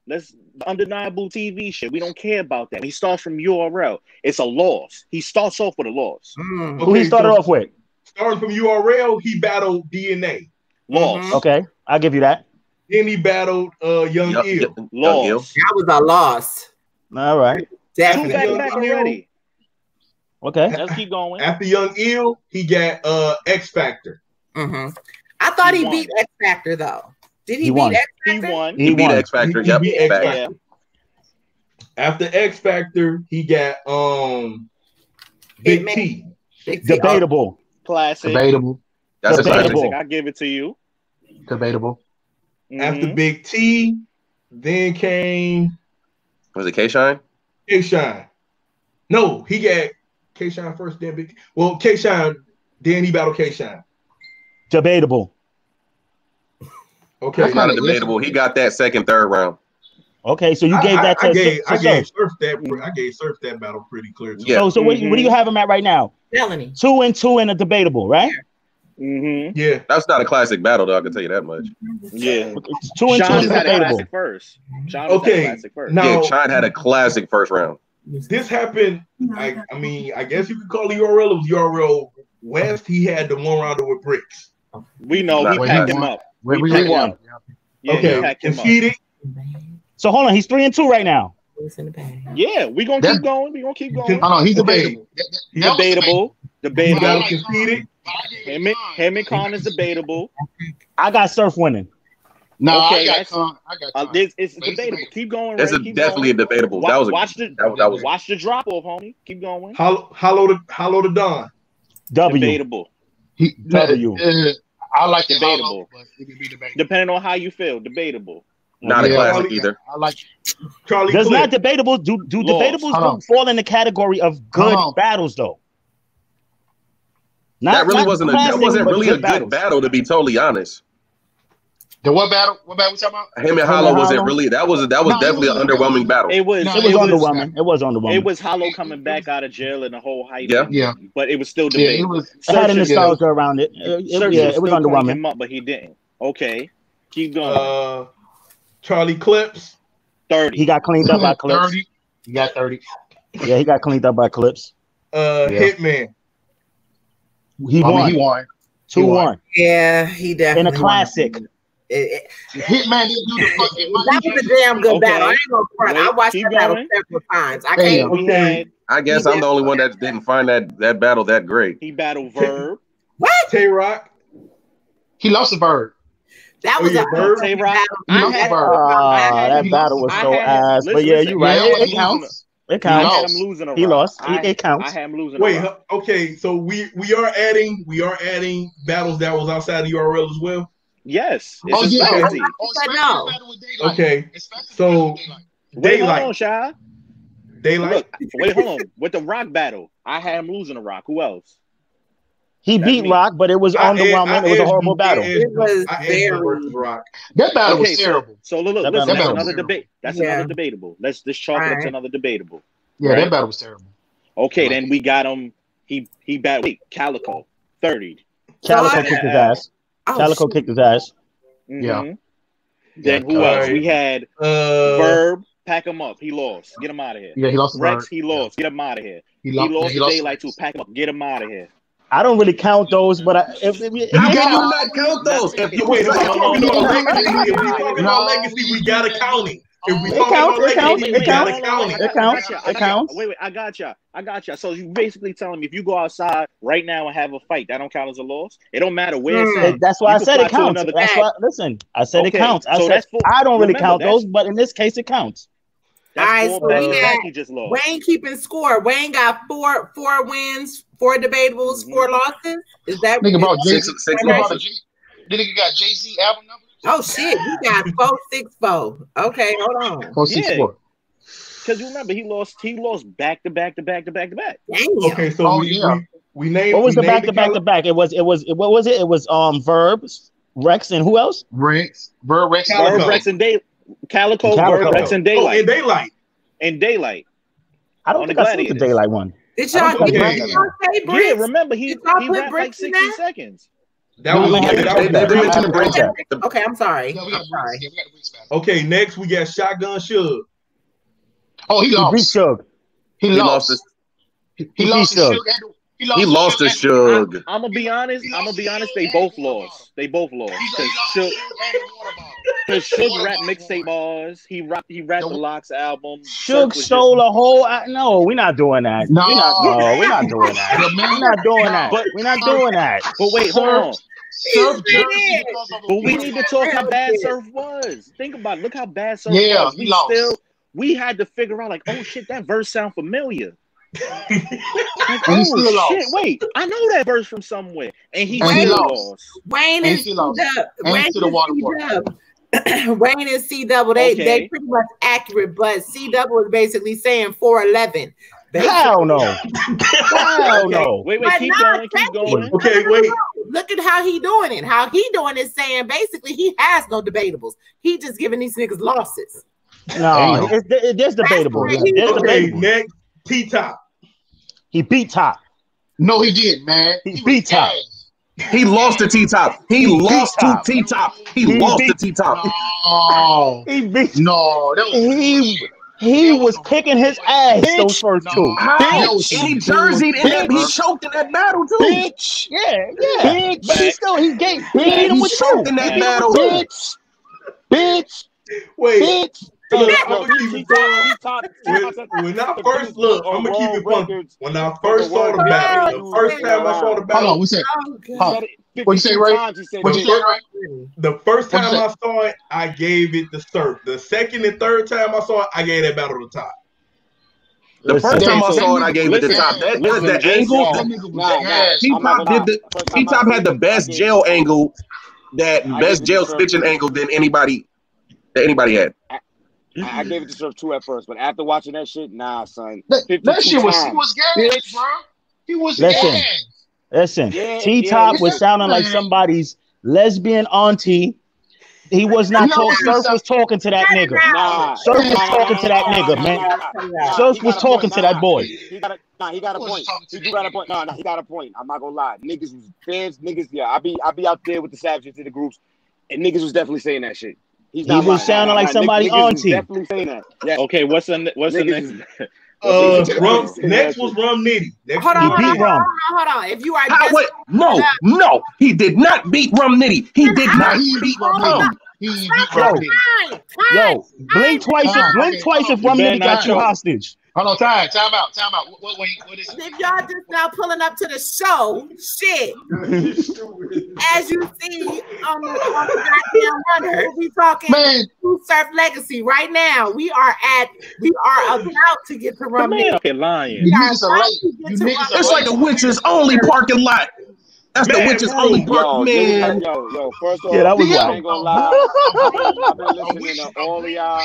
The undeniable TV shit. We don't care about that. When he starts from URL, it's a loss. He starts off with a loss. Who he started off with? Starting from URL, he battled DNA. Loss. Okay, I'll give you that. Then he battled Young Ill. Loss. That was a loss. All right. Definitely. Back already. Okay. Let's keep going. After Young Ill, he got X Factor. I thought he beat X Factor though. Did he beat X Factor? He beat X Factor. He beat X Factor. After X Factor, he got Big T. Debatable. Classic. Debatable. That's a classic. I give it to you. Debatable. After Big T, then came. Was it K-Shine? K-Shine. No, he got K-Shine first, then Big. Well, K-Shine, then he battled K-Shine. Debatable. Okay, it's not a debatable. He got that second, third round. Okay, so you gave that to I gave Surf that battle pretty clear too. Yeah. So what do you have him at right now? Felony. 2-2 in a debatable, right? Yeah, that's not a classic battle, though. I can tell you that much. Yeah, it's 2-2 in a debatable. First. Okay, now Chine had a classic first round. This happened. I mean, I guess you could call the URL. It was URL West. He had the one rounder with Bricks. We know he packed him up. We won. Yeah, okay, conceded. So hold on, he's 3-2 right now. Yeah, we gonna keep going. We gonna keep going. Hold on, he's debatable. He's debatable. Debatable. Conceded. Him and Khan is debatable. I got Surf winning. No, okay, I got Khan. It's debatable. Keep going. It's definitely a debatable. That was watch the drop off, homie. Keep going. Hollow the Don. W. Debatable. W. I like debatable. Depending on how you feel, debatable. Not a classic either. I like Charlie. Does not debatable do debatables fall in the category of good battles though? That wasn't really a good battle, to be totally honest. The what battle? What battle we talking about? Him and Hollow wasn't really. That was definitely an underwhelming battle. It was underwhelming. It was underwhelming. It was Hollow coming back out of jail and the whole hype. Yeah. But it was still debatable. It had a nostalgia around it. It was underwhelming. Him up, but he didn't. Okay, keep going. Charlie Clips. 30. He got cleaned up by Clips. 30. He got 30. Yeah, he got cleaned up by Clips. Hitman. He won. 2-1. Yeah, he definitely in a classic. Hitman didn't do the fucking. That was a damn good battle. I ain't gonna front. I watched that battle several times. I can't. I guess I'm the only one that didn't find that battle that great. He battled Verb. What? Tay-Rock. He lost a Bird. That was a Bird. Tay-Rock. That battle was so ass. But yeah, you're right. It counts. It counts. I had him losing a round. He lost. It counts. I had him losing. Wait, okay. So we are adding battles that was outside the URL as well. Yes. Oh yeah. No. Okay. So Wait, hold DAYLYT. on, Shy. DAYLYT. Look, wait, hold on. With the Rock battle, I had him losing a Rock. Who else? He beat Rock, but it was underwhelming. It was a horrible battle. It was very Rock. That battle was terrible. So look, That listen, battle that's was another debate. That's another debatable. Let's chalk it up to another debatable. Yeah, that battle was terrible. Okay, then we got him. He battled CALICOE 30. CALICOE kicked his ass. CALICOE kicked his ass. Yeah. Then who else? We had Verb. Pack him up. He lost. Get him out of here. Yeah, he lost. Rex. He lost. Get him out of here. He lost DAYLYT too. Pack him up. Get him out of here. I don't really count those, but How can you not count those? If you Wait, talking about legacy, we gotta count it. If we talking about legacy, we gotta count it. It counts. Wait, I got you. So you basically telling me if you go outside right now and have a fight, that don't count as a loss? It don't matter where it's at. That's why I said it counts. That's why. Listen, I said it counts. I said I don't really count those, but in this case, it counts. All right, so he just lost. Wayne keeping score. Wayne got four wins, 4 debatables, 4 losses. Is that Think about six losses? Nigga got Jay-Z album number? Oh shit, you got 4-6-4. Okay, hold on. 4-6-4. Because you remember he lost back to back. Damn. Okay, so we named. What was the back to back? It was what was it? It was Verbs, Rex, and who else? Verb, Rex, and DAYLYT. CALICOE, Verb, Rex, and DAYLYT. Oh, and DAYLYT. And DAYLYT. I don't think I seen the DAYLYT one. Did y'all say Bricks? Yeah, remember he rapped like 60 seconds. That was okay, I'm sorry. Okay, next we got Shotgun Suge. Oh, he lost. He beat Suge. He lost. He lost to Suge. He lost to Suge. I'm gonna be honest. They both lost. Because Suge rapped mixtape bars. He rapped the Locks album. Suge stole a whole. No, we're not doing that. No, we're not doing that. We're not doing that. We're not doing that. But wait, hold on. But we need to talk how bad Surf was. Think about it. Look how bad Surf was. We had to figure out like, oh shit, that verse sound familiar. Like, oh shit! Wait, I know that verse from somewhere, and he lost. Wayne is Wayne and C-Double. They pretty much accurate, but C-Double is basically saying 411. Hell no. Hell no. Wait, keep going. Okay, wait. Look at how he doing it. How he doing it, saying basically he has no debatables. He just giving these niggas losses. No, there's debatable. Okay, next, T-Top. He beat Top. No, he didn't, man. He beat Top. He lost to T-Top. He lost to T-Top. He lost to T-Top. Oh, he beat. No, he was kicking his ass those first two. How? And he jerseyed in that. He choked in that battle too. Bitch. Yeah. But he beat him with choked in that battle. Bitch. Wait. Bitch. When I first look, I'm gonna keep it funky. When I first saw the battle, the first time I saw the battle. Hold on, what's that? What you say, Ray? What you say, Ray? The first time I saw it, I gave it the Surf. The second and third time I saw it, I gave that battle the Top. The first time I saw it, I gave it the Top. That was the angle. T-Top had the best jail angle, best jail stitching angle than anybody had. I gave it to Surf 2 at first, but after watching that shit, nah, son. That shit was gas, bro. He was gas. Listen, T-Top was sounding like somebody's lesbian auntie. He was not talking. Surf was talking to that nigga. Surf was talking to that nigga, man. Surf was talking to that boy. He got a point. He do got a point. No, he got a point. I'm not gonna lie. Niggas was fans. Niggas, yeah. I be out there with the savages in the groups, and niggas was definitely saying that shit. He was sounding like somebody's auntie. Definitely saying that. Yeah. Okay, what's the next? Next was Rum Nitty. Hold on. If you are no, he did not beat Rum Nitty. He did not beat Rum. Yo, blink twice if Rum Nitty got you hostage. Hold on, time out. What is it? If y'all just now pulling up to the show, shit. As you see on the goddamn runner, we talking Surf Legacy right now. We are about to get to Rum Nitty. Okay, lying. You niggas are late. It's like a witch's only parking lot. That's the witch's only park, man. Yo, first off, that was I ain't gonna lie. I've been listening to all of y'all.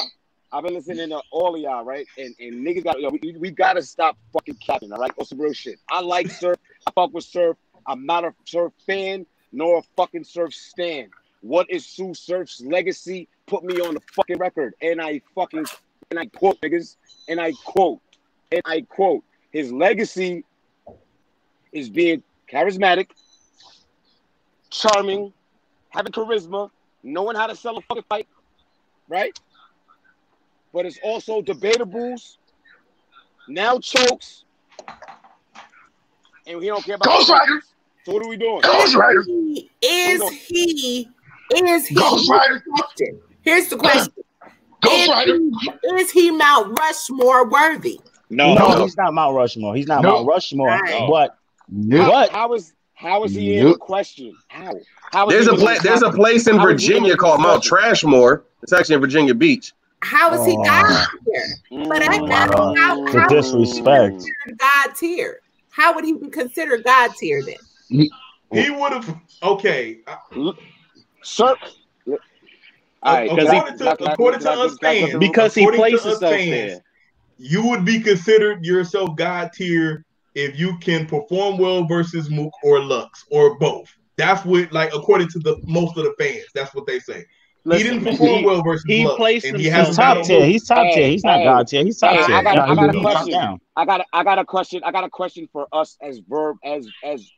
I've been listening to all of y'all, right? And niggas we gotta stop fucking capping, all right? That's some real shit. I like Surf. I fuck with Surf. I'm not a Surf fan nor a fucking Surf stan. What is Sue Surf's legacy? Put me on the fucking record. And I quote, niggas. And I quote. His legacy is being charismatic, charming, having charisma, knowing how to sell a fucking fight, right? But it's also debatables, now chokes, and we don't care about Ghost Rider. So what are we doing? Ghost Rider. Is he Ghost Rider? Here's the question. Ghost Rider. Is he Mount Rushmore worthy? No, he's not Mount Rushmore. He's not Mount Rushmore. Right. But what? How is he in the question? How There's a place in Virginia called Mount Trashmore. It's actually in Virginia Beach. How is he God tier? But how disrespect. God tier? How would he be considered God tier then? He would have. Okay, Sir. According to us fans, because he placed himself there, you would be considered yourself God tier if you can perform well versus Mook or Lux or both. That's what, like, according to most of the fans, that's what they say. He didn't perform well versus Lux. He's top tier. He's top tier. He's not God tier. He's top tier. I got a question. I got a question for us as Verb, as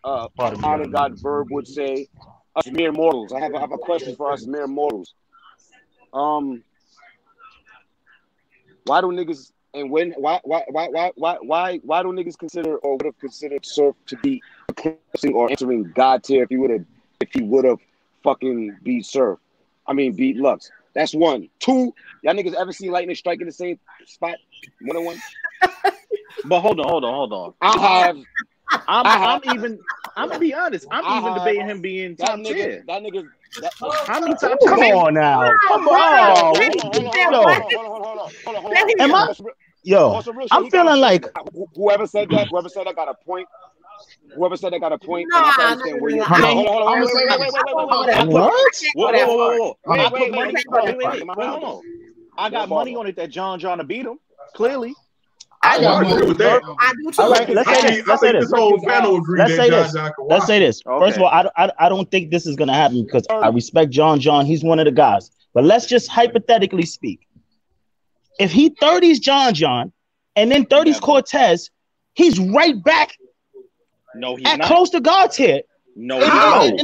Honor God Verb would say, us mere mortals. I have a question for us mere mortals. Why do niggas and when why do niggas consider or would have considered Surf to be eclipsing or entering God tier if he would have fucking beat Surf? I mean beat Lux. That's one. Two, y'all niggas ever seen lightning strike in the same spot? 1-on-1? But hold on. I'm gonna be honest. I'm even debating him being top tier. That nigga. How many top? Come on now. Come on. Am I? Yo, I'm feeling like whoever said that got a point. Whoever said that got a point. No, Wait. I got money on it that John to beat him. Clearly. I got agree with that. I do too. All right, let's say this. Let's say this. This whole panel agrees Let's say this. John can Let's watch say this. Okay. First of all, I don't think this is gonna happen because I respect John. He's one of the guys. But let's just hypothetically speak. If he 30s John, and then 30s Cortez, he's right back. No, he's at not. Close to God's here. No, he's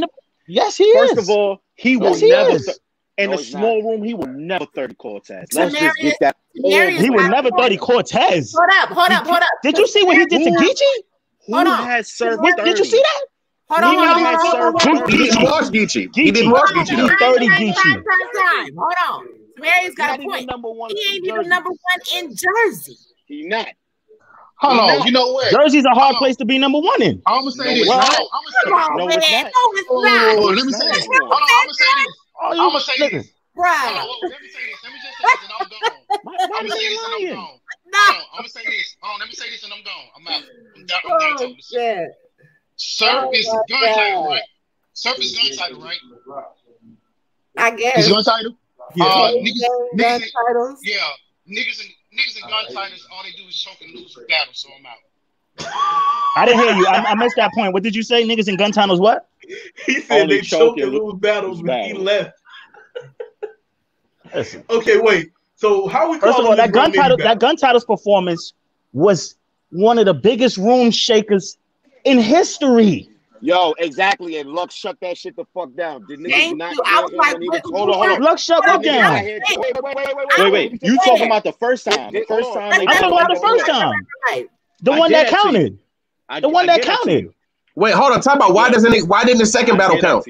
not. Yes, he is. First of all, he will Yes, he never. is. In No, a he's small room, he will never 30 Cortez. Let's just get that. He would never 30 Cortez. Hold up. Did you see what he did to Geechee? Who has served 30? Did you see that? Hold on. He didn't watch Geechee. He didn't watch Geechee. He 30 Geechee. Time. Hold on. Marius got a point. He ain't even number 1 in Jersey. He not. Hold on. You know what? Jersey's a hard place to be number 1 in. I'm gonna say this. Come No, on, No, man. it's No, not. it's not. Oh, let me say this. Hold on, I'm gonna say this. I'm gonna say this. Right. Hold on, let me say this. Let me just say this and I'm gone. I'm gonna say this and I'm gone. No. Hold on, I'm gonna say this. Hold on, let me say this and I'm gone. I'm out. I'm done. Oh, shit. Surf is gun title, right? Surf is gun title, right? I guess. Is gun title? Gun titles. Yeah, niggas and gun titles, all they do is choke and lose battles, so I'm out. I didn't hear you. I missed that point. What did you say? Niggas and gun titles what? He said Only they choke and choking lose battles when he battles. left. Listen. Okay, wait. So how we First of all, calling this that gun titles performance was one of the biggest room shakers in history. Yo, exactly. And Lux shut that shit the fuck down. Did niggas Thank not you. I was like, hold on. Lux shut that down. Wait. You talking about the first time? The first time. I'm talking about the first time. The one that counted. The one that counted. Wait, hold on. Talk about why didn't the second battle count?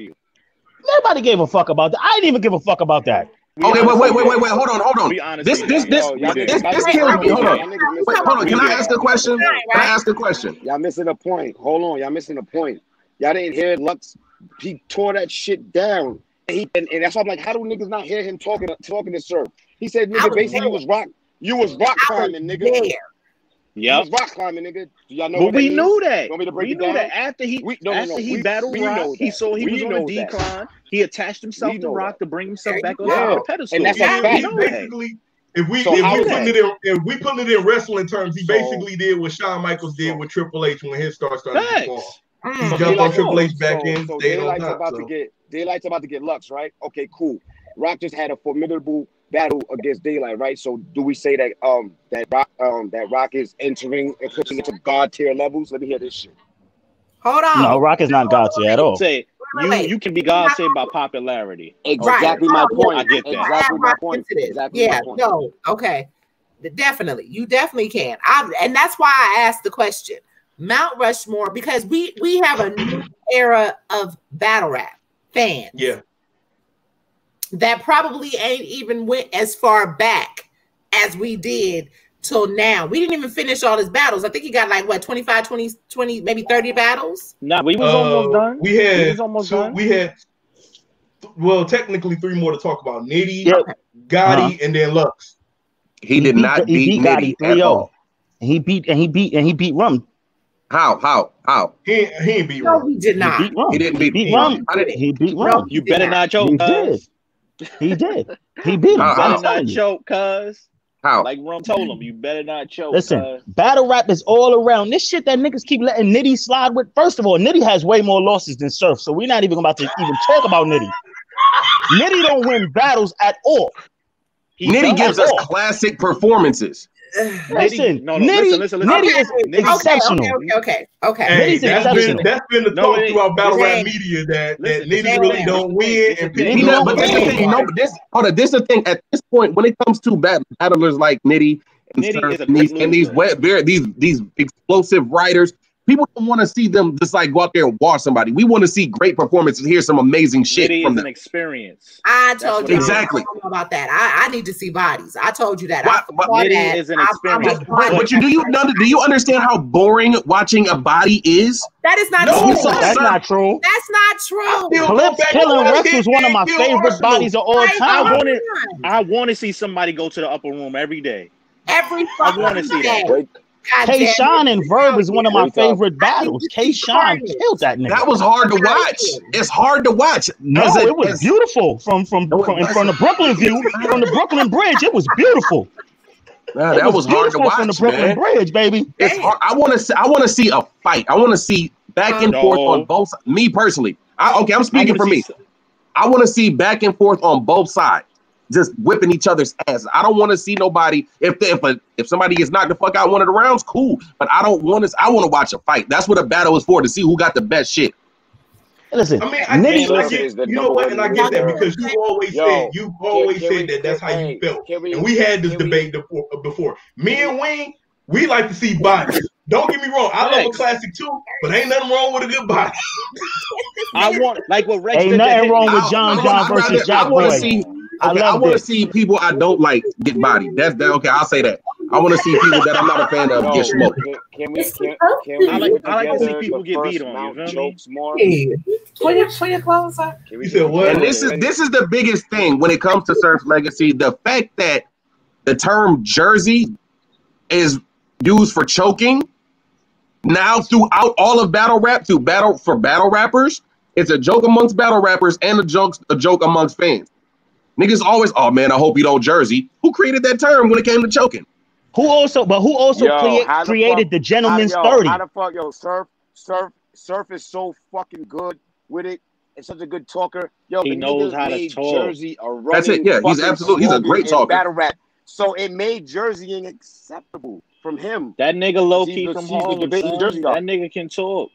Nobody gave a fuck about that. I didn't even give a fuck about that. Okay, wait. Hold on. Be honest. This kills me. Hold on. Wait, hold on. Can I ask a question? Y'all missing a point. Hold on. Y'all missing a point. Y'all didn't hear Lux. He tore that shit down. And that's why I'm like, how do niggas not hear him talking to Surf? He said, nigga, basically you was rock climbing, nigga. Yeah. He was rock climbing, nigga. Y'all know But what we that knew means? that. You want me to break We it knew down? that after he battled Rock, he saw he was on a decline. He attached himself to Rock to bring himself back on the pedestal. And that's a fact. Basically, if we put it in wrestling terms, he basically did what Shawn Michaels did with Triple H when his star started to fall. He jumped on Triple H back in, stayed on top. DAYLYT's about to get Lux, right? Okay, cool. Rock just had a formidable battle against DAYLYT, right? So do we say that Rock is entering and pushing into God tier levels? Let me hear this shit. Hold on. No, Rock is not God tier at all. Say you can be God tier by popularity. Exactly my point. I get that. Exactly my point. Exactly my point. No, okay. Definitely. You definitely can. And that's why I asked the question. Mount Rushmore, because we have a new era of battle rap fans. Yeah. That probably ain't even went as far back as we did till now. We didn't even finish all his battles. I think he got like what, 25, 20, maybe 30 battles. Nah, we was almost done. We had well, technically 3 more to talk about. Nitty, Gotti, and then Lux. He did not beat Nitty 3-0. He beat Rum. How? He ain't beat Rum. No, he did not. He didn't beat Rum. He beat Rum. You better not choke, cuz. He did. He beat him. You better not choke, cuz. How? Like Rum told him, you better not choke. Listen, battle rap is all around. This shit that niggas keep letting Nitty slide with. First of all, Nitty has way more losses than Surf, so we're not even about to even talk about Nitty. Nitty don't win battles at all. Nitty gives us classic performances. Listen, listen. Nitty is exceptional. Okay. Hey, that's been the talk throughout battle rap media that Nitty really don't win and people don't win. But this is the thing. At this point, when it comes to battlers like Nitty and these explosive writers, people don't want to see them just like go out there and watch somebody. We want to see great performances and hear some amazing shit Nitty from is them. an experience. I told you exactly. I don't know about that. I need to see bodies. I told you that. Nitty is an experience. But do you understand how boring watching a body is? That is not true. That's not true. That's not true. Clips Killing Rex was one of my favorite bodies of all time. I want to see somebody go to the upper room every day. Every I want to see that. K-Shine and Verb is one of my favorite battles. K-Shine killed that nigga. That was hard to watch. It's hard to watch. No, it was beautiful from the Brooklyn view, from the Brooklyn Bridge. It was beautiful. Man, that was hard to watch, from the Brooklyn Bridge, baby. It's hard. I want to see a fight. I want to see back and forth on both sides. Me personally. I'm speaking for me. I want to see back and forth on both sides, just whipping each other's ass. I don't want to see nobody. If somebody gets knocked the fuck out one of the rounds, cool. But I don't want to. I want to watch a fight. That's what a battle is for, to see who got the best shit. Listen, I get, you know what, and I get that because you always said that's how you felt, and we had this debate before. Me and Wayne, we like to see bodies. Don't get me wrong, I love a classic too, but ain't nothing wrong with a good body. I want like what Rex. Ain't nothing wrong with John versus Jack Boy. I want to see people I don't like get bodied. That's okay. I'll say that. I want to see people that I'm not a fan of get smoked. I like to see people get beat on. You feel me? Put your clothes on. You said what? And this is the biggest thing when it comes to Surf's legacy. The fact that the term jersey is used for choking now throughout all of battle rap, for battle rappers, it's a joke amongst battle rappers and a joke amongst fans. Niggas always, oh man, I hope you don't jersey. Who created that term when it came to choking? Who also created the gentleman's 30? How the fuck, Surf is so fucking good with it and such a good talker. Yo, he knows how to talk. Jersey a That's it. Yeah, he's a great talker. Battle rap. So it made jerseying acceptable from him. That nigga low key from Harlem. That nigga can talk.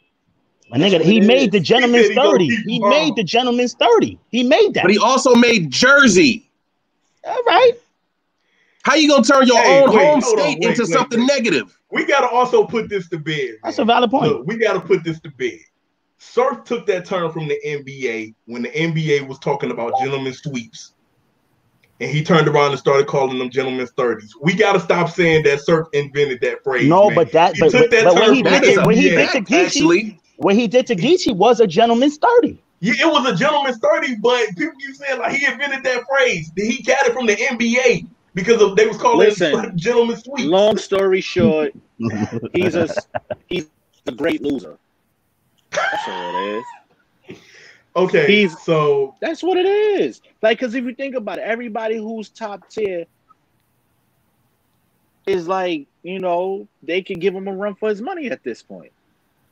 He made the gentleman's 30. He made the gentleman's 30. He made that. But he also made jersey. All right. How you gonna turn your own home state into something negative? We gotta also put this to bed. That's a valid point. Look, we gotta put this to bed. Surf took that term from the NBA when the NBA was talking about gentlemen's sweeps. And he turned around and started calling them gentlemen's 30s. We gotta stop saying that Surf invented that phrase. No, man. but that when he did to Geechee was a gentleman's 30. Yeah, it was a gentleman's 30, but people keep saying like he invented that phrase. He got it from the NBA. Because they was calling it gentleman's sweep. Long story short, he's a great loser. That's all it is. Okay, so that's what it is. Like, because if you think about it, everybody who's top tier is like, they can give him a run for his money at this point.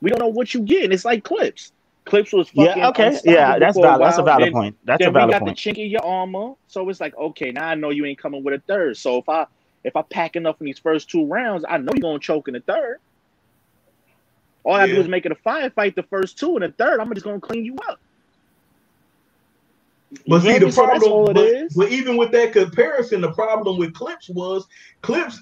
We don't know what you get. It's like Clips. Clips was fucking that's valid. That's a valid point. That's a valid point. We got the chink in your armor, so it's like, okay, now I know you ain't coming with a third. So if I pack enough in these first 2 rounds, I know you're gonna choke in the third. All I have to do is make it a fight the first 2, and the third, I'm just gonna clean you up. But see, the problem, but even with that comparison, the problem with Clips,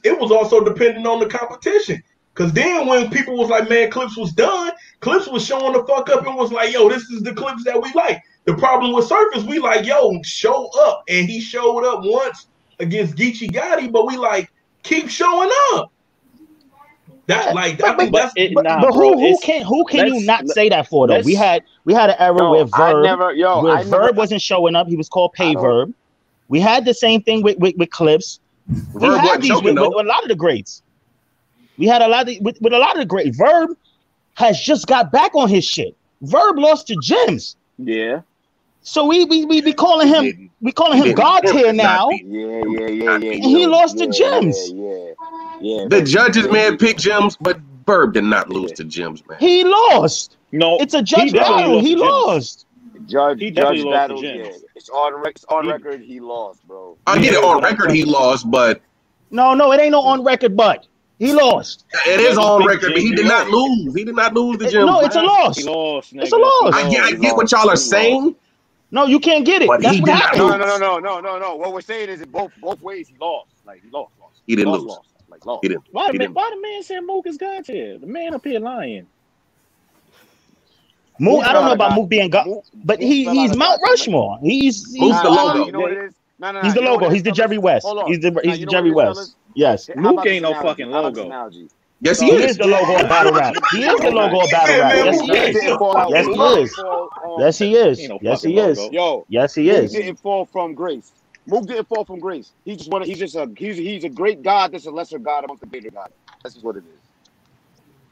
it was also dependent on the competition. Because then when people was like, man, Clips was done, Clips was showing the fuck up and was like, yo, this is the Clips that we like. The problem with Surf is we like, yo, show up. And he showed up once against Geechee Gotti, but we like, keep showing up. Who can you not say that for though? We had an era where Verb wasn't showing up. He was called Pay Verb. We had the same thing with Clips. We had these with a lot of the greats. We had a lot with a lot of the great. Verb has just got back on his shit. Verb lost to Gems. Yeah. So we calling him God tier now. Yeah. And he lost to Gems. Yeah. The judges man picked Gems, but Verb did not lose to Gems, man. He lost. No, it's a judge battle. He lost. Judge battle. Yeah. It's on record. He lost, bro. I get it on record. He lost, but no, it ain't no on record, but. He lost. It is on record, but he did not lose. He did not lose the Gems. No, it's a loss. He lost. It's a loss. I get what y'all are saying. No, you can't get it. But that's what happened. No. What we're saying is both ways he lost. Like he lost. He didn't lose. He didn't. Why the man said Mook is God here? The man up here lying. Mook, I don't know about Mook being God, but he's Mount Rushmore. He's the logo. You know what it is? No. He's the logo. He's the Jerry West. He's the Jerry West. Yes. Mook ain't no fucking logo. Yes, he is. He is the logo of battle rap. He is the logo of battle rap. Yes, he is. Yes, he is. Yes, he is. Yo. Yes, he is. Mook didn't fall from grace. Mook didn't fall from grace. He's a great god that's a lesser god amongst the greater god. That's just what it is.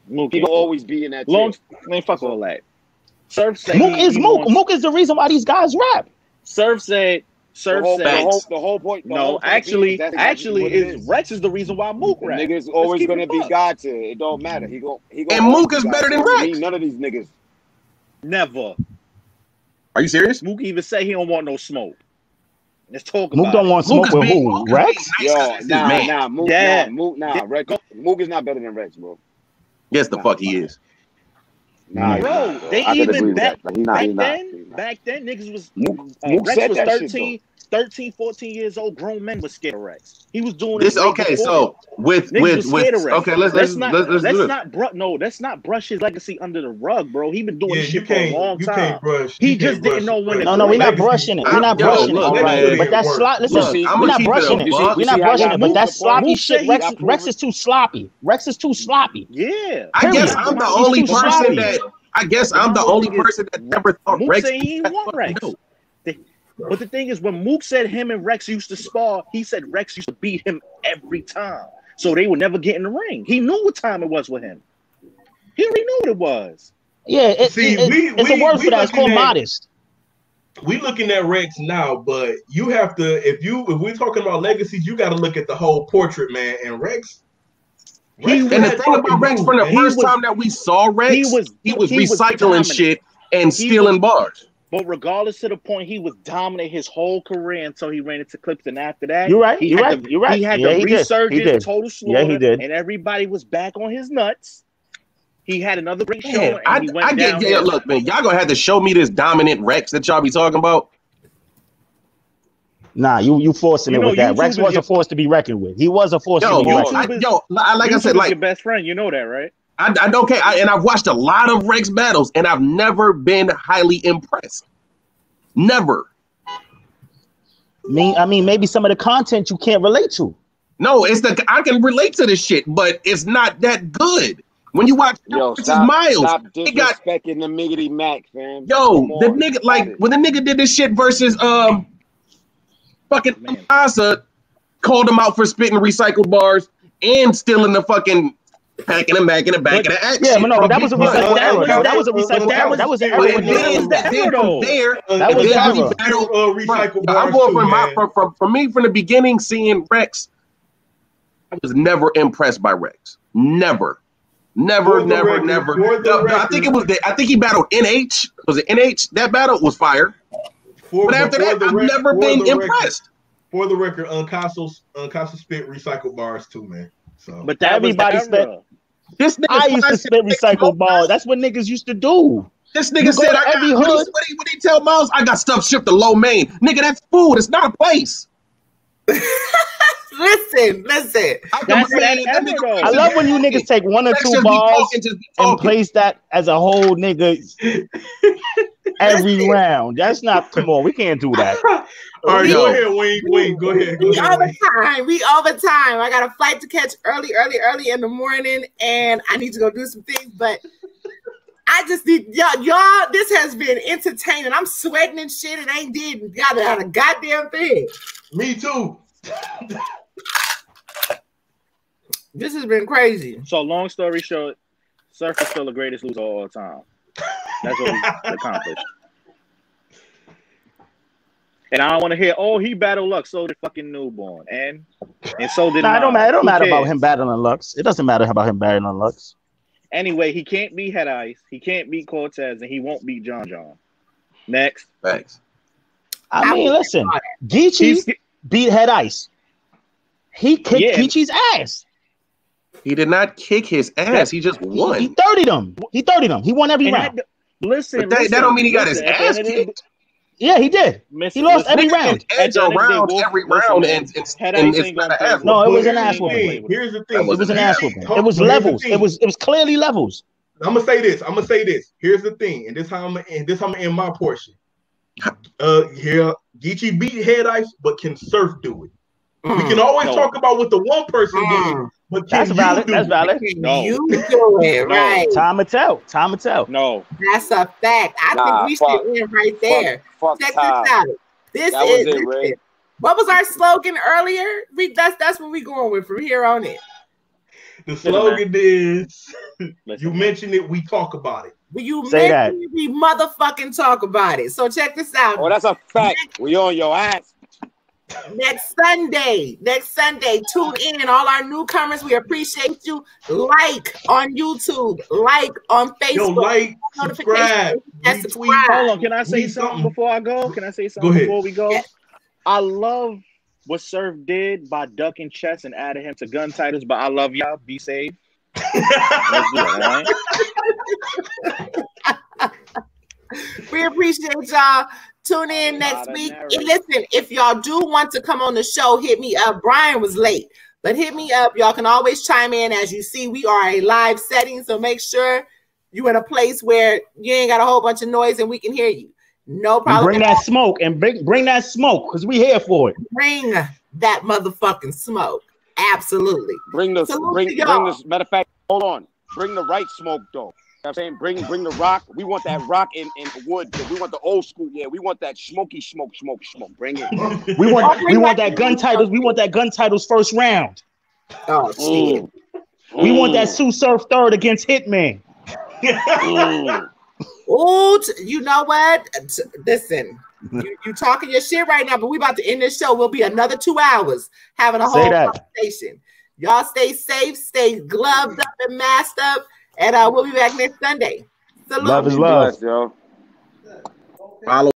Mook will always be in that tier. Man, fuck all that. Surf said Mook is the reason why these guys rap. Surf said Surf the whole point. No, actually, is Rex is the reason why Mook rap. Nigga's always gonna be God tier. It don't matter. He go. And Mook is better than Rex. None of these niggas. Never. Are you serious? Mook even say he don't want no smoke. Let's talk about Mook don't want smoke with who? Rex? Yo, Mook is not better than Rex, bro. Yes, the fuck he is. Nah, bro, they even back then, niggas was Rex was 13, 14 years old. Grown men was scared of Rex. He was doing this. Okay, so with okay, let's not brush his legacy under the rug, bro. He been doing shit for a long time. He just didn't know when. No, we're not brushing it. We're not brushing it. But that's sloppy. Listen, we're not brushing it. We're not brushing it. But that's sloppy shit. Rex is too sloppy. Rex is too sloppy. Yeah. I guess I'm the only person that. I guess I'm the only person that never thought Mook Rex. Said he didn't want Rex. But the thing is, when Mook said him and Rex used to spar, he said Rex used to beat him every time. So they would never get in the ring. He knew what time it was with him. He already knew what it was. Yeah, it's a word for that. It's called modest. We looking at Rex now, but you have to if we're talking about legacies, you got to look at the whole portrait, man. And Rex. And the thing about Rex, from the first time that we saw Rex, he was recycling shit and stealing bars. But regardless to the point, he was dominant his whole career until he ran into Clips. And after that, you're right. He had the resurgence, total slaughter, he did. And everybody was back on his nuts. He had another great show. Man, I get look, man, y'all gonna have to show me this dominant Rex that y'all be talking about. Nah, you forcing it with that. Rex was a force to be reckoned with. He was a force to be reckoned with. Like I said, like your best friend, you know that, right? I don't care. And I've watched a lot of Rex battles, and I've never been highly impressed. Never. I mean, maybe some of the content you can't relate to. No, I can relate to this shit, but it's not that good. When you watch Miles, stop disrespecting the Miggity Mac, fam. The nigga, like when the nigga did this shit versus fucking Asa, called him out for spitting recycled bars and stealing the fucking packing and back in the back of the act. Yeah, but no, that was a recycled error. That was a recycled error. That was an error. From me, from the beginning, seeing Rex, I was never impressed by Rex. Never. I think he battled NH. Was it NH? That battle was fire. But after that, I've never been impressed. For the record, Uncastle spit recycled bars too, man. So, but everybody spit. I used to spit recycled bars. That's what niggas used to do. This nigga said, what did he tell Miles? I got stuff shipped to Low Main. Nigga, that's food. It's not a place. Listen. I love when you niggas take one or two bars and place that as a whole nigga every round. That's not, come on, we can't do that. All right, go ahead, Wayne. Go ahead. We overtime. I got a flight to catch early in the morning, and I need to go do some things, but I just need y'all. This has been entertaining. I'm sweating and shit, and ain't got a goddamn thing. Me too. This has been crazy. So long story short, Surf is still the greatest loser of all time. That's what we accomplished. And I don't want to hear, he battled Lux, so did fucking Newborn. And so did it don't matter about him battling Lux. It doesn't matter about him battling Lux. Anyway, he can't beat Head Ice, he can't beat Cortez, and he won't beat John. Next. Thanks. I mean, listen, Geechee beat Head Ice. He kicked Geechee's ass. He did not kick his ass. He just won. He 30'd him. He won every round. Listen, that don't mean he got his ass kicked. Yeah, he did. He lost every round. Edge around every round, and it's not an ass. No, it was an ass whooping. Here's the thing. It was an ass whooping. It was levels. It was clearly levels. I'm gonna say this. Here's the thing, and this how I'm gonna end my portion. Geechee beat Head Ice, but can Surf do it? We can always talk about what the one person did, but that's valid. That's valid. No, you do it right. Time to tell. No, that's a fact. I think we should end right there. Check this out. This is it. What was our slogan earlier? That's what we going with from here on in. The slogan is: you mention it, we talk about it. You mention it, we motherfucking talk about it. So check this out. Oh, that's a fact. We on your ass. Next Sunday, tune in. All our newcomers, we appreciate you. Like on YouTube, like on Facebook. Yo, like, subscribe, retweet. Hold on, can I say something before I go? Can I say something before we go? Yes. I love what Surf did by ducking chess and adding him to gun titles, but I love y'all. Be safe. Let's do it, all right? We appreciate y'all. Tune in next week. And listen, if y'all do want to come on the show, hit me up. Brian was late, but hit me up. Y'all can always chime in. As you see, we are a live setting, so make sure you're in a place where you ain't got a whole bunch of noise and we can hear you. No problem. And bring that smoke and bring that smoke because we here for it. Bring that motherfucking smoke. Absolutely. Bring this. Matter of fact, hold on. Bring the right smoke though. You know what I'm saying? Bring the rock. We want that rock in wood. We want the old school. Yeah, we want that smoky smoke. Bring it. we want that gun titles. We want that gun titles first round. Oh shit. We want that Sue Surf third against Hitman. Oh, you know what? Listen, you talking your shit right now, but we about to end this show. We'll be another 2 hours having a whole conversation. Y'all stay safe, stay gloved up and masked up. And we'll be back next Sunday. Salute. Love is love. Yo. Follow